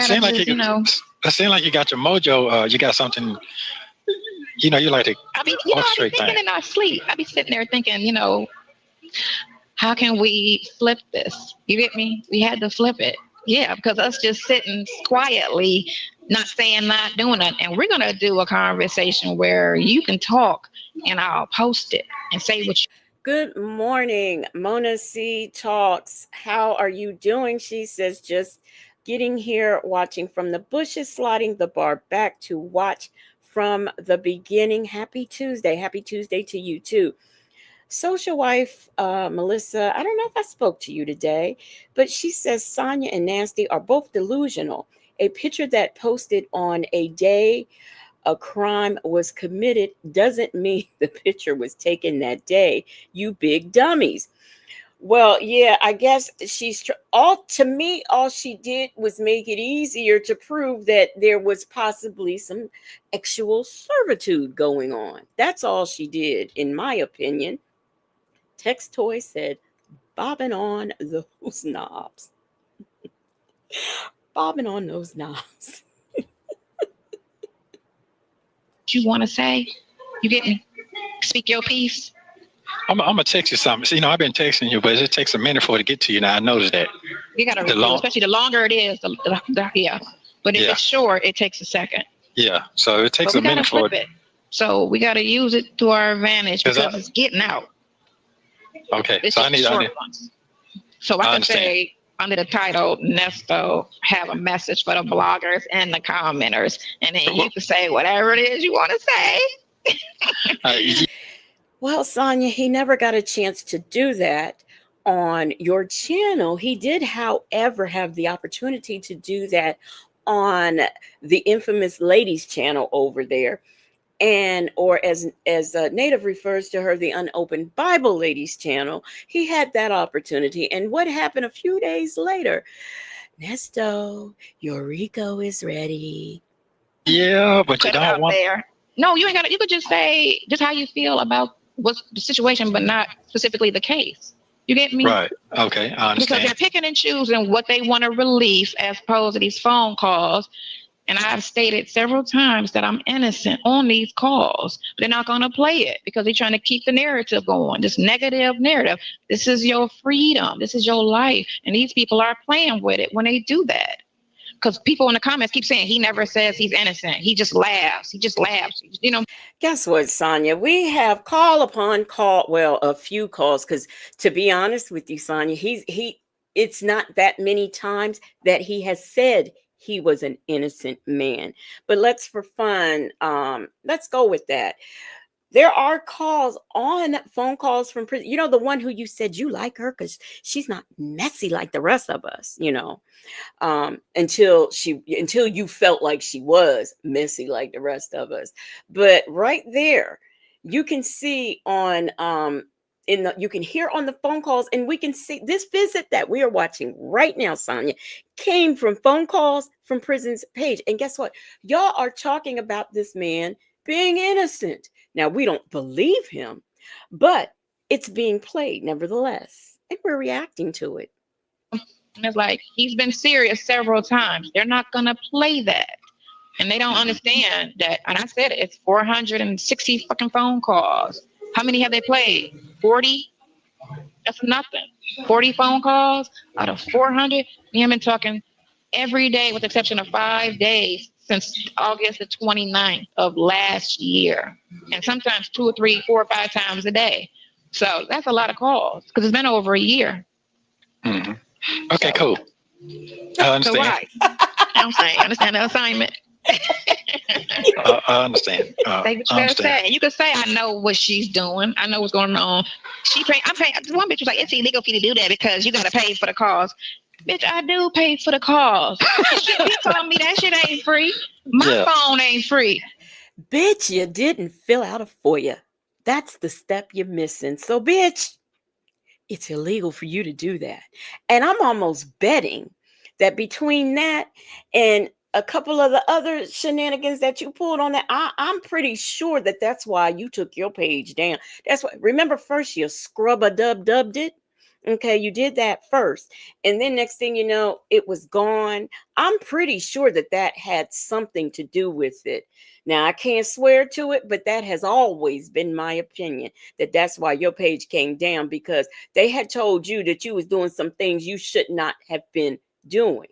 Seem like just, it seems like you got your mojo. You got something. You like to I be orchestrate thinking things. in our sleep. I be sitting there thinking, how can we flip this? You get me? We had to flip it. Yeah, because us just sitting quietly, not saying, not doing it. And we're going to do a conversation where you can talk and I'll post it and say what you. Good morning, Mona C Talks. How are you doing? She says, just getting here, watching from the bushes, sliding the bar back to watch from the beginning. Happy Tuesday. Happy Tuesday to you too. Social wife Melissa, I don't know if I spoke to you today, but she says Sonya and Nasty are both delusional. A picture that posted on a day a crime was committed doesn't mean the picture was taken that day. You big dummies. Well, yeah, I guess all to me. All she did was make it easier to prove that there was possibly some actual servitude going on. That's all she did, in my opinion. Text Toy said, "Bobbing on those knobs, bobbing on those knobs." You want to say? You get me? Speak your piece. I'm gonna text you something. So, I've been texting you, but it takes a minute for it to get to you. Now I noticed that. You gotta The review, long, especially the longer it is. Yeah, but if yeah, it's short, it takes a second. yeah. So it takes But a we gotta minute for flip it it. So we gotta use it to our advantage because because it's getting out. okay. It's So just the I short need, ones. So I I can understand. say under the title, Nesto have a message for the bloggers and the commenters, and then you can say whatever it is you want to say. Yeah, Well, Sonya, he never got a chance to do that on your channel. He did, however, have the opportunity to do that on the infamous ladies channel over there, and or as Native refers to her, the unopened Bible ladies channel. He had that opportunity, and what happened a few days later? Nesto, your Rico is ready. yeah, but you Put it don't out want. there. No, you ain't got to. You could just say just how you feel about what's the situation, but not specifically the case. You get me? Right. Okay, I Because understand. they're picking and choosing what they want to release as opposed to these phone calls. And I've stated several times that I'm innocent on these calls. But they're not going to play it because they're trying to keep the narrative going, this negative narrative. This is your freedom. This is your life. And these people are playing with it when they do that. Because people in the comments keep saying he never says he's innocent. He just laughs. He just laughs. Guess what, Sonya? We have call upon call, well, a few calls, because to be honest with you, Sonya, it's not that many times that he has said he was an innocent man. But let's for fun, let's go with that. There are calls on phone calls from prison. The one who you said you like her because she's not messy like the rest of us. Until you felt like she was messy like the rest of us. But right there, you can see on you can hear on the phone calls, and we can see this visit that we are watching right now, Sonya, came from phone calls from prison's page. And guess what? Y'all are talking about this man being innocent. Now we don't believe him, but it's being played nevertheless, and we're reacting to it. And it's like he's been serious several times. They're not going to play that. And they don't understand that. And I said it, it's 460 fucking phone calls. How many have they played? 40? That's nothing. 40 phone calls out of 400. We have been talking every day with the exception of 5 days since August the 29th of last year. And sometimes 2 or 3, 4 or 5 times a day. So that's a lot of calls because it's been over a year. Hmm. Okay, So, cool. I so understand. right. I'm saying, understand the assignment. I understand. Say what you I gotta understand. say. And you can say, I know what she's doing. I know what's going on. I'm paying. One bitch was like, it's illegal for you to do that because you gotta pay for the calls. Bitch, I do pay for the calls. Shit, he told me that shit ain't free. My Yeah. phone ain't free. Bitch, you didn't fill out a FOIA. That's the step you're missing. So, bitch, it's illegal for you to do that. And I'm almost betting that between that and a couple of the other shenanigans that you pulled on that, I'm pretty sure that that's why you took your page down. That's what, remember, first you scrub a dubbed it. Okay, you did that first. And then next thing you know, it was gone. I'm pretty sure that that had something to do with it. Now, I can't swear to it, but that has always been my opinion, that that's why your page came down, because they had told you that you was doing some things you should not have been doing.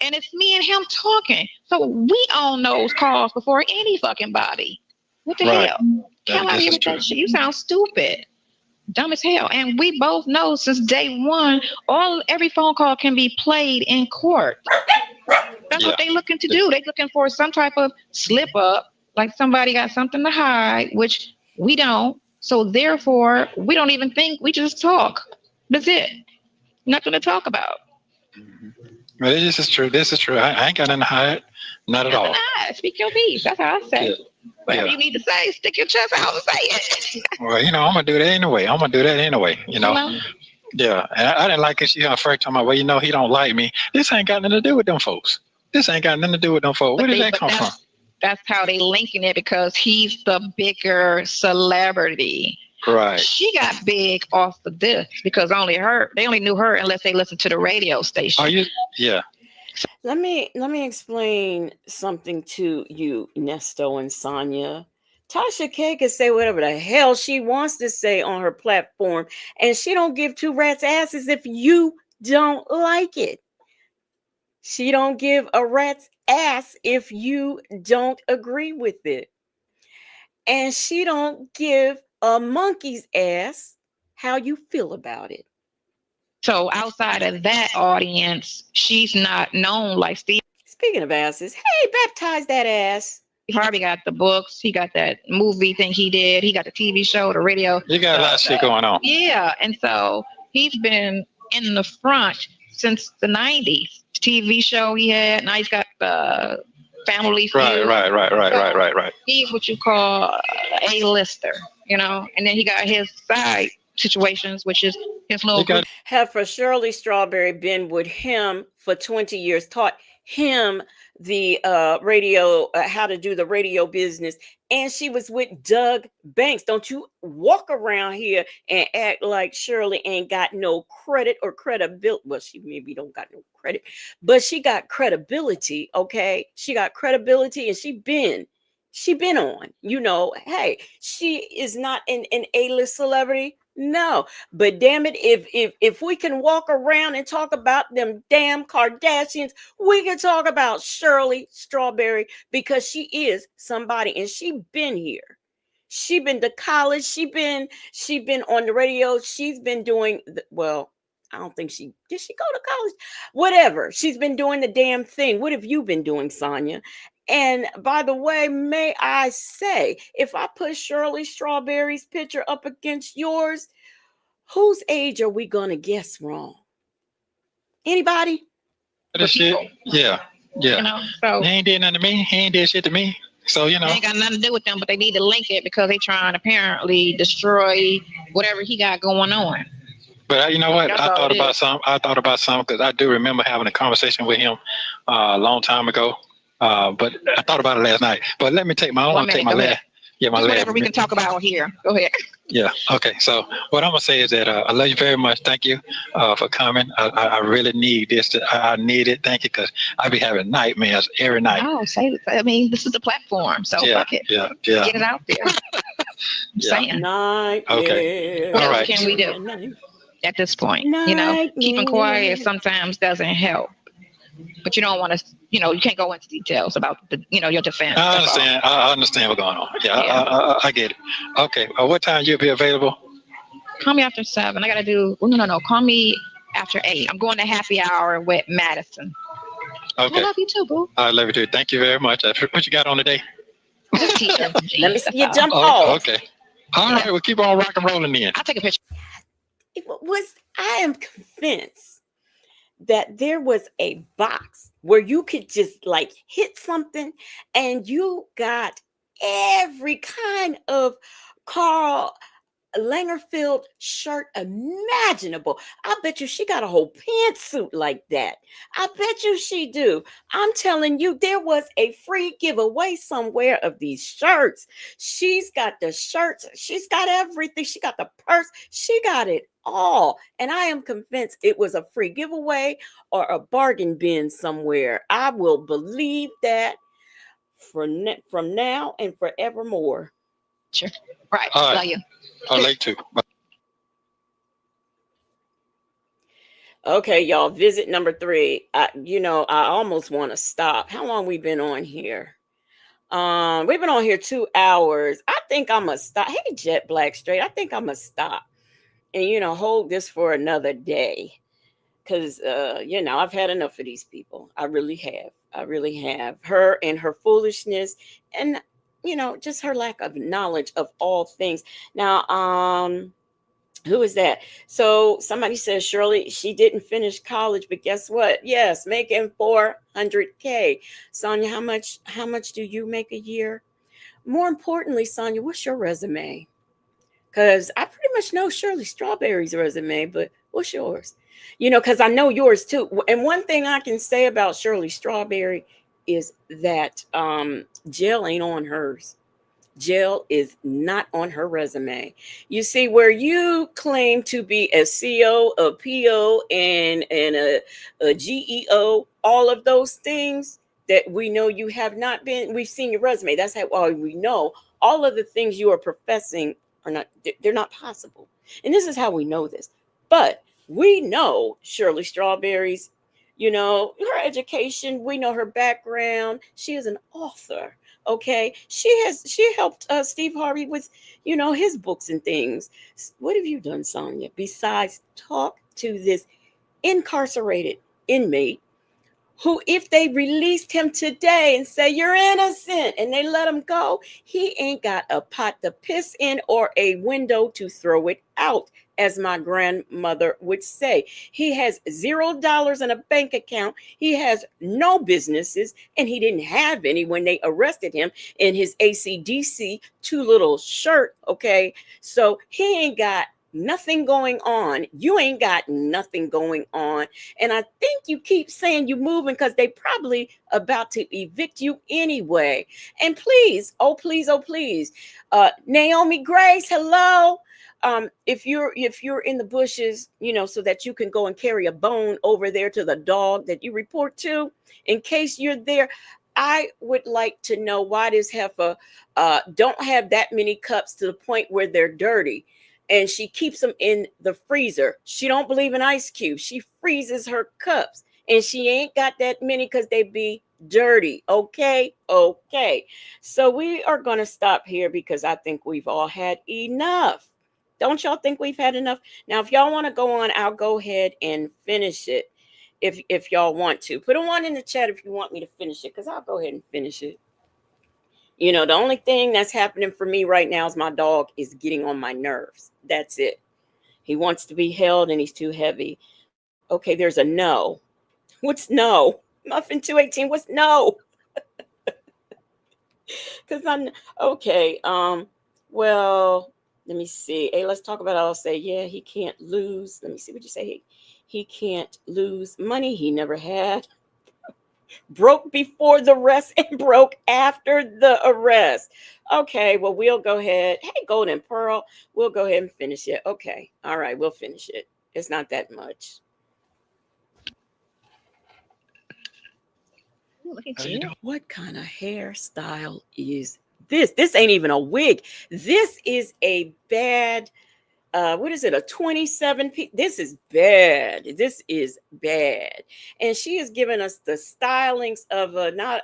And it's me and him talking. So we own those calls before any fucking body. What the Right. hell? Hell out of This here is with true. that shit. You sound stupid. Dumb as hell. And we both know since day one, every phone call can be played in court. That's Yeah. what they looking to do. They looking for some type of slip up, like somebody got something to hide, which we don't. So therefore, we don't even think. We just talk. That's it. Nothing to talk about. Mhm. Well, this is true. This is true. I ain't got nothing to hide. Not at Nothing all. to hide. Speak your piece. That's how I Yeah. say. Whatever Yeah. you need to say, stick your chest out and say it. Well, I'm gonna do that anyway. I'm gonna do that anyway. You know? Yeah. And I didn't like it. She first talking about, well, he don't like me. This ain't got nothing to do with them folks. This ain't got nothing to do with them folks. Where did that come from? That's how they linking it because he's the bigger celebrity. Right. She got big off of this because they only knew her unless they listened to the radio station. Are you? Yeah. Let me explain something to you, Nesto and Sonya. Tasha K can say whatever the hell she wants to say on her platform, and she don't give two rats asses if you don't like it. She don't give a rat's ass if you don't agree with it. And she don't give a monkey's ass how you feel about it. So outside of that audience, she's not known like Steve Speaking of asses, hey, baptize that ass. Harvey got the books. He got that movie thing he did. He got the TV show, the radio. You got a lot of shit going on. Yeah. And so he's been in the front since the 90s. TV show he had. Now he's got the Family Feud. Right. He's what you call A-lister, and then he got his side situations, which is his little group. Have for Shirley Strawberry been with him for 20 years, taught him the radio, how to do the radio business. And she was with Doug Banks. Don't you walk around here and act like Shirley ain't got no credit or credibility. Well, she maybe don't got no credit, but she got credibility. Okay. She got credibility and she been on, hey, she is not an A-list celebrity. No, but damn it, if we can walk around and talk about them damn Kardashians, we can talk about Shirley Strawberry because she is somebody and she been here. She been to college. She been on the radio. She's been doing I don't think did she go to college? Whatever. She's been doing the damn thing. What have you been doing, Sonya? And by the way, may I say, if I put Shirley Strawberry's picture up against yours, whose age are we going to guess wrong? Anybody? Shit. Yeah. So they ain't did nothing to me. He ain't did shit to me. So, they ain't got nothing to do with them, but they need to link it because they trying to apparently destroy whatever he got going on. But you know what? I thought about some because I do remember having a conversation with him a long time ago. But I thought about it last night. But let me take my last. Yeah, my last. Whatever we can talk about here. Go ahead. Yeah. Okay. So what I'm gonna say is that I love you very much. Thank you for coming. I really need this. I need it. Thank you, because I be having nightmares every night. Oh, this is the platform. So fuck it. Yeah. Get it out there. Saying. Okay. All right. What can we do at this point? Keeping quiet sometimes doesn't help. But you don't want to, you can't go into details about your defense. I understand. I understand what's going on. Yeah. I get it. Okay. What time you'll be available? Call me after 7. I got to do, no. Call me after 8. I'm going to happy hour with Madison. Okay. I love you too, boo. I love you too. Thank you very much. What you got on today? Let me see you jump off. Okay. All right. We'll keep on rock and rolling then. I'll take a picture. I am convinced that there was a box where you could just hit something and you got every kind of Carl Lagerfeld shirt imaginable. I bet you she got a whole pantsuit like that. I bet you she do. I'm telling you, there was a free giveaway somewhere of these shirts. She's got the shirts. She's got everything. She got the purse. She got it all. And I am convinced it was a free giveaway or a bargain bin somewhere. I will believe that from now and forevermore. Sure. Right. All right. Love you. I'll like to. Okay, y'all. Visit number 3. I almost want to stop. How long we been on here? We've been on here 2 hours. I think I'm gonna stop. Hey, Jet Black Straight. I think I'm gonna stop and hold this for another day. Because I've had enough of these people. I really have. Her and her foolishness and just her lack of knowledge of all things. Now, who is that? So somebody says, Shirley, she didn't finish college, but guess what? Yes, making $400K. Sonya, how much do you make a year? More importantly, Sonya, what's your resume? Because I pretty much know Shirley Strawberry's resume, but what's yours? Because I know yours too. And one thing I can say about Shirley Strawberry is that jail ain't on hers. Jail is not on her resume. You see, where you claim to be a CO, a PO, and a GEO, all of those things that we know you have not been, we've seen your resume. That's how all we know. All of the things you are professing are not, they're not possible. And this is how we know this. But we know Shirley Strawberry's, her education, we know her background. She is an author. Okay, she helped Steve Harvey with his books and things. What have you done, Sonya, besides talk to this incarcerated inmate who, if they released him today and say you're innocent and they let him go, he ain't got a pot to piss in or a window to throw it out, as my grandmother would say. He has $0 in a bank account. He has no businesses, and he didn't have any when they arrested him in his ACDC too little shirt. Okay, so he ain't got nothing going on. You ain't got nothing going on. And I think you keep saying you're moving because they probably about to evict you anyway. And please, oh please, oh please, Naomi Grace, hello. If you're in the bushes, so that you can go and carry a bone over there to the dog that you report to, in case you're there. I would like to know why this heifer don't have that many cups to the point where they're dirty, and she keeps them in the freezer. She don't believe in ice cubes. She freezes her cups, and she ain't got that many because they be dirty. Okay. So we are going to stop here because I think we've all had enough. Don't y'all think we've had enough? Now, if y'all want to go on, I'll go ahead and finish it. If y'all want to, put a one in the chat if you want me to finish it, because I'll go ahead and finish it. The only thing that's happening for me right now is my dog is getting on my nerves. That's it. He wants to be held and he's too heavy. Okay, there's a no. What's no? Muffin 218, what's no? Because I'm okay. Well, let me see. Hey, let's talk about it. I'll say, yeah, he can't lose. Let me see what you say. He can't lose money he never had. Broke before the arrest and broke after the arrest. Okay, well, we'll go ahead. Hey, Golden Pearl, we'll go ahead and finish it. Okay, all right, we'll finish it. It's not that much. Look at you. What kind of hairstyle is this? This ain't even a wig. This is a bad, what is it, a 27 this is bad. This is bad. And she has given us the stylings of a, not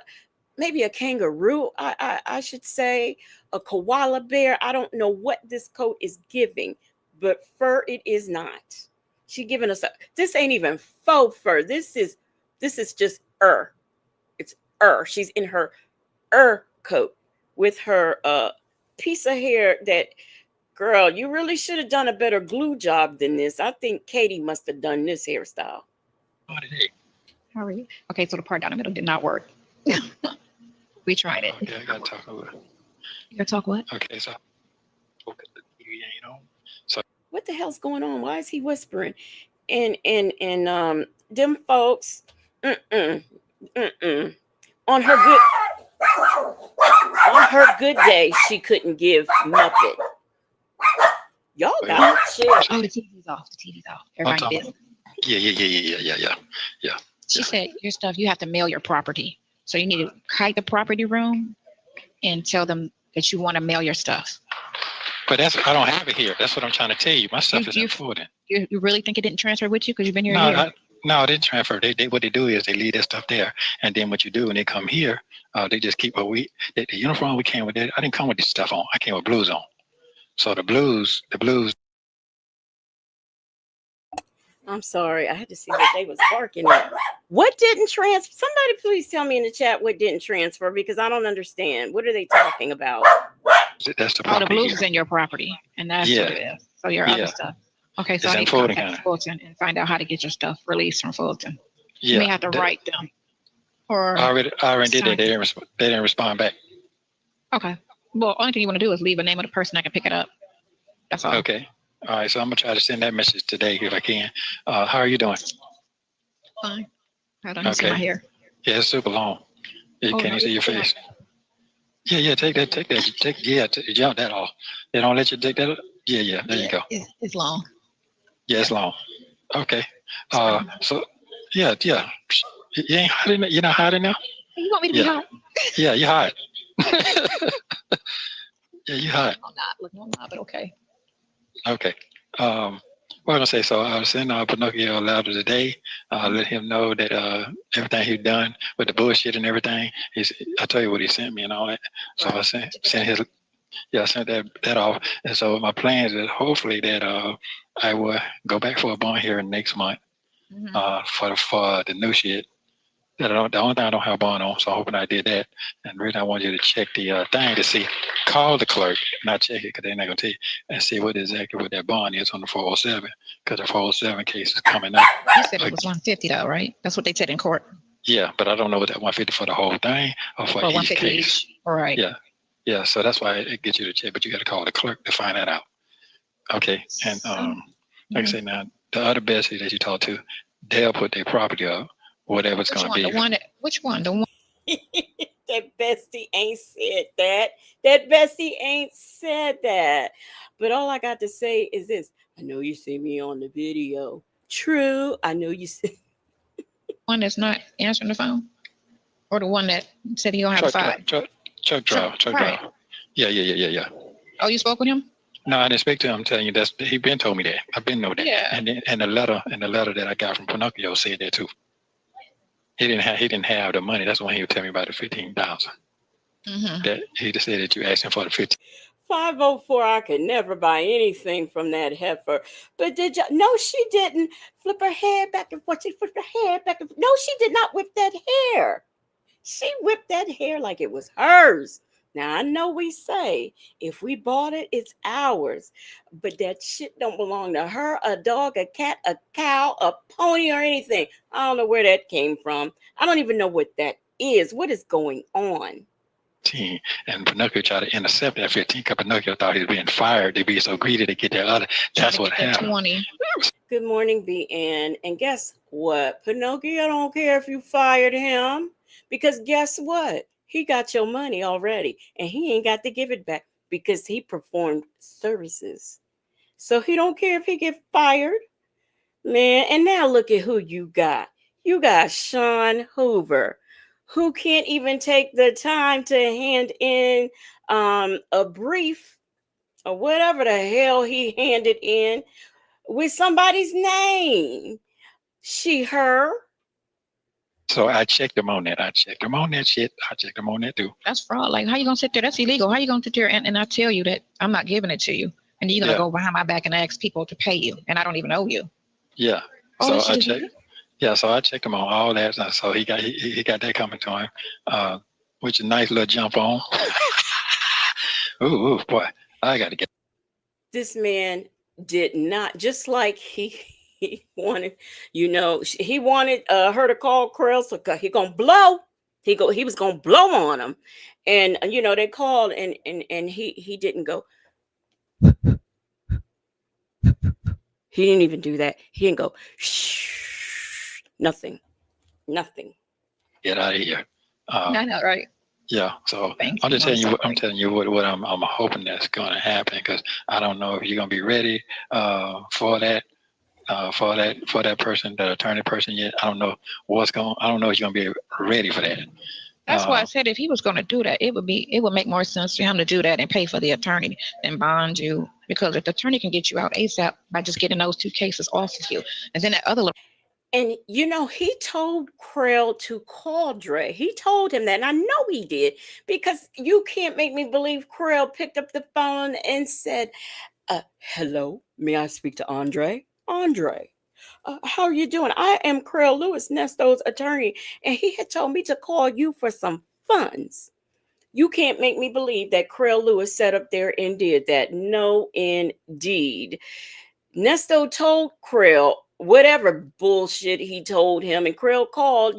maybe a kangaroo, I should say, a koala bear. I don't know what this coat is giving, but fur it is not. She giving us this ain't even faux fur. This is just it's she's in her coat with her piece of hair that, girl, you really should have done a better glue job than this. I think Katie must have done this hairstyle. How are you? Okay, so the part down the middle did not work. We tried it. Okay, I gotta talk over. You gotta talk what? Okay, so the TV ain't on. So What the hell's going on? Why is he whispering? And them folks, on her good day, she couldn't give Muppet. Y'all got shit. Oh, the TV's off. The TV's off. Everybody busy. Yeah. She said your stuff, you have to mail your property. So you need to kite the property room and tell them that you want to mail your stuff. But I don't have it here. That's what I'm trying to tell you. My stuff is important. You really think it didn't transfer with you because you've been here a year? No, it didn't transfer. They what they do is they leave their stuff there, and then what you do when they come here, they just keep the uniform we came with. I didn't come with this stuff on. I came with blues on. So the blues. I'm sorry, I had to see what they was barking at. What didn't transfer? Somebody please tell me in the chat what didn't transfer, because I don't understand. What are they talking about? That's the the blues is in your property, and that's what it is. So your other stuff. Okay, so I need to contact Fulton and find out how to get your stuff released from Fulton. You may have to write them. Or I already did that. They didn't respond back. Okay. Well, only thing you want to do is leave a name of the person that can pick it up. That's all. Okay. All right. So I'm gonna try to send that message today if I can. How are you doing? Fine. Hold on, let me see my Okay. hair. Yeah, it's super long. Oh Can no, you see your it's not. face? Yeah, yeah. Take that. Jump that off. They don't let you take that. Yeah, yeah. There you Yeah, go. it's long. Yeah, it's long. Okay. It's fine. So yeah, yeah. You ain't hot enough. You're not hot enough. You want me to be Yeah, hot? yeah. You're hot. Yeah, you're hot. I'm not. Look, I'm not. But okay. Okay. What was I gonna say? So I was sending Pinocchio a letter today. Let him know that everything he's done with the bullshit and everything. I tell you what he sent me and all that. So I Right. sent his I sent that off. And so my plans is hopefully that I will go back for a bond here next month Mm-hmm. for the new shit. The only thing I don't have bond on, so I'm hoping I did that. And really, I want you to check the thing to see, call the clerk, not check it because they're not gonna tell you, and see what that bond is on the 407, because the 407 case is coming up. You said it Like, was 150 though, right? That's what they said in court. yeah, but I don't know what that 150 for the whole thing or for Or each 150 case. each. All right. Yeah, yeah. So that's why it gets you to check, but you got to call the clerk to find that out. Okay, and So, like I mhm. say now, the other bestie that you talk to, they'll put their property up, whatever it's Which gonna one? The be. one that? Which one? The one. That bestie ain't said that. That bestie ain't said that. But all I got to say is this: I know you see me on the video. True. I know you see. One that's not answering the phone, or the one that said he don't have the Truck drive, five. truck Right. drive. Yeah, yeah, yeah, yeah, yeah. Oh, you spoke with him? No, I didn't speak to him. I'm telling you, that's he been told me that. I've been know that, Yeah. and the letter that I got from Pinocchio said that too. He didn't have the money. That's when he would tell me about the 15,000. Mm-hmm. That he just said that you asked him for the 15. 504, I could never buy anything from that heifer. But did you? No, she didn't flip her hair back and forth. She flipped her hair back and forth. No, she did not whip that hair. She whipped that hair like it was hers. Now I know we say if we bought it, it's ours, but that shit don't belong to her, a dog, a cat, a cow, a pony, or anything. I don't know where that came from. I don't even know what that is. What is going on? And Pinocchio tried to intercept that 15 because Pinocchio thought he was being fired. They'd be so greedy to get that other. Trying That's to what get that happened. 20. Good morning, BN. And guess what? Pinocchio don't care if you fired him because guess what? He got your money already and he ain't got to give it back because he performed services. So he don't care if he get fired. Man, and now look at who you got. You got Sean Hoover, who can't even take the time to hand in a brief or whatever the hell he handed in with somebody's name. She, her. So I checked him on that. I checked him on that shit. I checked him on that too. That's fraud. Like, how you gonna sit there? That's illegal. How you gonna sit there and I tell you that I'm not giving it to you, and you're gonna Yeah, go behind my back and ask people to pay you, and I don't even owe you. yeah. All So this I shit is checked. Yeah, so I checked him on all that. So he got that coming to him, uh, which is a nice little jump on. Ooh, boy, I got to get. This man did not, just like he wanted, he wanted her to call Krill, so he gonna blow. He was gonna blow on him, and they called, and he didn't go. He didn't even do that. He didn't go. Shh, nothing, nothing. Get out of here. I know, right? Yeah, so Thank I'm you. just I'm telling you what I'm sorry. telling you what I'm hoping that's going to happen because I don't know if you're going to be ready for that person, that attorney person yet. I don't know I don't know if you're going to be ready for that. That's why I said if he was going to do that, it would make more sense for him to do that and pay for the attorney than bond you. Because if the attorney can get you out ASAP by just getting those two cases off of you, and then that other little. And he told Krill to call Dre. He told him that, and I know he did because you can't make me believe Krill picked up the phone and said, "Hello, may I speak to Andre? Andre, how are you doing? I am Krill Lewis, Nesto's attorney, and he had told me to call you for some funds." You can't make me believe that Krill Lewis sat up there and did that. No, indeed. Nesto told Krill whatever bullshit he told him, and Krill called,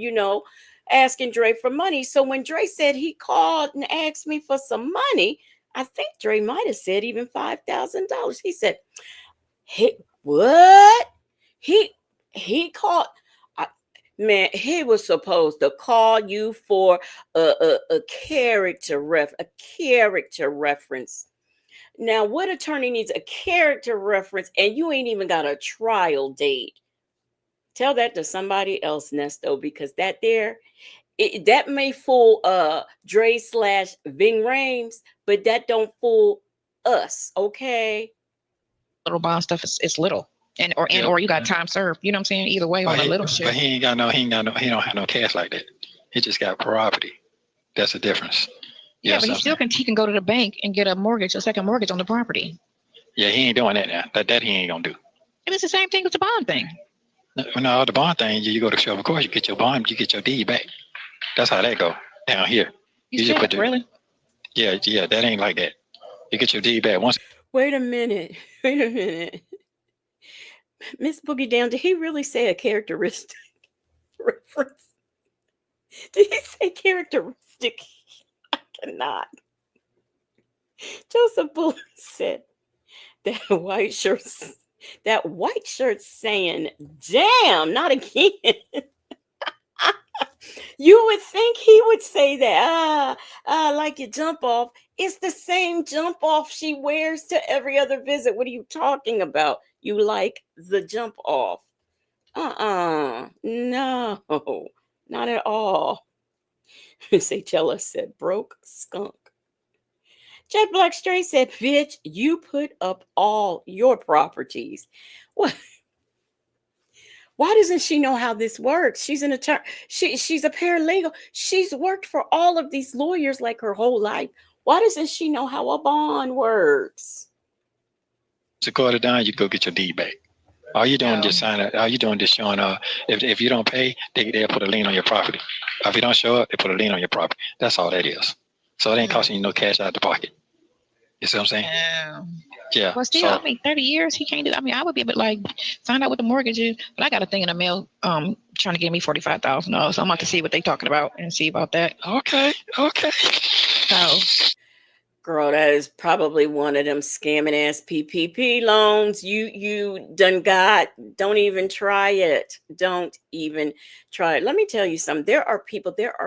asking Dre for money. So when Dre said he called and asked me for some money, I think Dre might have said even $5,000. He said, "Hey, what? He he called." I, Man, he was supposed to call you for a character reference. Now, what attorney needs a character reference and you ain't even got a trial date? Tell that to somebody else, Nesto, because that may fool Dre slash Ving Rames, but that don't fool us, okay? Little bond stuff is little. Or you got time served. You know what I'm saying? Either way on a little shit. But he don't have no cash like that. He just got property. That's the difference. Yeah, but he can go to the bank and get a second mortgage on the property. Yeah, he ain't doing that now. That he ain't gonna do. And it's the same thing with the bond thing. No, the bond thing, you go to show, of course, you get your bond, you get your deed back. That's how that go down here. You just really? Yeah, that ain't like that. You get your deed back once. Wait a minute. Miss Boogie Down, did he really say a characteristic reference? Did he say characteristic? I cannot. Joseph Bull said that white shirt saying, damn, not again. You would think he would say that. Like your jump off. It's the same jump off she wears to every other visit. What are you talking about? You like the jump off? No, not at all. Miss HLS said, broke skunk. Jet Black Straight said, bitch, you put up all your properties. What? Why doesn't she know how this works? She's an attorney. She's a paralegal. She's worked for all of these lawyers like her whole life. Why doesn't she know how a bond works? To call it down, you go get your deed back. All you doing just sign it. All you doing just showing if you don't pay, they'll put a lien on your property. If you don't show up, they put a lien on your property. That's all that is. So it ain't costing you no cash out of the pocket. You see what I'm saying? Yeah. Well, still, 30 years, he can't do. I would be a bit like, find out what the mortgage is. But I got a thing in the mail trying to give me $45,000. So I'm about to see what they talking about and see about that. Okay. So, girl, that is probably one of them scamming ass PPP loans. You done got. Don't even try it. Don't even try it. Let me tell you something. There are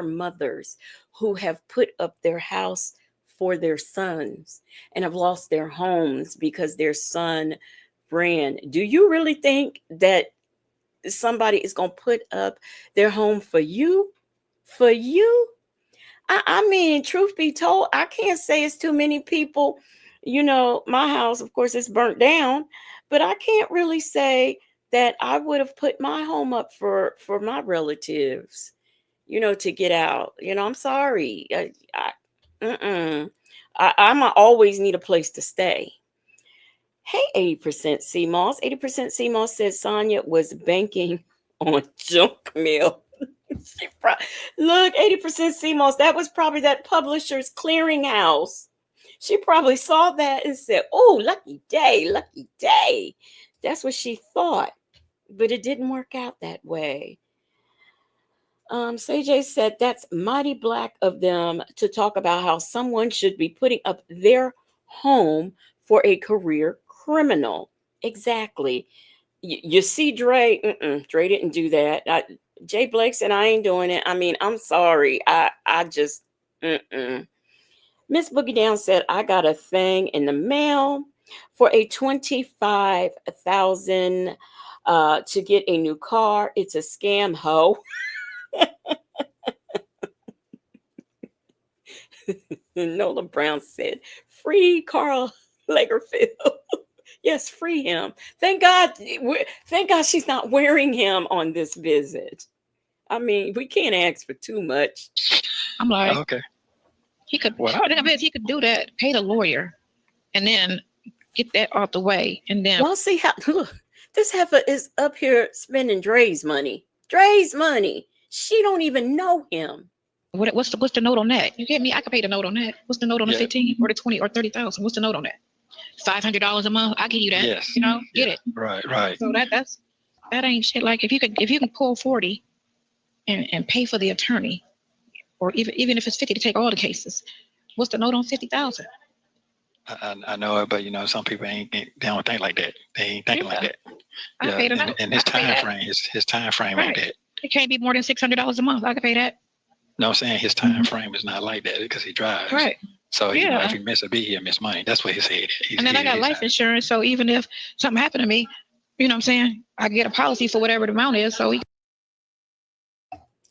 mothers who have put up their house for their sons and have lost their homes because their son ran. Do you really think that somebody is going to put up their home for you? For you? I mean, truth be told, I can't say it's too many people. You know, my house, of course, is burnt down, but I can't really say that I would have put my home up for my relatives, to get out. I'm sorry. I'm always need a place to stay. Hey, 80% CMOS. 80% CMOS says Sonya was banking on junk mail. Look, 80% CMOS. That was probably that publisher's clearinghouse. She probably saw that and said, oh, lucky day, lucky day. That's what she thought. But it didn't work out that way. CJ said that's mighty black of them to talk about how someone should be putting up their home for a career criminal. Exactly. You see, Dre didn't do that. Jay Blake said, I ain't doing it. I mean, I'm sorry. I just, Miss Boogie Down said, I got a thing in the mail for a 25,000 to get a new car. It's a scam, ho. Nola Brown said, free Carl Lagerfeld. Yes, free him. Thank God she's not wearing him on this visit. I mean, we can't ask for too much. I'm like, okay. He could do that, pay the lawyer, and then get that out the way. And then see how look, this heifer is up here spending Dre's money. Dre's money. She don't even know him. What's the note on that? You get me? I could pay the note on that. What's the note on the 15 or the 20 or 30,000? What's the note on that? $500 a month. I give you that. Yes. Get it. Right. So that ain't shit. Like if you can pull 40 and pay for the attorney, or even if it's 50 to take all the cases. What's the note on 50,000? I know it, but some people they don't think like that. They ain't thinking like Yeah, that. I Yeah, paid a note. and I his pay time that. frame, his time frame ain't Right. that. It can't be more than $600 a month. I can pay that. No, I'm saying his time frame is not like that because he drives. Right. So if Yeah. he miss a beat, he'll miss money. That's what he said. And then I got life insurance, so even if something happened to me, you know what I'm saying, I get a policy for whatever the amount is. So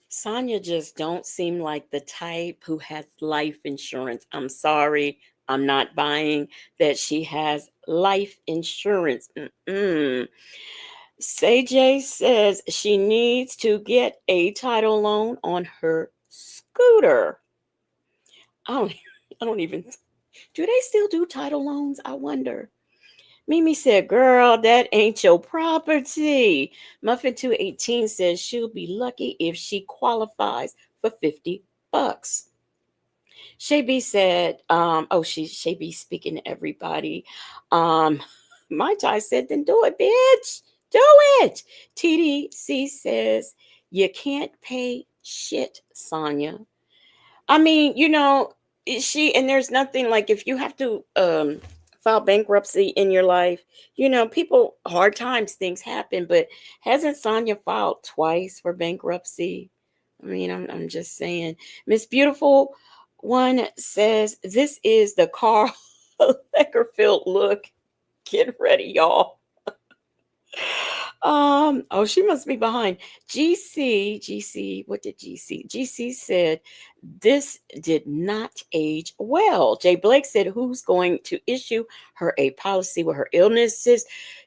Sonya just don't seem like the type who has life insurance. I'm sorry, I'm not buying that she has life insurance. Mm-mm. CJ says she needs to get a title loan on her scooter. I don't, I don't even. Do they still do title loans? I wonder. Mimi said, "Girl, that ain't your property." Muffin 218 says she'll be lucky if she qualifies for $50. Shay B said, Shay B speaking to everybody. Um, My Ty said, then do it, bitch. Do it. TDC says, you can't pay shit, Sonya. I mean, and there's nothing like if you have to file bankruptcy in your life, people, hard times, things happen, but hasn't Sonya filed twice for bankruptcy? I mean, I'm just saying. Miss Beautiful One says, this is the Carl Leckerfield look. Get ready, y'all. She must be behind. GC, what did GC? GC said this did not age well. Jay Blake said, who's going to issue her a policy with her illnesses?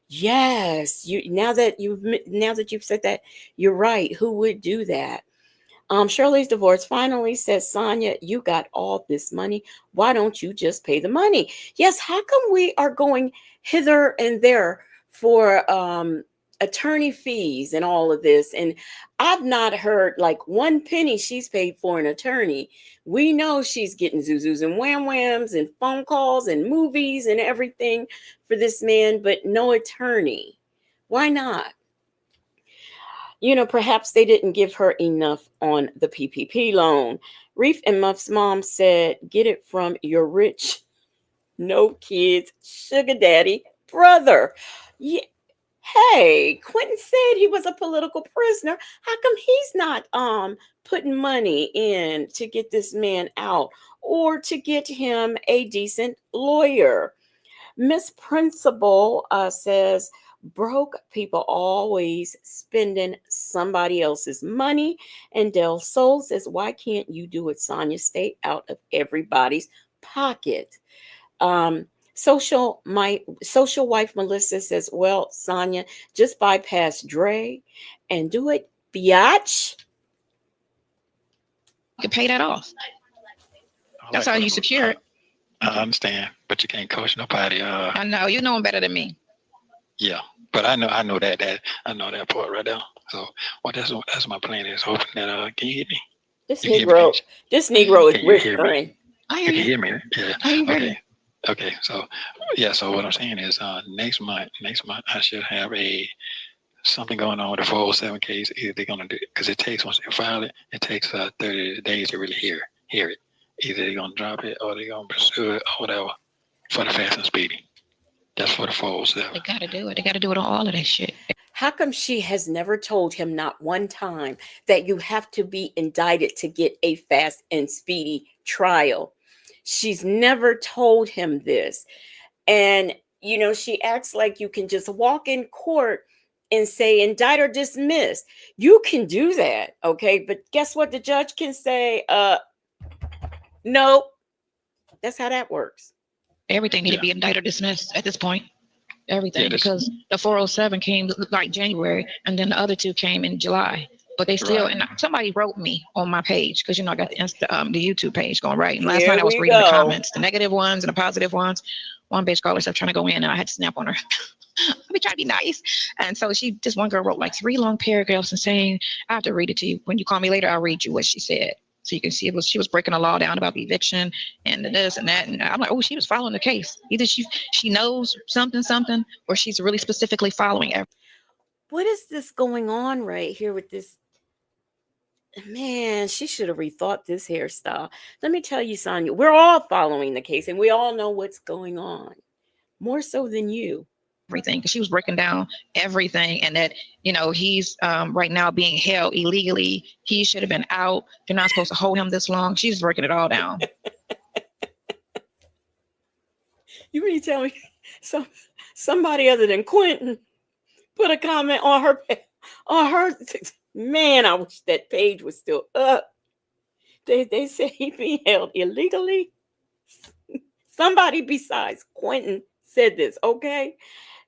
Yes, now that you've said that, you're right. Who would do that? Shirley's divorce finally says, Sonya, you got all this money. Why don't you just pay the money? Yes, how come we are going hither and there for attorney fees and all of this? And I've not heard like one penny she's paid for an attorney. We know she's getting zuzus and wham whams and phone calls and movies and everything for this man, but no attorney. Why not? Perhaps they didn't give her enough on the PPP loan. Reef and Muff's mom said, get it from your rich, no kids, sugar daddy brother. Yeah. Hey, Quentin said he was a political prisoner. How come he's not putting money in to get this man out or to get him a decent lawyer? Miss Principal says, broke people always spending somebody else's money. And Del Sol says, why can't you do it, Sonya? Stay out of everybody's pocket. Um, social wife Melissa says, well, Sonya, just bypass Dre and do it, biatch. you can pay that off. That's how you secure it. I understand, but you can't coach nobody. I know you know him better than me. Yeah, but I know that I know that part right there. So, that's my plan is hoping that can you hear me? This You can hear me, Negro, can't you? this Negro is Can you hear me? whispering. I You hear can you. hear me? Yeah. I hear Okay. you. Okay. So, yeah. So what I'm saying is, next month, I should have something going on with the 407 case. Either they're gonna do it because it takes once they file it, it takes 30 days to really hear it. Either they're gonna drop it or they're gonna pursue it or whatever for the fast and speedy. That's for the 407. They gotta do it. They gotta do it on all of that shit. How come she has never told him not one time that you have to be indicted to get a fast and speedy trial? She's never told him this. And, she acts like you can just walk in court and say indict or dismiss. You can do that, okay? But guess what? The judge can say, no. That's how that works. Everything need to Yeah. be indicted or dismissed at this point. Everything, Yeah. because the 407 came like January, and then the other two came in July. But they still, Right. and somebody wrote me on my page because I got the YouTube page going right. And last Here night I was we reading the go. comments, the negative ones and the positive ones. One bitch called herself trying to go in, and I had to snap on her. I be trying to be nice, and so this one girl wrote like 3 long paragraphs and saying, "I have to read it to you. When you call me later, I'll read you what she said." So you can see she was breaking the law down about eviction and this and that. And I'm like, oh, she was following the case. Either she knows something, or she's really specifically following everything. What is this going on right here with this? Man, she should have rethought this hairstyle. Let me tell you, Sonya, we're all following the case and we all know what's going on. More so than you. everything because she was breaking down everything and that he's right now being held illegally. He should have been out. You're not supposed to hold him this long. She's breaking it all down. You really tell me somebody other than Quentin put a comment on her. Man, I wish that page was still up. They say he being held illegally. Somebody besides Quentin said this, okay?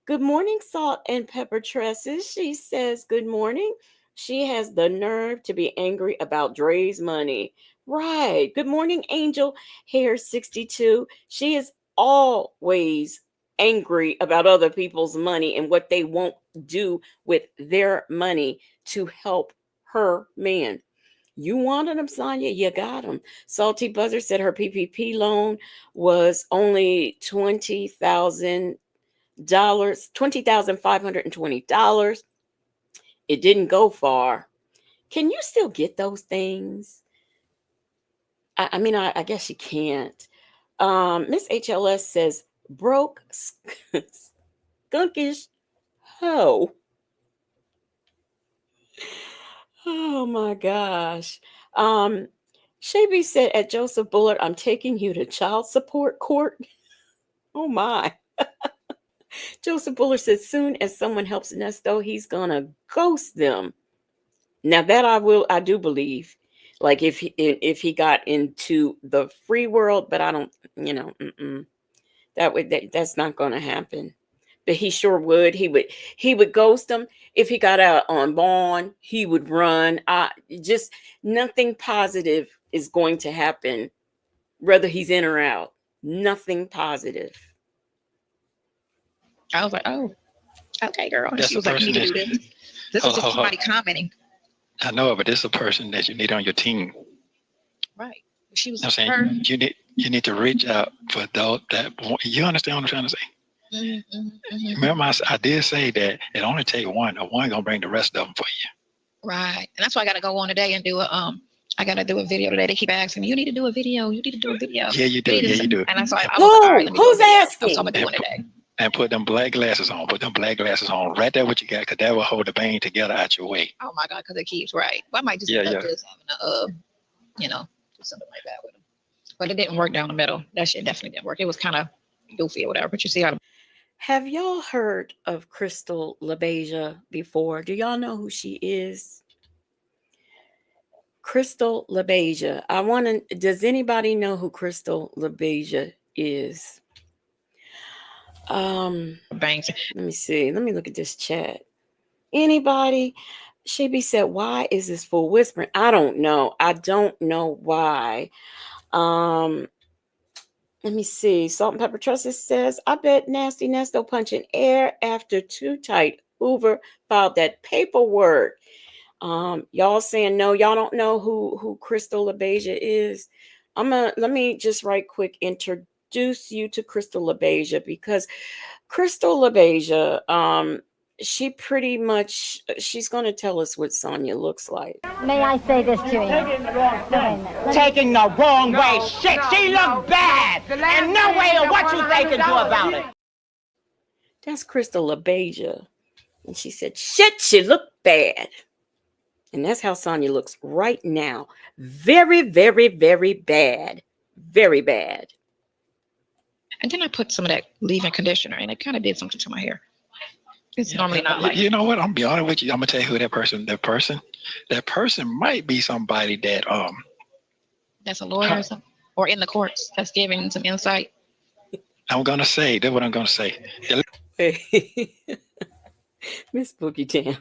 Good morning, Salt and Pepper Tresses. She says, good morning. She has the nerve to be angry about Dre's money. Right. Good morning, Angel Hair 62. She is always angry about other people's money and what they won't do with their money to help her man. You wanted them, Sonya, you got them. Salty Buzzer said her PPP loan was only $20,000, $20,520. It didn't go far. Can you still get those things? I guess you can't. Miss HLS says broke skunkish hoe. Oh my gosh. Um, Shaby said at Joseph Bullard, I'm taking you to child support court. Oh my. Joseph Bullard says soon as someone helps Nesto, he's gonna ghost them. Now that I do believe. Like if he got into the free world, but I don't, that's not gonna happen. But he sure would. He would ghost them. If he got out on bond, he would run. Just nothing positive is going to happen, whether he's in or out. Nothing positive. I was like, oh, okay, girl. And That's she the was like, you person need to that. do this. This is Hold, just hold, hold. somebody commenting. I know, but this is a person that you need on your team. Right. She was I'm saying her. you need to reach out for those that you understand what I'm trying to say. Remember, I did say that it only take one. A one gonna bring the rest of them for you. Right. And that's why I got to go on today and do I got to do a video today. They keep asking me, you need to do a video. You need to do a video. Yeah, you do. Yeah, you do. And I was like, all right, let me do a Who's video. asking? So I'm going to do one today. And put them black glasses on. Put them black glasses on right there. What you got? Because that will hold the bang together out your way. Oh my God, because it keeps right. Well, I might just end up just having do something like that with them. But it didn't work down the middle. That shit definitely didn't work. It was kind of goofy or whatever. But you see how. Have y'all heard of Crystal LaBeija before? Do y'all know who she is? Crystal LaBeija. Does anybody know who Crystal LaBeija is? Banks. Let me see. Let me look at this chat. Anybody? Shaby said, why is this fool whispering? I don't know. I don't know why. Let me see. Salt and Pepper Trusted says, I bet Nasty Nesto punching air after Too Tight Hoover filed that paperwork. Y'all saying no, y'all don't know who Crystal LaBeija is. Let me just right quick introduce you to Crystal LaBeija, because Crystal LaBeija, she pretty much, she's going to tell us what Sonya looks like. May I say this to you? Taking the wrong way. Shit, she look bad. And no way of what you they can do about it. That's Crystal LaBeija. And she said, shit, she looked bad. And that's how Sonya looks right now. Very, very, very bad. Very bad. And then I put some of that leave-in conditioner, and it kind of did something to my hair. It's normally not like. You know what? I'm gonna be honest with you. I'm gonna tell you who that person might be somebody that That's a lawyer or something, or in the courts that's giving some insight. I'm gonna say that's what I'm gonna say. Miss Boogie Down.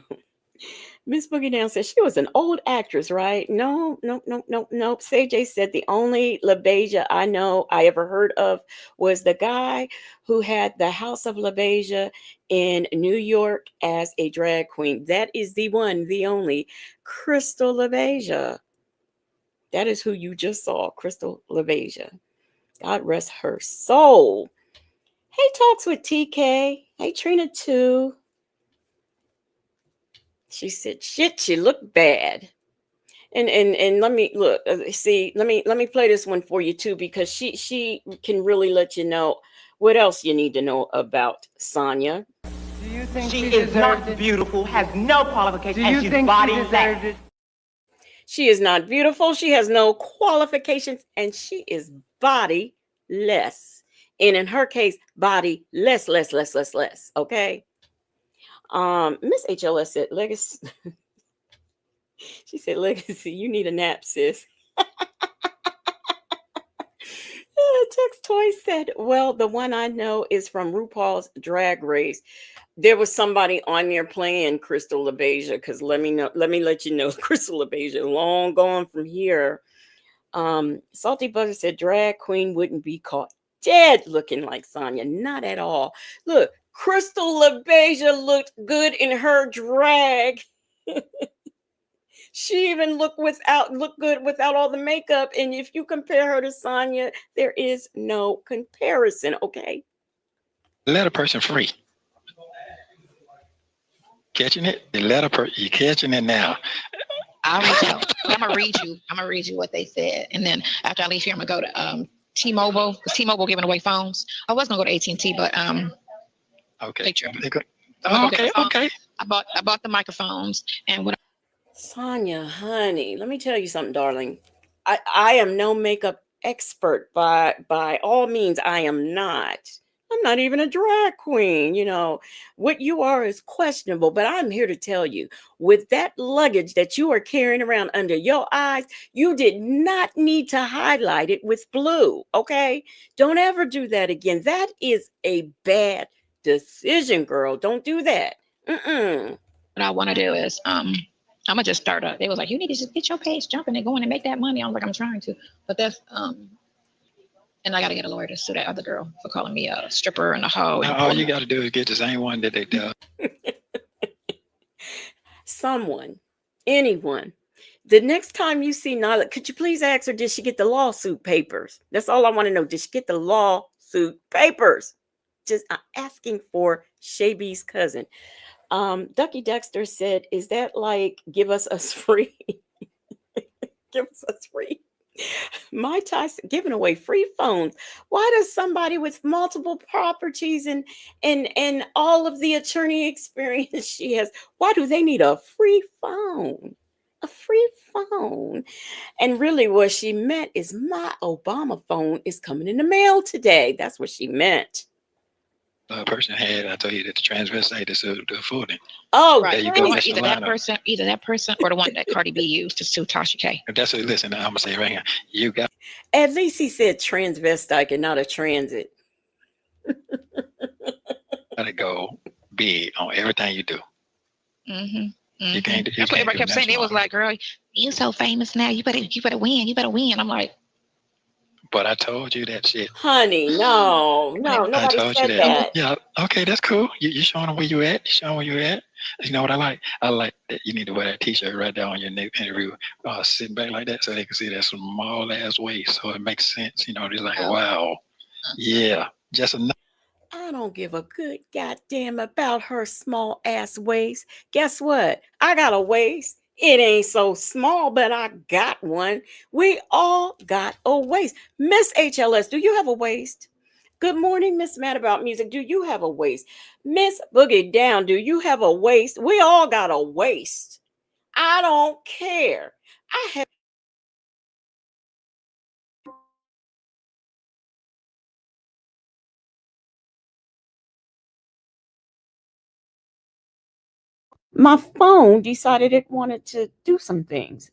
Miss Boogie Down said she was an old actress, right? No. CJ said the only LaBeija I ever heard of was the guy who had the House of LaBeija in New York as a drag queen. That is the one, the only, Crystal LaBeija. That is who you just saw, Crystal LaBeija. God rest her soul. Hey, Talks with TK. Hey, Trina too. She said, shit, she looked bad. And let me look. See, let me play this one for you too, because she can really let you know what else you need to know about Sonya. Do you think she is not beautiful, has no qualifications, and she's body less? She is not beautiful. She has no qualifications, and she is body less. And in her case, body less, less, less, less, less. Okay. Miss HLS said legacy. She said legacy. You need a nap, sis. Text Toy said, well, the one I know is from RuPaul's Drag Race. There was somebody on there playing Crystal LaBeija, because let me let you know, Crystal LaBeija, long gone from here. Salty Butter said drag queen wouldn't be caught dead looking like Sonya. Not at all. Look, Crystal LaBeija looked good in her drag. She even look good without all the makeup. And if you compare her to Sonya, there is no comparison. Okay. Let a person free. Catching it? You catching it now. I'll reach out. I'm gonna read you. I'm gonna read you what they said, and then after I leave here, I'm gonna go to T-Mobile, because T-Mobile giving away phones. I was gonna go to AT&T, but Okay. picture. Okay. I bought the microphones and what. Sonya, honey, let me tell you something, darling. I am no makeup expert by all means. I am not. I'm not even a drag queen. What you are is questionable, but I'm here to tell you, with that luggage that you are carrying around under your eyes, you did not need to highlight it with blue. Okay? Don't ever do that again. That is a bad decision, girl. Don't do that. Mm-mm. What I want to do is I'm gonna just start up. They was like, you need to just get your page jumping and going and make that money. I was like, I'm trying to, but that's and I got to get a lawyer to sue that other girl for calling me a stripper and a hoe. Now, all you got to do is get the same one that they do. Someone, anyone. The next time you see Nyla, could you please ask her, did she get the lawsuit papers? That's all I want to know. Did she get the lawsuit papers? Just asking for Shaby's cousin. Ducky Dexter said, is that like give us free? Give us free. My Tyson giving away free phones. Why does somebody with multiple properties and all of the attorney experience she has, why do they need a free phone? A free phone. And really what she meant is my Obama phone is coming in the mail today. That's what she meant. A person had, I told you that the transvestite is the footing. Oh, right. There you go. Either that person, or the one that Cardi B used to sue Tasha K. That's what. Listen, I'm gonna say it right here. You got. At least he said transvestite and not a transit. Gotta go big on everything you do. Mm-hmm. You can't. That's what everybody kept saying. It was like, girl, you so famous now. You better win. You better win. I'm like, but I told you that shit. Honey, no, nobody I told said you that. Yeah, okay, that's cool. You showing them where you at. You showing where you at. You know what I like? I like that you need to wear that T-shirt right there on your neck interview, sitting back like that so they can see that small ass waist. So it makes sense. They're like, wow, yeah, just enough. I don't give a good goddamn about her small ass waist. Guess what? I got a waist. It ain't so small, but I got one. We all got a waist. Miss HLS, do you have a waist? Good morning, Miss Mad About Music. Do you have a waist? Miss Boogie Down, do you have a waist? We all got a waist. I don't care. I have my phone decided it wanted to do some things.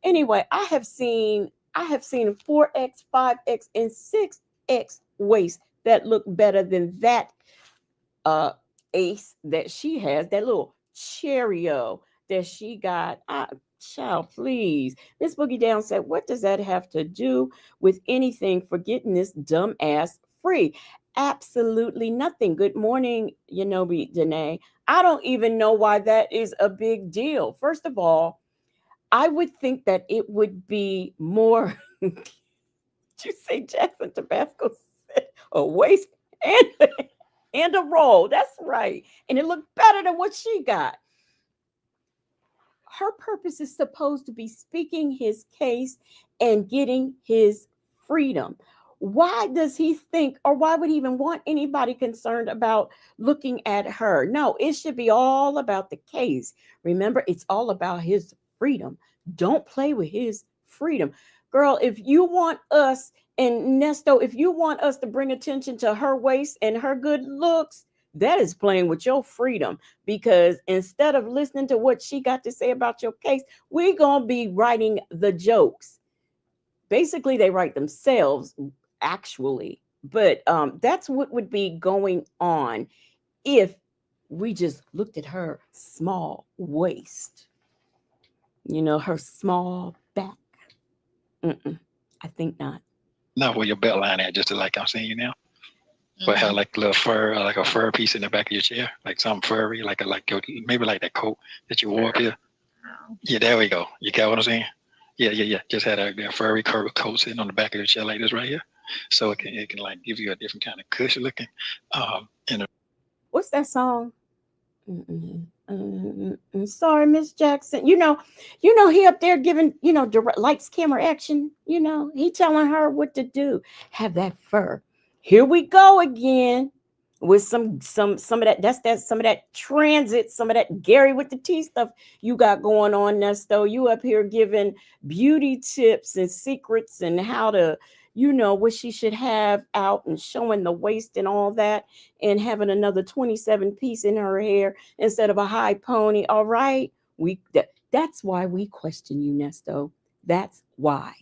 Anyway, I have seen 4X, 5X, and 6X waist that look better than that uh ace that she has, that little Cheerio that she got. Child, please. Miss Boogie Down said, what does that have to do with anything for getting this dumb ass free? Absolutely nothing. Good morning, Yanobi Danae. I don't even know why that is a big deal. First of all, I would think that it would be more. Did you say Jackson Tabasco said a waist and and a roll? That's right. And it looked better than what she got. Her purpose is supposed to be speaking his case and getting his freedom. Why does he think, or why would he even want anybody concerned about looking at her? No, it should be all about the case. Remember, it's all about his freedom. Don't play with his freedom. Girl, if you want us, and Nesto, if you want us to bring attention to her waist and her good looks, that is playing with your freedom, because instead of listening to what she got to say about your case, we're going to be writing the jokes. Basically, they write themselves, actually. But that's what would be going on if we just looked at her small waist, her small back. I think not. Not where your belt line at, just like I'm saying you now. But Mhm. have like a little fur, like a fur piece in the back of your chair, like something furry, maybe like that coat that you wore up here. Yeah, there we go. You got what I'm saying? Yeah. Just had a furry coat sitting on the back of your chair like this right here, so it can like give you a different kind of cushion looking. And What's that song? Sorry, Miss Jackson. You know, he up there giving, direct lights, camera, action. He telling her what to do. Have that fur. Here we go again with some of that. That's that some of that transit, some of that Gary with the T stuff you got going on, Nesto. You up here giving beauty tips and secrets and how to, what she should have out and showing the waist and all that, and having another 27 piece in her hair instead of a high pony. All right. That's why we question you, Nesto. That's why.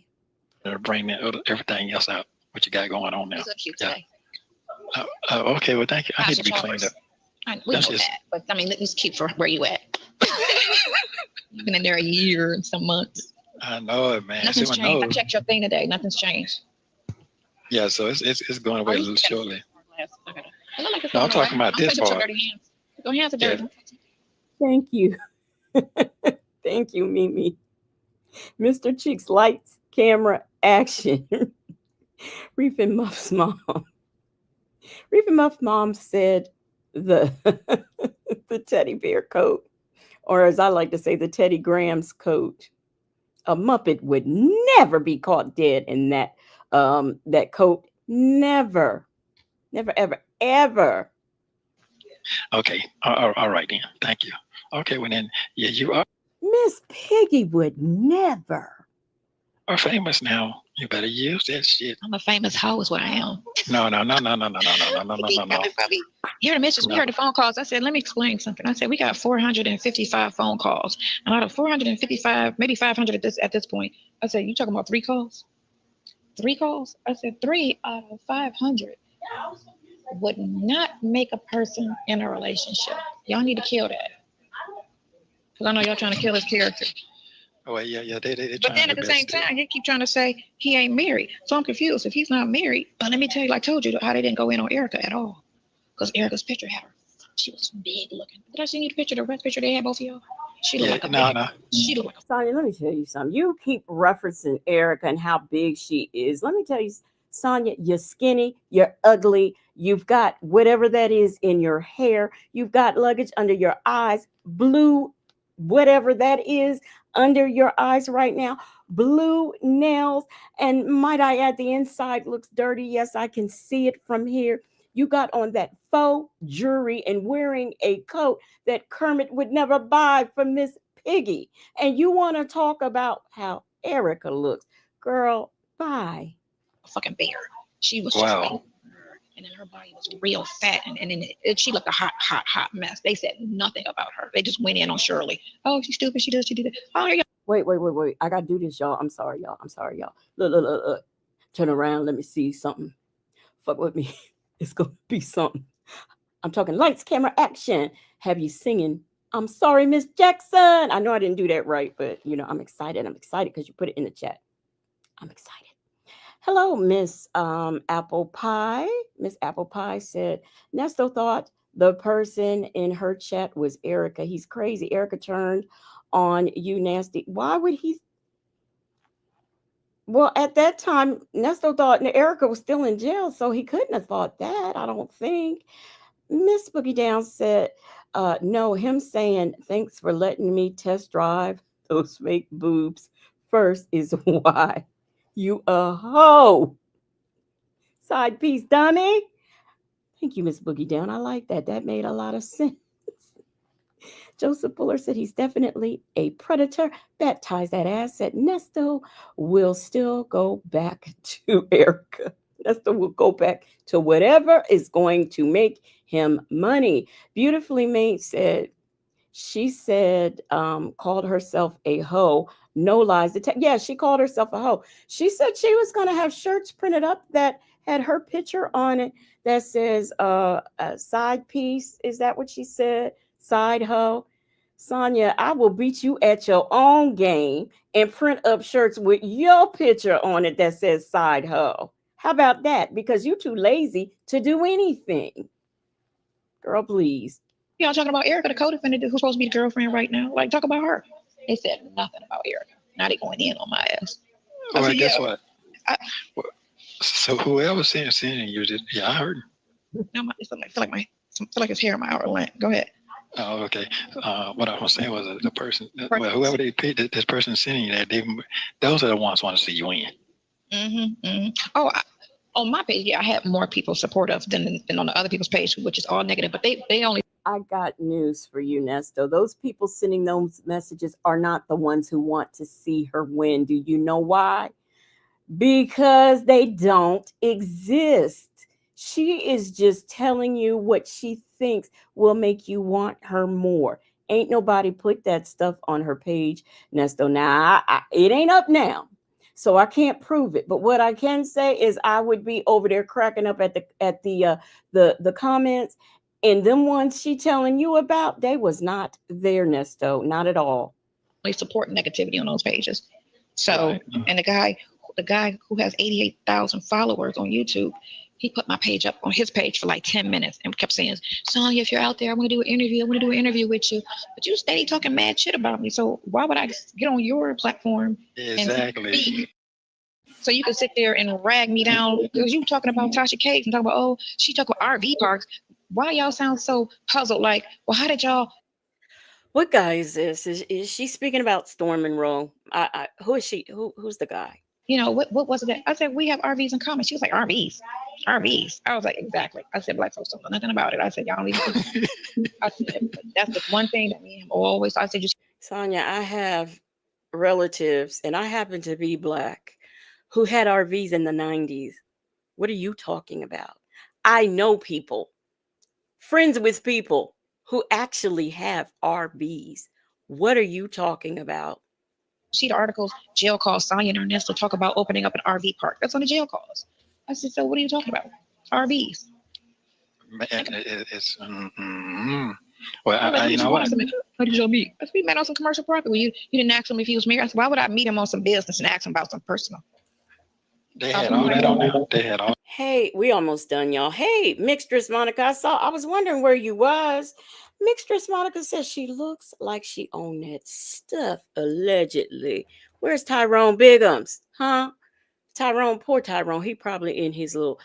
bring everything else out what you got going on now. It's up to you Yeah. today. Okay, well, thank you. I need How's to your be cleaned up. chores? We know That's just that, but I mean, let's keep for where you at. You've been in there a year and some months. I know it, man. Nothing's See, I changed. I know. checked your thing today. Nothing's changed. Yeah, so it's going Oh, away a you little got shortly. it look like it's No, going I'm away. talking about I'm this taking your part. dirty hands. Your hands are Yeah. dirty. Thank you. Thank you, Mimi. Mr. Cheeks, lights, camera, action. Reef and Muff's mom. Reef and Muff's mom said the the teddy bear coat, or as I like to say, the Teddy Grahams coat. A Muppet would never be caught dead in that coat. Never, never, ever, ever. Okay. All right then. Thank you. Okay, well then, yeah, you Miss Piggy would never. are famous now. You better use that shit. I'm a famous hoe, is what I am. No. You heard the messages. We No. heard the phone calls. I said, let me explain something. I said, we got 455 phone calls. And out of 455, maybe 500 at this point, I said, you talking about 3 calls? 3 calls? I said, 3 out of 500 would not make a person in a relationship. Y'all need to kill that. Because I know y'all trying to kill his character. Oh yeah. They But then at the same time, he keep trying to say he ain't married. So I'm confused if he's not married. But let me tell you, like I told you, how they didn't go in on Erica at all. Because Erica's picture had her. She was big looking. Did I send you the picture, the rest picture they had both of y'all? She looked like a no. She looked like a Sonya, let me tell you something. You keep referencing Erica and how big she is. Let me tell you, Sonya, you're skinny, you're ugly, you've got whatever that is in your hair, you've got luggage under your eyes, blue, whatever that is under your eyes right now, blue nails, and might I add, the inside looks dirty. Yes, I can see it from here. You got on that faux jewelry and wearing a coat that Kermit would never buy for Miss Piggy. And you want to talk about how Erica looks. Girl, bye. fucking bear. She was just like, Wow. and then her body was real fat, and then she looked a hot mess. They said nothing about her. They just went in on Shirley. Oh, she's stupid. She did that. Oh, yeah. Wait. I gotta do this, y'all. I'm sorry, y'all. Look. Turn around. Let me see something. Fuck with me. It's gonna be something. I'm talking lights, camera, action. Have you singing? I'm sorry, Miss Jackson. I know I didn't do that right, but I'm excited. I'm excited because you put it in the chat. I'm excited. Hello, Miss Apple Pie. Miss Apple Pie said, Nesto thought the person in her chat was Erica. He's crazy. Erica turned on you, nasty. Why would he? Well, at that time, Nesto thought Erica was still in jail, so he couldn't have thought that. I don't think. Miss Boogie Down said, No, him saying thanks for letting me test drive those fake boobs first is why you a hoe. Side piece dummy. Thank you, Miss Boogie Down. I like that. That made a lot of sense. Joseph Fuller said he's definitely a predator. That ties that ass. Said Nesto will still go back to Erica. Nesto will go back to whatever is going to make him money. Beautifully Made said she said called herself a hoe. No lies. Yeah, she called herself a hoe. She said she was going to have shirts printed up that had her picture on it that says a side piece. Is that what she said? Side hoe. Sonya, I will beat you at your own game and print up shirts with your picture on it that says side hoe. How about that? Because you're too lazy to do anything. Girl, please. Y'all talking about Erica, the co-defendant who's supposed to be the girlfriend right now. Like, talk about her. They said nothing about Erica. Now they going in on my ass. Well, said, guess yeah. what? So whoever sending you this, yeah, I heard. No, I feel like it's hair in my outer lip. Go ahead. Oh, okay. What I was saying was the person, well, whoever they picked, this person sending you that, those are the ones who want to see you win. Oh, on my page, yeah, I had more people supportive than on the other people's page, which is all negative. But they only. I got news for you, Nesto. Those people sending those messages are not the ones who want to see her win. Do you know why? Because they don't exist. She is just telling you what she thinks will make you want her more. Ain't nobody put that stuff on her page, Nesto. Now, it ain't up now, so I can't prove it. But what I can say is I would be over there cracking up at the comments, and them ones she telling you about, they was not there, Nesto, not at all. Support negativity on those pages. So, and the guy who has 88,000 followers on YouTube, he put my page up on his page for like 10 minutes and kept saying, Sonya, if you're out there, I'm going to do an interview. I'm going to do an interview with you. But you steady talking mad shit about me. So why would I get on your platform? Exactly. So you can sit there and rag me down because you talking about Tasha K and talking about, oh, she talking about RV parks. Why y'all sound so puzzled? Like, well, how did y'all? What guy is this? Is she speaking about Storm and Roll? Who is she? Who's the guy? You know, what was it? I said, we have RVs in common. She was like, RVs. I was like, exactly. I said, black folks don't know nothing about it. I said, y'all don't even. I said, that's the one thing that me and him always. I said, just Sonya, I have relatives, and I happen to be black, who had RVs in the 90s. What are you talking about? I know people, friends with people who actually have RVs. What are you talking about? see the articles, jail calls, Sonya and Ernesto talk about opening up an RV park. That's on the jail calls. I said, so what are you talking about? RVs. It's well, you know what? How did y'all meet? I said, we met on some commercial property. Well, you didn't ask him if he was married. I said, why would I meet him on some business and ask him about some personal? They had all that on there. They had all. Hey, we almost done, y'all. Hey, Mixtress Monica, I was wondering where you was. Mixtress Monica says she looks like she owned that stuff, allegedly. Where's Tyrone Biggums? Huh? Tyrone, poor Tyrone. He probably in his little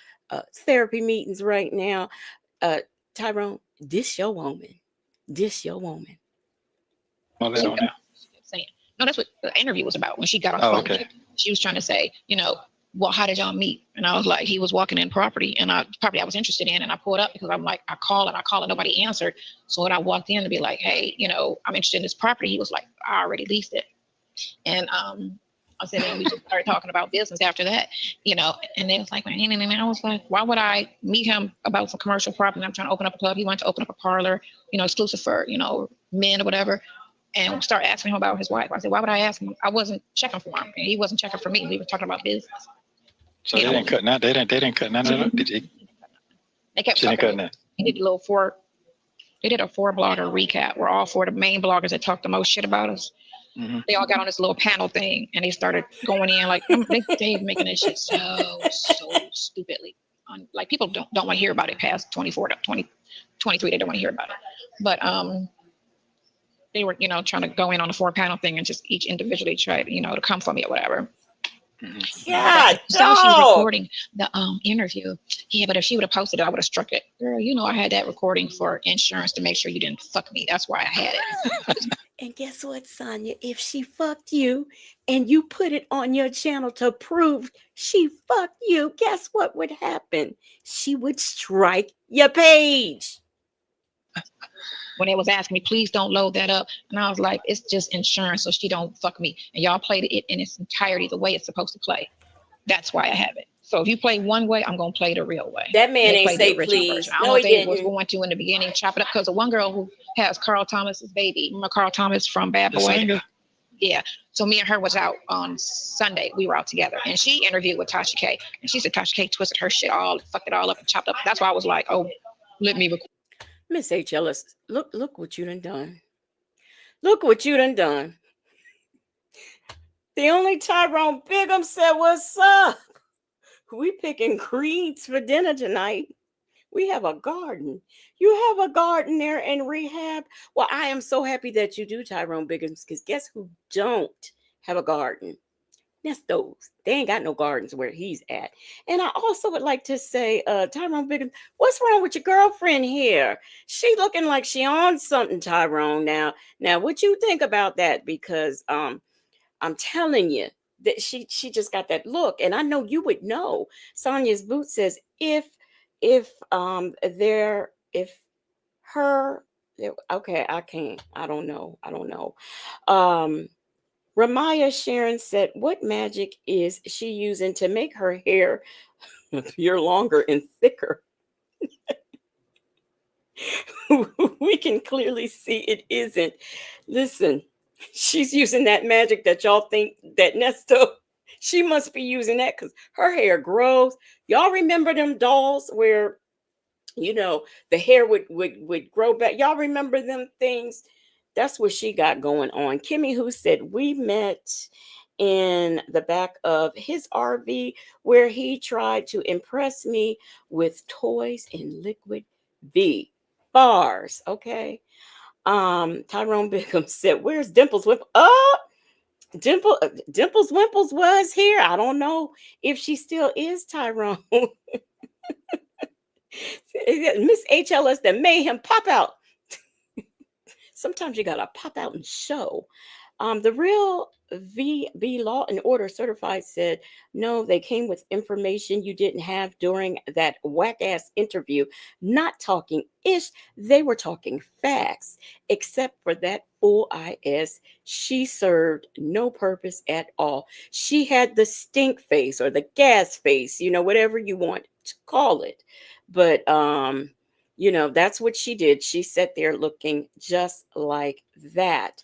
therapy meetings right now. Tyrone, this your woman. This your woman. All that on there. Saying. No, that's what the interview was about. When she got on Oh, phone, okay. She was trying to say, well, how did y'all meet? And I was like, he was walking in property and I was interested in, and I pulled up because I'm like, I call and nobody answered. So when I walked in to be like, hey, I'm interested in this property, he was like, I already leased it. And I said, and we just started talking about business after that, and they was like, and I was like, why would I meet him about some commercial property? I'm trying to open up a club. He wanted to open up a parlor, exclusive for, men or whatever. And start asking him about his wife. I said, why would I ask him? I wasn't checking for him. And he wasn't checking for me. We were talking about business. So they didn't cut none. They didn't cut none of it. Did you? They kept cutting that. He did They did a 4-blogger recap where all 4 of the main bloggers that talked the most shit about us. Mm-hmm. They all got on this little panel thing and they started going in like they making this shit so stupidly. Like people don't want to hear about it past 24 to 20, 23. They don't want to hear about it. But they were, trying to go in on the 4-panel thing and just each individually try, to come for me or whatever. God, So she's dog. recording the interview. Yeah, but if she would have posted it, I would have struck it. Girl, you know I had that recording for insurance to make sure you didn't fuck me. That's why I had it. And guess what, Sonya? If she fucked you and you put it on your channel to prove she fucked you, guess what would happen? She would strike your page. When they was asking me, please don't load that up. And I was like, it's just insurance, so she don't fuck me. And y'all played it in its entirety the way it's supposed to play. That's why I have it. So if you play one way, I'm gonna play the real way. That And man they ain't played the say original version. please. I don't No, know he if they was didn't. going to in the beginning chop it up because the one girl who has Carl Thomas's baby, remember Carl Thomas from Bad The Boy? singer. Yeah. So me and her was out on Sunday. We were out together, and she interviewed with Tasha K. And she said Tasha K twisted her shit all, fucked it all up and chopped up. That's why I was like, oh, let me record. Miss HLS, look what you done done. Look what you done done. The only Tyrone Bigham said, what's up? We picking greens for dinner tonight. We have a garden. You have a garden there in rehab. Well, I am so happy that you do, Tyrone Biggins, because guess who don't have a garden? Nesto's. They ain't got no gardens where he's at. And I also would like to say, Tyrone Biggins, what's wrong with your girlfriend here? She looking like she on something, Tyrone. Now, what you think about that? Because I'm telling you that she just got that look, and I know you would know. Sonya's boot says if her okay, I don't know. Um Ramaya Sharon said, what magic is she using to make her hair appear longer and thicker? We can clearly see it isn't. Listen, she's using that magic that y'all think that Nesto, she must be using that because her hair grows. Y'all remember them dolls where, the hair would grow back? Y'all remember them things? That's what she got going on. Kimmy, who said, we met in the back of his RV where he tried to impress me with toys and liquid V bars. Okay. Tyrone Bickham said, where's Dimples Wimple? Oh, Dimples Wimples was here. I don't know if she still is, Tyrone. Miss HLS that made him pop out. Sometimes you gotta pop out and show. The real VB Law and Order Certified said, no, they came with information you didn't have during that whack ass interview. Not talking ish, they were talking facts. Except for that full IS, she served no purpose at all. She had the stink face or the gas face, whatever you want to call it. But that's what she did. She sat there looking just like that.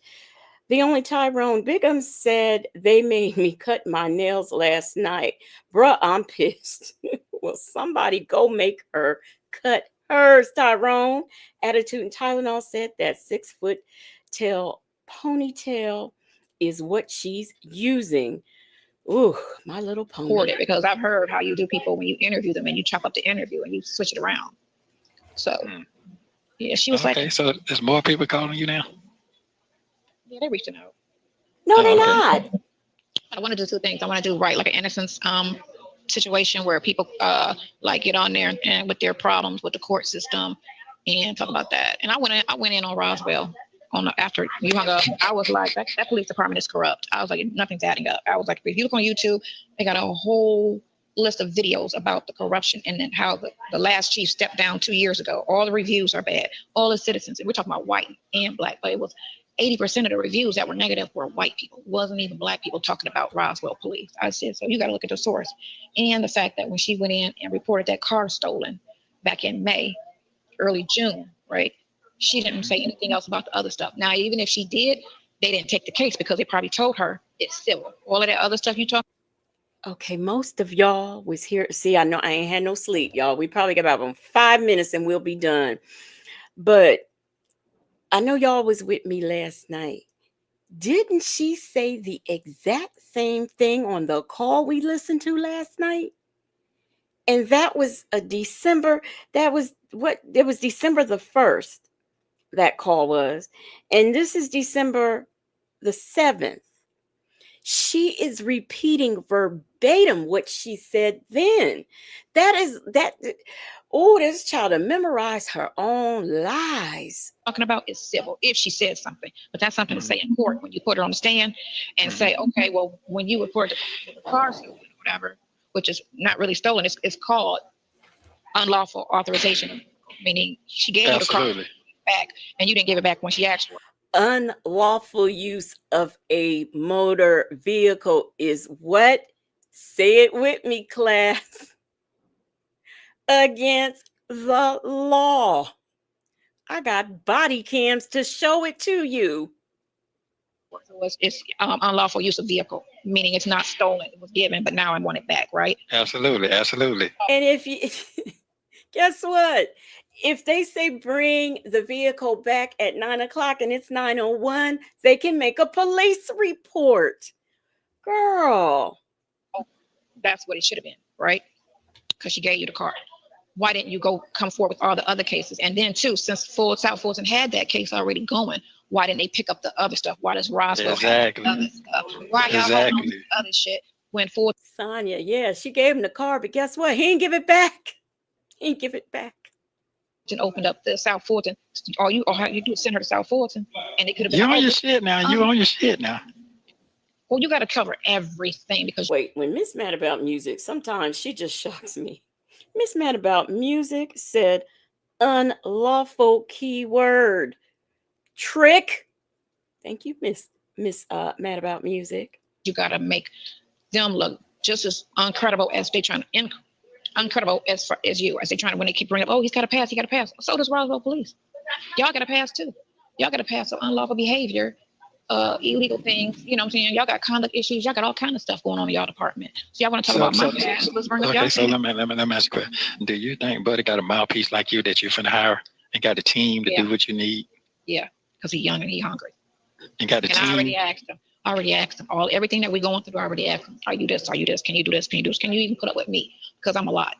The only Tyrone Bigham said, they made me cut my nails last night. Bruh, I'm pissed. Well, somebody go make her cut hers, Tyrone. Attitude and Tylenol said that 6-foot tail ponytail is what she's using. Ooh, my little pony. It because I've heard how you do people when you interview them and you chop up the interview and you switch it around. So, yeah, she was like, Okay, so there's more people calling you now? yeah, they're reaching out. No, Oh, they're okay. not. I want to do two things. I want to do like an innocence situation where people like get on there and with their problems with the court system and talk about that. And I went in on Roswell after you hung up. I was like, that police department is corrupt. I was like, nothing's adding up. I was like, if you look on YouTube, they got a whole list of videos about the corruption and then how the last chief stepped down 2 years ago. All the reviews are bad. All the citizens, and we're talking about white and black, but it was 80% of the reviews that were negative were white people. It wasn't even black people talking about Roswell police. I said, so you got to look at the source. And the fact that when she went in and reported that car stolen back in May, early June, right? She didn't say anything else about the other stuff. Now, even if she did, they didn't take the case because they probably told her it's civil. All of that other stuff you talk. Okay, most of y'all was here. See, I know I ain't had no sleep, y'all. We probably got about 5 minutes and we'll be done. But I know y'all was with me last night. Didn't she say the exact same thing on the call we listened to last night? And that was it was December the 1st, that call was. And this is December the 7th. She is repeating verbatim what she said then. That is that. Oh, this child to memorize her own lies. Talking about is civil if she says something, but that's something to say in court when you put her on the stand and say, okay, well, when you report the car stolen or whatever, which is not really stolen, it's called unlawful authorization, meaning she gave you the car back and you didn't give it back when she asked for it. Unlawful use of a motor vehicle is what? Say it with me, class. Against the law. I got body cams to show it to you. So it's unlawful use of vehicle, meaning it's not stolen. It was given, but now I want it back, right? Absolutely, absolutely. And if you guess what? If they say bring the vehicle back at 9:00 and it's 9:01, they can make a police report. Girl. That's what it should have been, right? Because she gave you the car. Why didn't you come forward with all the other cases? And then too, since South Fulton had that case already going, why didn't they pick up the other stuff? Why does Roswell have the other stuff? Why y'all holding on to the other shit when Fulton? Sonya, yeah, she gave him the car, but guess what? He didn't give it back. He didn't give it back. And opened up the South Fulton. All you do is send her to South Fulton, and it could have been. You on your shit now. You on your shit now. Well, you got to cover everything because. Wait, when Miss Mad About Music, sometimes she just shocks me. Miss Mad About Music said unlawful keyword trick. Thank you, Miss Mad About Music. You got to make them look just as uncredible as they trying to uncredible as you as they trying to when they keep bringing up, oh, he's got to pass, he got to pass. So does Roswell Police. Y'all got to pass too. Y'all got to pass some unlawful behavior, illegal things. You know what I'm saying? Y'all got conduct issues. Y'all got all kind of stuff going on in y'all department. So y'all want to talk about my past? Let's bring up y'all. So let me ask you a question. Do you think Buddy got a mouthpiece like you that you're finna hire and got a team to do what you need? Yeah, because he's young and he's hungry. And got a team. I already asked him everything that we're going through. I already asked him, are you this? Are you this? Can you do this? Can you do this? Can you even put up with me? Because I'm a lot.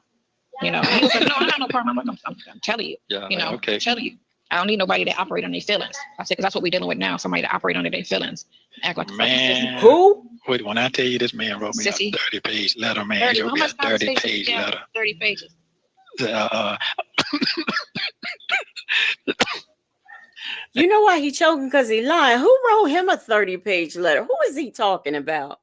You know, he was like, no, I got no problem. I'm telling you, you know, I'm telling you, I don't need nobody to operate on their feelings. I said, because that's what we're dealing with now. Somebody to operate under their feelings. Act like man. Who? Wait, when I tell you this man wrote me a 30-page letter, man. 30, He wrote me a 30-page letter. 30 pages. You know why he choking? Because he lying. Who wrote him a 30-page letter? Who is he talking about?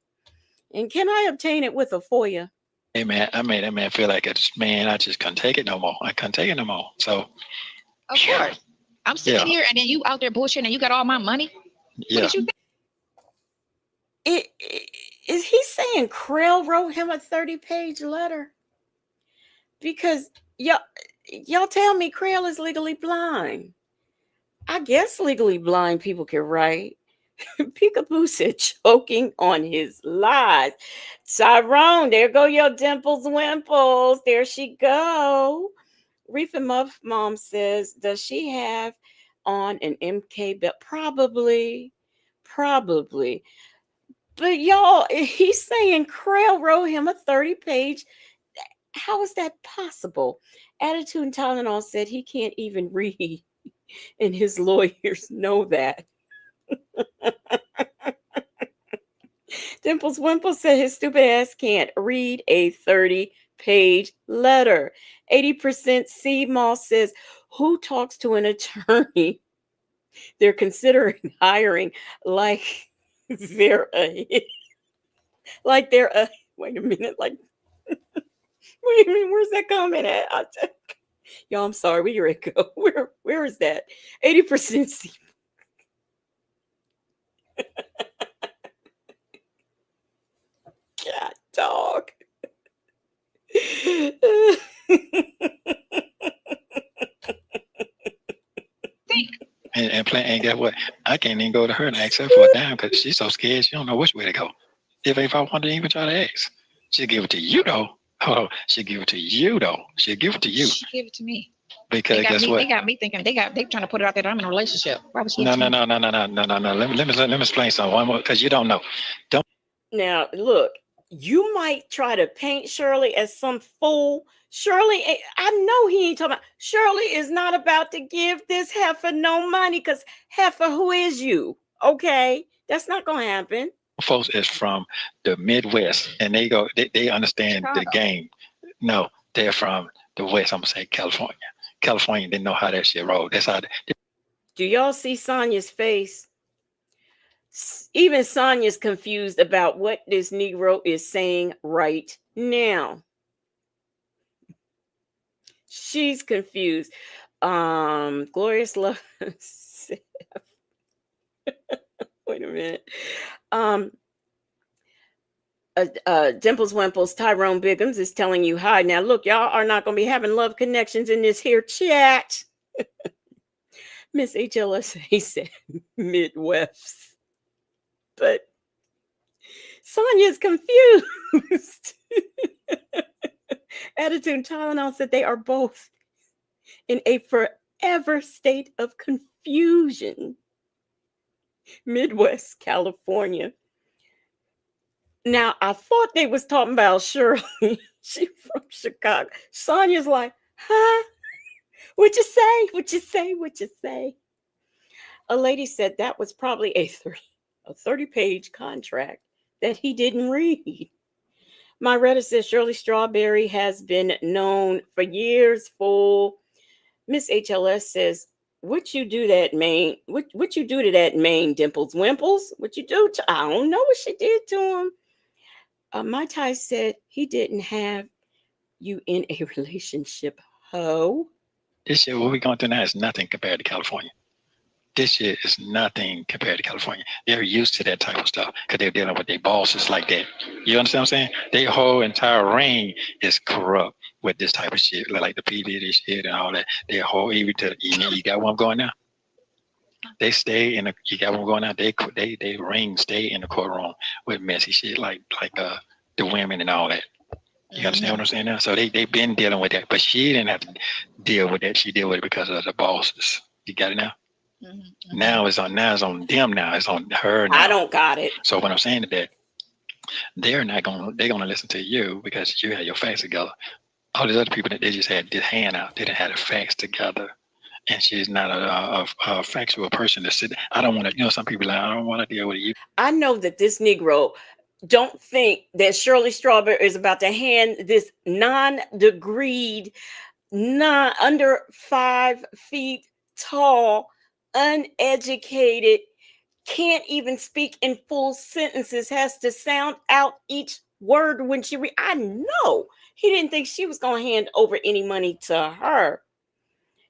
And can I obtain it with a FOIA? Hey man, I made that man feel like I just couldn't take it no more. I couldn't take it no more. So of course. I'm sitting here and then you out there bullshitting and you got all my money. Yeah. What did you think? Is he saying Krell wrote him a 30-page letter? Because y'all tell me Krell is legally blind. I guess legally blind people can write. Peekaboo said choking on his lies. Tyrone, there go your dimples wimples. There she go. Reefa Muff Mom says, does she have on an MK belt? Probably. But y'all, he's saying Krell wrote him a 30-page. How is that possible? Attitude and Tylenol said he can't even read, and his lawyers know that. Dimples Wimple said his stupid ass can't read a 30-page letter. 80% C Moss says, who talks to an attorney they're considering hiring like they're a wait a minute, like what do you mean? Where's that comment at? Y'all, I'm sorry, we ready to go. Where is that? 80% C. God dog. And guess what? I can't even go to her and ask her for a dime because she's so scared she don't know which way to go. If I want to even try to ask, she'll give it to you though. Oh, she'll give it to you though. She'll give it to you. She give it to me. Because guess what? They got me thinking they trying to put it out there that I'm in a relationship. Why was she? No. Let me explain something one more because you don't know. Now look, you might try to paint Shirley as some fool. Shirley, I know he ain't talking about. Shirley is not about to give this heifer no money because heifer, who is you? Okay, that's not gonna happen. folks is from the Midwest, and they understand the Chicago. game. No, they're from the West. I'm gonna say California. California didn't know how that shit rolled. That's how. Do y'all see Sonya's face? Even Sonya's confused about what this Negro is saying right now. She's confused. Glorious Love. Wait a minute. Dimples Wimples, Tyrone Biggums is telling you hi. Now, look, y'all are not going to be having love connections in this here chat. Miss HLSA said Midwest. But Sonya's confused. Attitude Tylenol said they are both in a forever state of confusion. Midwest California. Now, I thought they was talking about Shirley. She from Chicago. Sonya's like, huh? What'd you say? What'd you say? What'd you say? A lady said that was probably a 30-page contract that he didn't read. My Reddit says Shirley Strawberry has been known for years for. Miss HLS says, what you do that Maine? What you do to that Maine Dimples Wimples? What you do to? I don't know what she did to him. My Ty said he didn't have you in a relationship, ho. This shit, what we going through now is nothing compared to California. This shit is nothing compared to California. They're used to that type of stuff because they're dealing with their bosses like that. You understand what I'm saying? Their whole entire reign is corrupt with this type of shit, like the PD shit and all that. Their whole even to you got one going now. They stay in the you got one going now. They reign stay in the courtroom with messy shit like the women and all that. You understand what I'm saying now? So they've been dealing with that, but she didn't have to deal with that. She dealt with it because of the bosses. You got it now? Mm-hmm. Now it's on them now. It's on her now. I don't got it. So what I'm saying is that they're gonna listen to you because you had your facts together. All these other people that they just had their hand out, they didn't have the facts together. And she's not a factual person to sit. I don't want to, some people I don't want to deal with you. I know that this Negro don't think that Shirley Strawberry is about to hand this non-degreed, under 5 feet tall, uneducated, can't even speak in full sentences, has to sound out each word when she read. I know he didn't think she was going to hand over any money to her.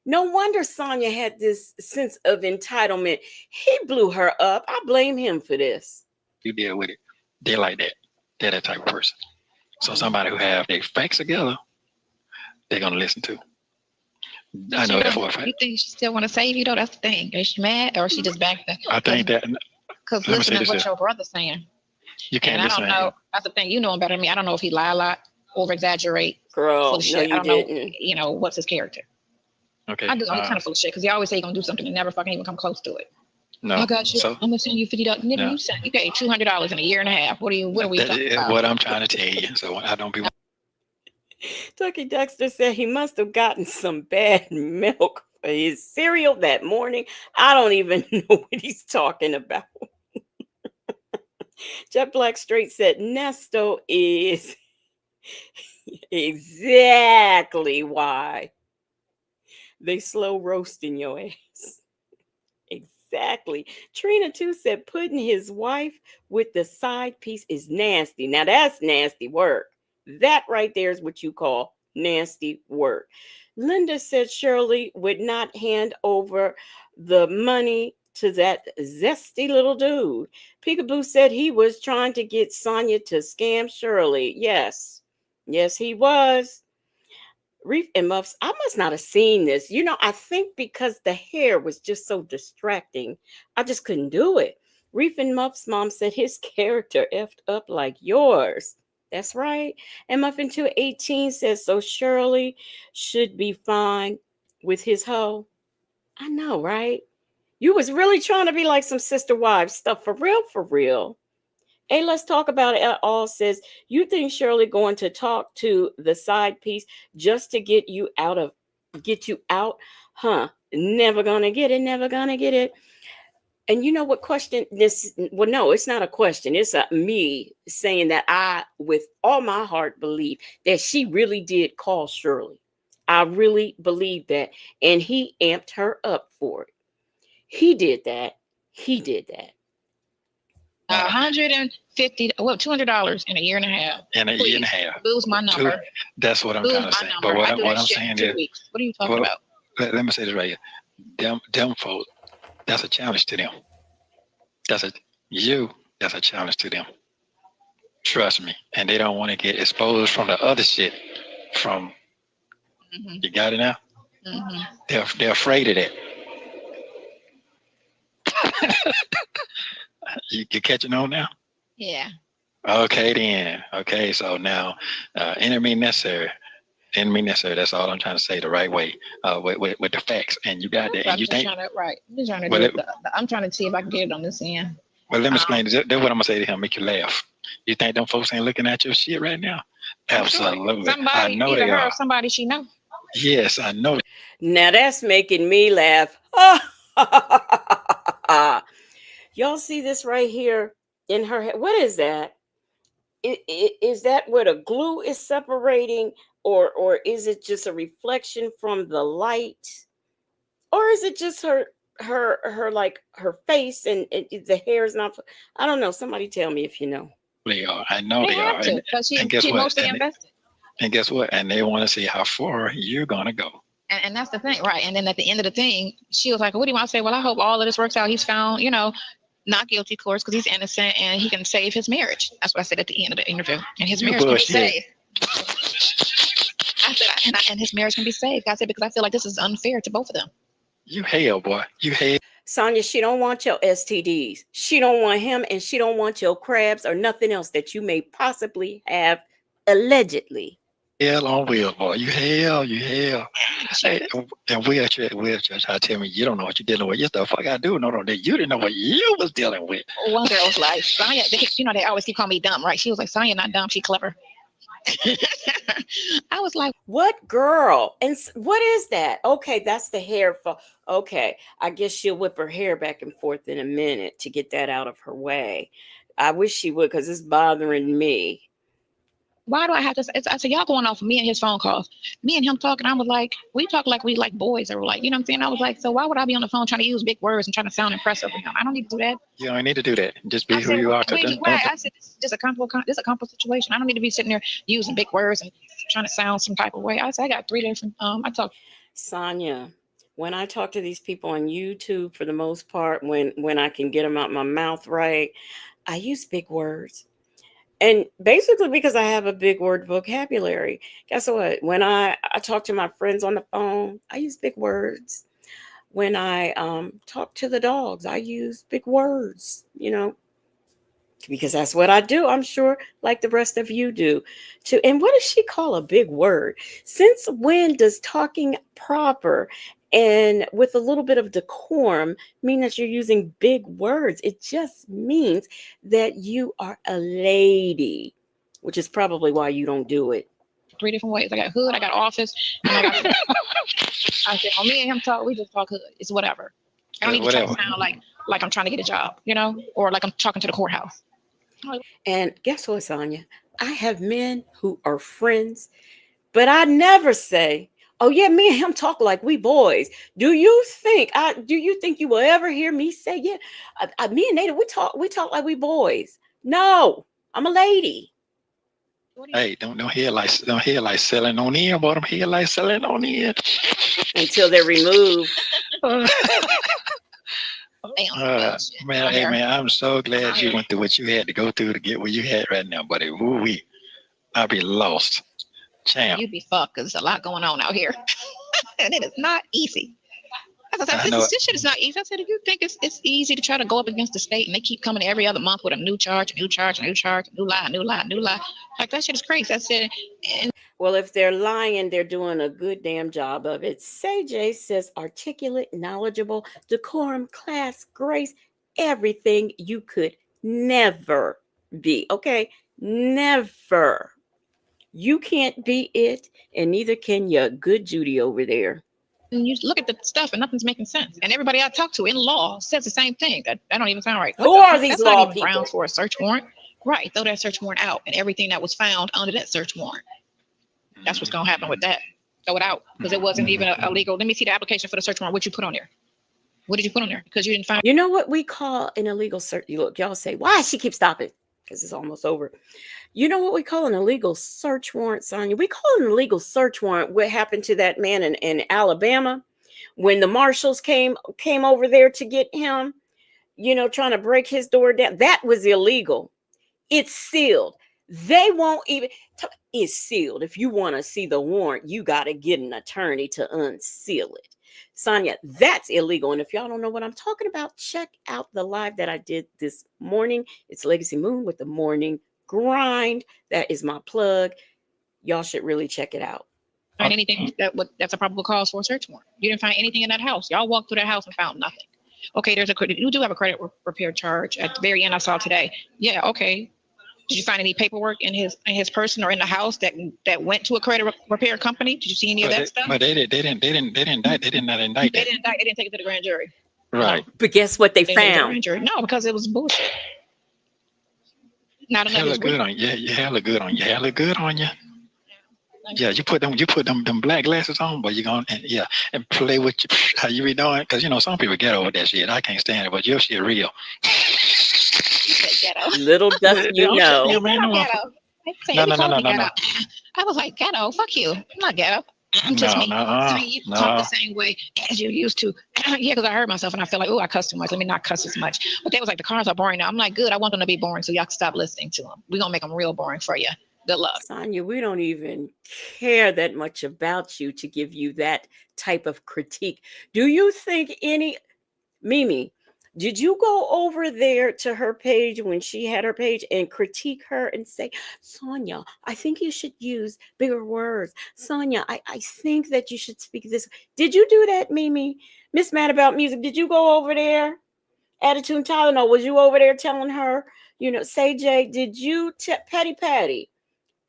No wonder Sonya had this sense of entitlement. He blew her up. I blame him for this. You deal with it. They're like that. They're that type of person. So somebody who have their facts together, they're going to listen to. I know that for a fact. You think she still want to save you though? That's the thing. Is she mad or is she just back there? I think that. Because listen to what your brother's saying. You can't listen. And I don't know. That's the thing. You know him better than me. I don't know if he lie a lot, over exaggerate. Girl, full of shit. No, you didn't. Know, what's his character? Okay. I do. I'm kind of full of shit because he always say he's gonna do something and never fucking even come close to it. No, I got you. So, I'm gonna send you $50. Nigga, you paid $200 in a year and a half. What are we talking about? What I'm trying to tell you. So I don't be. Tucky Dexter said he must have gotten some bad milk for his cereal that morning. I don't even know what he's talking about. Jet Black Straight said Nesto is exactly why they slow roasting your ass. Exactly. Trina too said putting his wife with the side piece is nasty. Now that's nasty work. That right there is what you call nasty work. Linda said Shirley would not hand over the money to that zesty little dude. Peekaboo said he was trying to get Sonya to scam Shirley. Yes, he was. Reef and Muffs, I must not have seen this. I think because the hair was just so distracting, I just couldn't do it. Reef and Muffs' mom said his character effed up like yours. That's right. And Muffin 218 says, so Shirley should be fine with his hoe. I know, right? You was really trying to be like some Sister Wives stuff for real, for real. Hey, let's talk about it all says, you think Shirley going to talk to the side piece just to get you out? Huh? Never gonna get it. And you know what question this? Well, no, it's not a question. It's a me saying that I, with all my heart, believe that she really did call Shirley. I really believe that, and he amped her up for it. He did that. He did that. $150, well, $200 in a year and a half. In a year and a half. Lose my number. That's what I'm Lose trying to my say. number. But I do what that I'm shit saying in 2 is, weeks. What are you talking well, about? let me say this right here. Them folks, that's a challenge to them. That's a you. That's a challenge to them. Trust me. And they don't want to get exposed from the other shit. From you got it now. They're afraid of that. You catching on now? Yeah. Okay then. Okay, so now enemy necessary. Enemy necessary. That's all I'm trying to say the right way. With the facts. And you got that. And you think Right. I'm trying to well, do I'm trying to see if I can get it on this end. well, let me explain. That's what I'm gonna say to him. Make you laugh. You think them folks ain't looking at your shit right now? Absolutely. Somebody, I know either they her are. or somebody she know. Yes, I know. Now that's making me laugh. Y'all see this right here in her head? What is that? Is that where the glue is separating, or is it just a reflection from the light, or is it just her like her face and the hair is not? I don't know. Somebody tell me if you know. They are. I know They they have are. to, because And guess she what? mostly invested. And guess what? And they want to see how far you're gonna go. And that's the thing, right? And then at the end of the thing, she was like, "What do you want to say?" Well, I hope all of this works out. He's found, not guilty, of course, because he's innocent, and he can save his marriage. That's what I said at the end of the interview. And his marriage can be saved. I said, and his marriage can be saved. I said, because I feel like this is unfair to both of them. You hell, boy. You hell. Sonya, she don't want your STDs. She don't want him, and she don't want your crabs or nothing else that you may possibly have allegedly. Hell on wheels, boy. You hell. Hey, and we'll try to tell me you don't know what you're dealing with. Yes, the fuck I do. No, you didn't know what you was dealing with. One girl was like, Sonya, they always keep calling me dumb, right? She was like, Sonya, not dumb, she clever. I was like, what girl? And what is that? Okay, that's the hair for. Okay, I guess she'll whip her hair back and forth in a minute to get that out of her way. I wish she would, because it's bothering me. why do I have to? I said, y'all going off of me and his phone calls. Me and him talking, I was like, we talk like we like boys, or like, you know what I'm saying? I was like, so why would I be on the phone trying to use big words and trying to sound impressive with him? I don't need to do that. You don't need to do that. Just be I who said, you are. I said, this is just a comfortable situation. I don't need to be sitting there using big words and trying to sound some type of way. I said, I got 3 different, I talk. Sonya, when I talk to these people on YouTube, for the most part, when I can get them out my mouth right, I use big words. And basically because I have a big word vocabulary. Guess what? When I talk to my friends on the phone, I use big words. When I talk to the dogs, I use big words, because that's what I do. I'm sure, like the rest of you do. Too. And what does she call a big word? Since when does talking proper and with a little bit of decorum mean that you're using big words? It just means that you are a lady, which is probably why you don't do it. 3 different ways. I got hood, I got office, and I got. I said, when me and him talk, we just talk hood. It's whatever. I don't need to try to sound like I'm trying to get a job, or like I'm talking to the courthouse. And guess what, Sonya? I have men who are friends, but I never say, "Oh yeah, me and him talk like we boys." Do you think you will ever hear me say, "Yeah, me and Nada, we talk like we boys"? No, I'm a lady. Hey, don't hear like selling on in, but I'm here like selling on in until they're removed. Man, hey man, I'm so glad you went through what you had to go through to get where you had right now, buddy. Woo wee, I'll be lost. Champ. You'd be fucked because there's a lot going on out here, and it is not easy. As I said, this shit is not easy. I said, if you think it's easy to try to go up against the state and they keep coming every other month with a new charge, new lie, like that shit is crazy. I said, well, if they're lying, they're doing a good damn job of it. Say Jay says articulate, knowledgeable, decorum, class, grace, everything you could never be. Okay, never. You can't be it, and neither can your good Judy over there. And you look at the stuff and nothing's making sense. And everybody I talk to in law says the same thing. That don't even sound right. Who are these That's not law even people? grounds for a search warrant. Right. Throw that search warrant out and everything that was found under that search warrant. That's what's going to happen with that. Throw it out because it wasn't even a legal. Let me see the application for the search warrant. What you put on there? What did you put on there? Because you didn't find. You know what we call an illegal search? Look, y'all say, why she keeps stopping? Because it's almost over. You know what we call an illegal search warrant, Sonya? We call an illegal search warrant what happened to that man in Alabama when the marshals came over there to get him, trying to break his door down. That was illegal. It's sealed. They won't even. It's sealed. If you want to see the warrant, you got to get an attorney to unseal it. Sonya, that's illegal. And if y'all don't know what I'm talking about, check out the live that I did this morning. It's Legacy Moon with the Morning Grind. That is my plug. Y'all should really check it out. Find anything that's a probable cause for a search warrant. You didn't find anything in that house. Y'all walked through that house and found nothing. Okay, you do have a credit repair charge at the very end. I saw today. Yeah, okay. Did you find any paperwork in his person or in the house that went to a credit repair company? Did you see any of that stuff? But they didn't indict. They did not indict. They didn't indict. They didn't take it to the grand jury. Right. No. But guess what they They didn't take it to the found? grand jury. No, because it was bullshit. Not enough. Hella good on you. Yeah, you hella good on you. Hella good on you. Yeah, you put them black glasses on, but you're gonna and play with how you be doing, because some people get over that shit. I can't stand it, but your shit real. Ghetto. Little does you know. Ghetto. No. I was like, ghetto, fuck you. I'm not ghetto. I'm just me. You talk the same way as you used to. Yeah, because I heard myself and I feel like, oh, I cuss too much. Let me not cuss as much. But they was like, the cars are boring now. I'm like, good. I want them to be boring so y'all can stop listening to them. We're going to make them real boring for you. Good luck. Sonya, we don't even care that much about you to give you that type of critique. Do you think Mimi, did you go over there to her page when she had her page and critique her and say, Sonya, I think you should use bigger words. Sonya, I think that you should speak this. Did you do that, Mimi? Miss Mad About Music, did you go over there? Attitude and Tylenol, was you over there telling her, Say Jay, did you, Patty?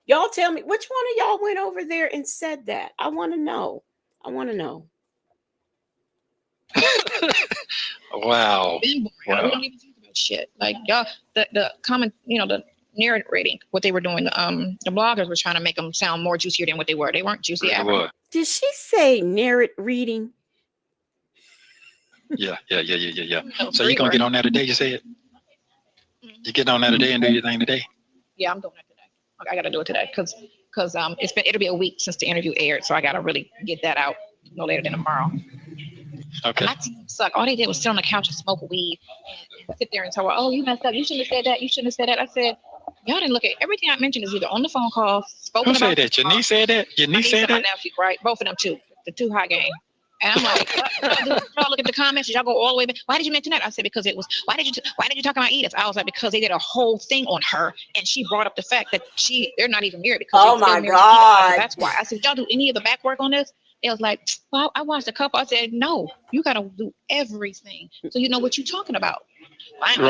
Y'all tell me, which one of y'all went over there and said that? I want to know. Wow. We don't even talk about shit. Like y'all, the comment, the narrating, what they were doing. The bloggers were trying to make them sound more juicier than what they were. They weren't juicy at all. Did she say narrate reading? Yeah. So you gonna get on that today? You said you get on that today and do your thing today. Yeah, I'm doing it today. I got to do it today because it'll be a week since the interview aired, so I got to really get that out no later than tomorrow. Okay. My team suck. All they did was sit on the couch and smoke weed and sit there and tell her, "Oh, you messed up. You shouldn't have said that. You shouldn't have said that." I said, "Y'all didn't look at everything I mentioned is either on the phone call, spoken about." Who said that? Your niece said that. Your niece said that. My nephew, right? Both of them too. The two high game. And I'm like, y'all look at the comments. Y'all go all the way back. Why did you mention that? I said, because it was, why did you talk about Edith? I was like, because they did a whole thing on her. And she brought up the fact that they're not even married. Because oh my God. That's why. I said, y'all do any of the back work on this? They was like, well, I watched a couple. I said, no, you got to do everything. So you know what you're talking about. Right. Don't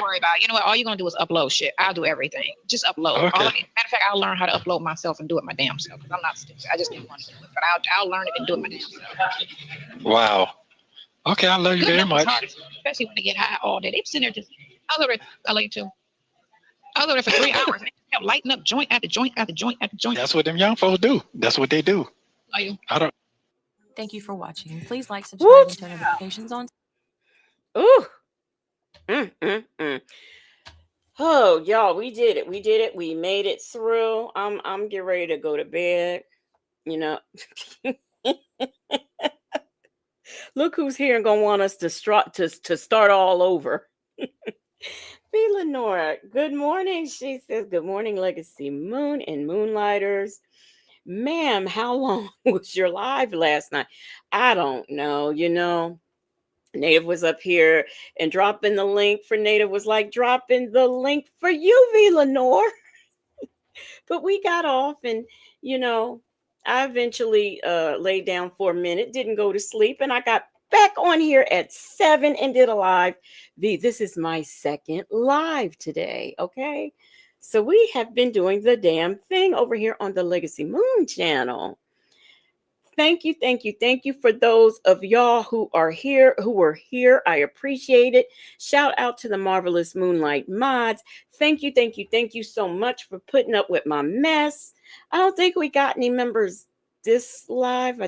worry about it. You know what? All you're going to do is upload shit. I'll do everything. Just upload. Okay. Matter of fact, I'll learn how to upload myself and do it my damn self. Because I'm not stupid. I just didn't want to do it. But I'll learn it and do it my damn self. Wow. Okay, I love you very much. Especially when they get high all day. They sitting there just, I love you too. I was over there for 3 hours. And they kept lighting up joint after joint after joint after joint. That's what them young folks do. That's what they do. Are you? I don't. Thank you for watching. Please like, subscribe, and turn notifications on. Ooh. Oh, y'all, we did it. We made it through. I'm getting ready to go to bed. Look who's here and gonna want us to start all over. B. Lenora, good morning. She says, good morning, Legacy Moon and Moonlighters. Ma'am, how long was your live last night? I don't know. Native was up here and dropping the link for Native was like dropping the link for you, V. Lenore. But we got off and, I eventually laid down for a minute, didn't go to sleep, and I got back on here at 7 and did a live. V, this is my second live today, okay? So we have been doing the damn thing over here on the Legacy Moon channel. thank you, thank you, thank you for those of y'all who are here, who were here. I appreciate it. Shout out to the Marvelous Moonlight Mods. Thank you, thank you, thank you so much for putting up with my mess. I don't think we got any members this live.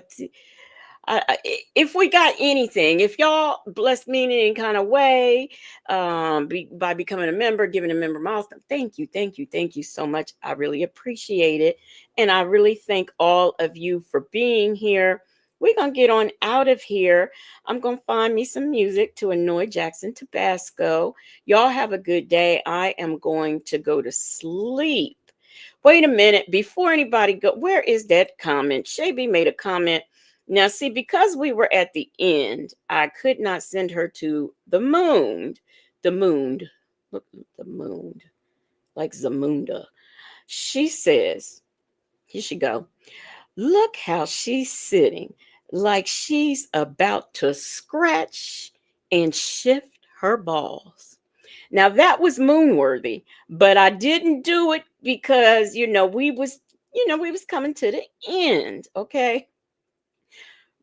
If we got anything, if y'all blessed me in any kind of way, by becoming a member, giving a member milestone, thank you, thank you, thank you so much. I really appreciate it. And I really thank all of you for being here. We're going to get on out of here. I'm going to find me some music to annoy Jackson Tabasco. Y'all have a good day. I am going to go to sleep. Wait a minute. Before anybody go, where is that comment? Shaby made a comment. Now, see, because we were at the end, I could not send her to the moon. Look, the moon, like Zamunda. She says, here she go. Look how she's sitting, like she's about to scratch and shift her balls. Now, that was moonworthy, but I didn't do it because, we was coming to the end, okay?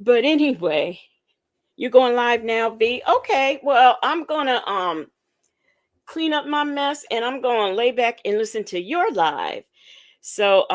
But anyway, you're going live now, V. Okay, well, I'm gonna clean up my mess and I'm gonna lay back and listen to your live. So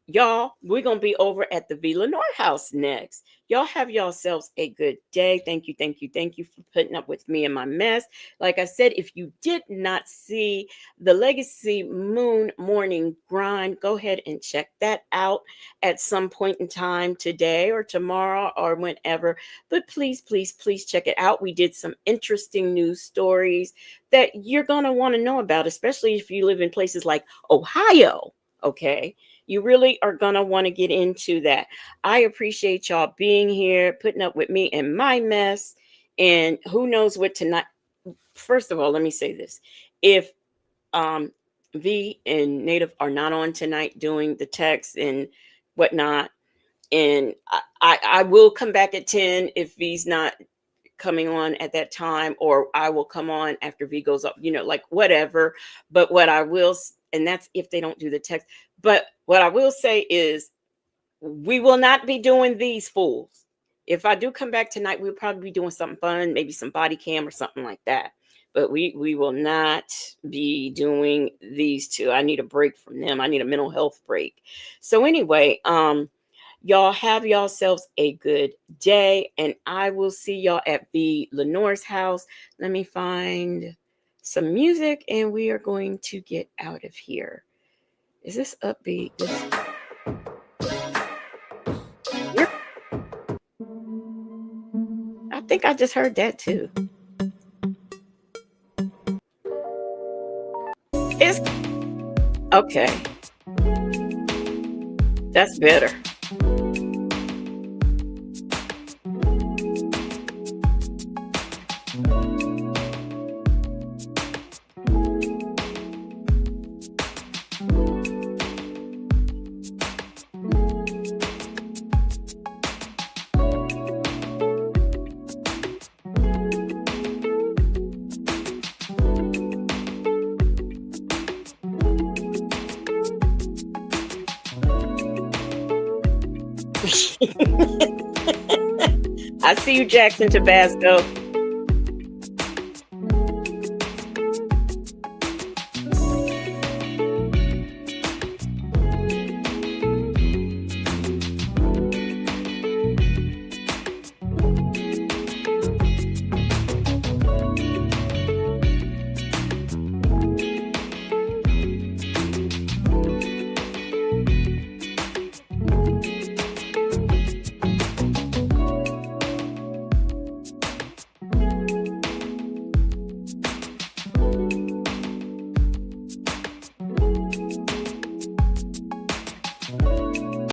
y'all, we're gonna be over at the V Lenore house next. Y'all have yourselves a good day. Thank you, thank you, thank you for putting up with me and my mess. Like I said, if you did not see the Legacy Moon Morning Grind, go ahead and check that out at some point in time today or tomorrow or whenever. But please, please, please check it out. We did some interesting news stories that you're gonna want to know about, especially if you live in places like Ohio. Okay. You really are going to want to get into that. I appreciate y'all being here, putting up with me and my mess. And who knows what tonight. First of all, let me say this. If V and Native are not on tonight doing the text and whatnot, and I will come back at 10 if V's not coming on at that time, or I will come on after V goes up, like whatever. But what I will, and that's if they don't do the text, but what I will say is we will not be doing these fools. If I do come back tonight, we'll probably be doing something fun, maybe some body cam or something like that. But we will not be doing these two. I need a break from them. I need a mental health break. So anyway, y'all have yourselves a good day, and I will see y'all at V Lenore's house. Let me find some music, and we are going to get out of here. Is this upbeat? I think I just heard that too. It's okay. That's better. I see you, Jackson Tabasco.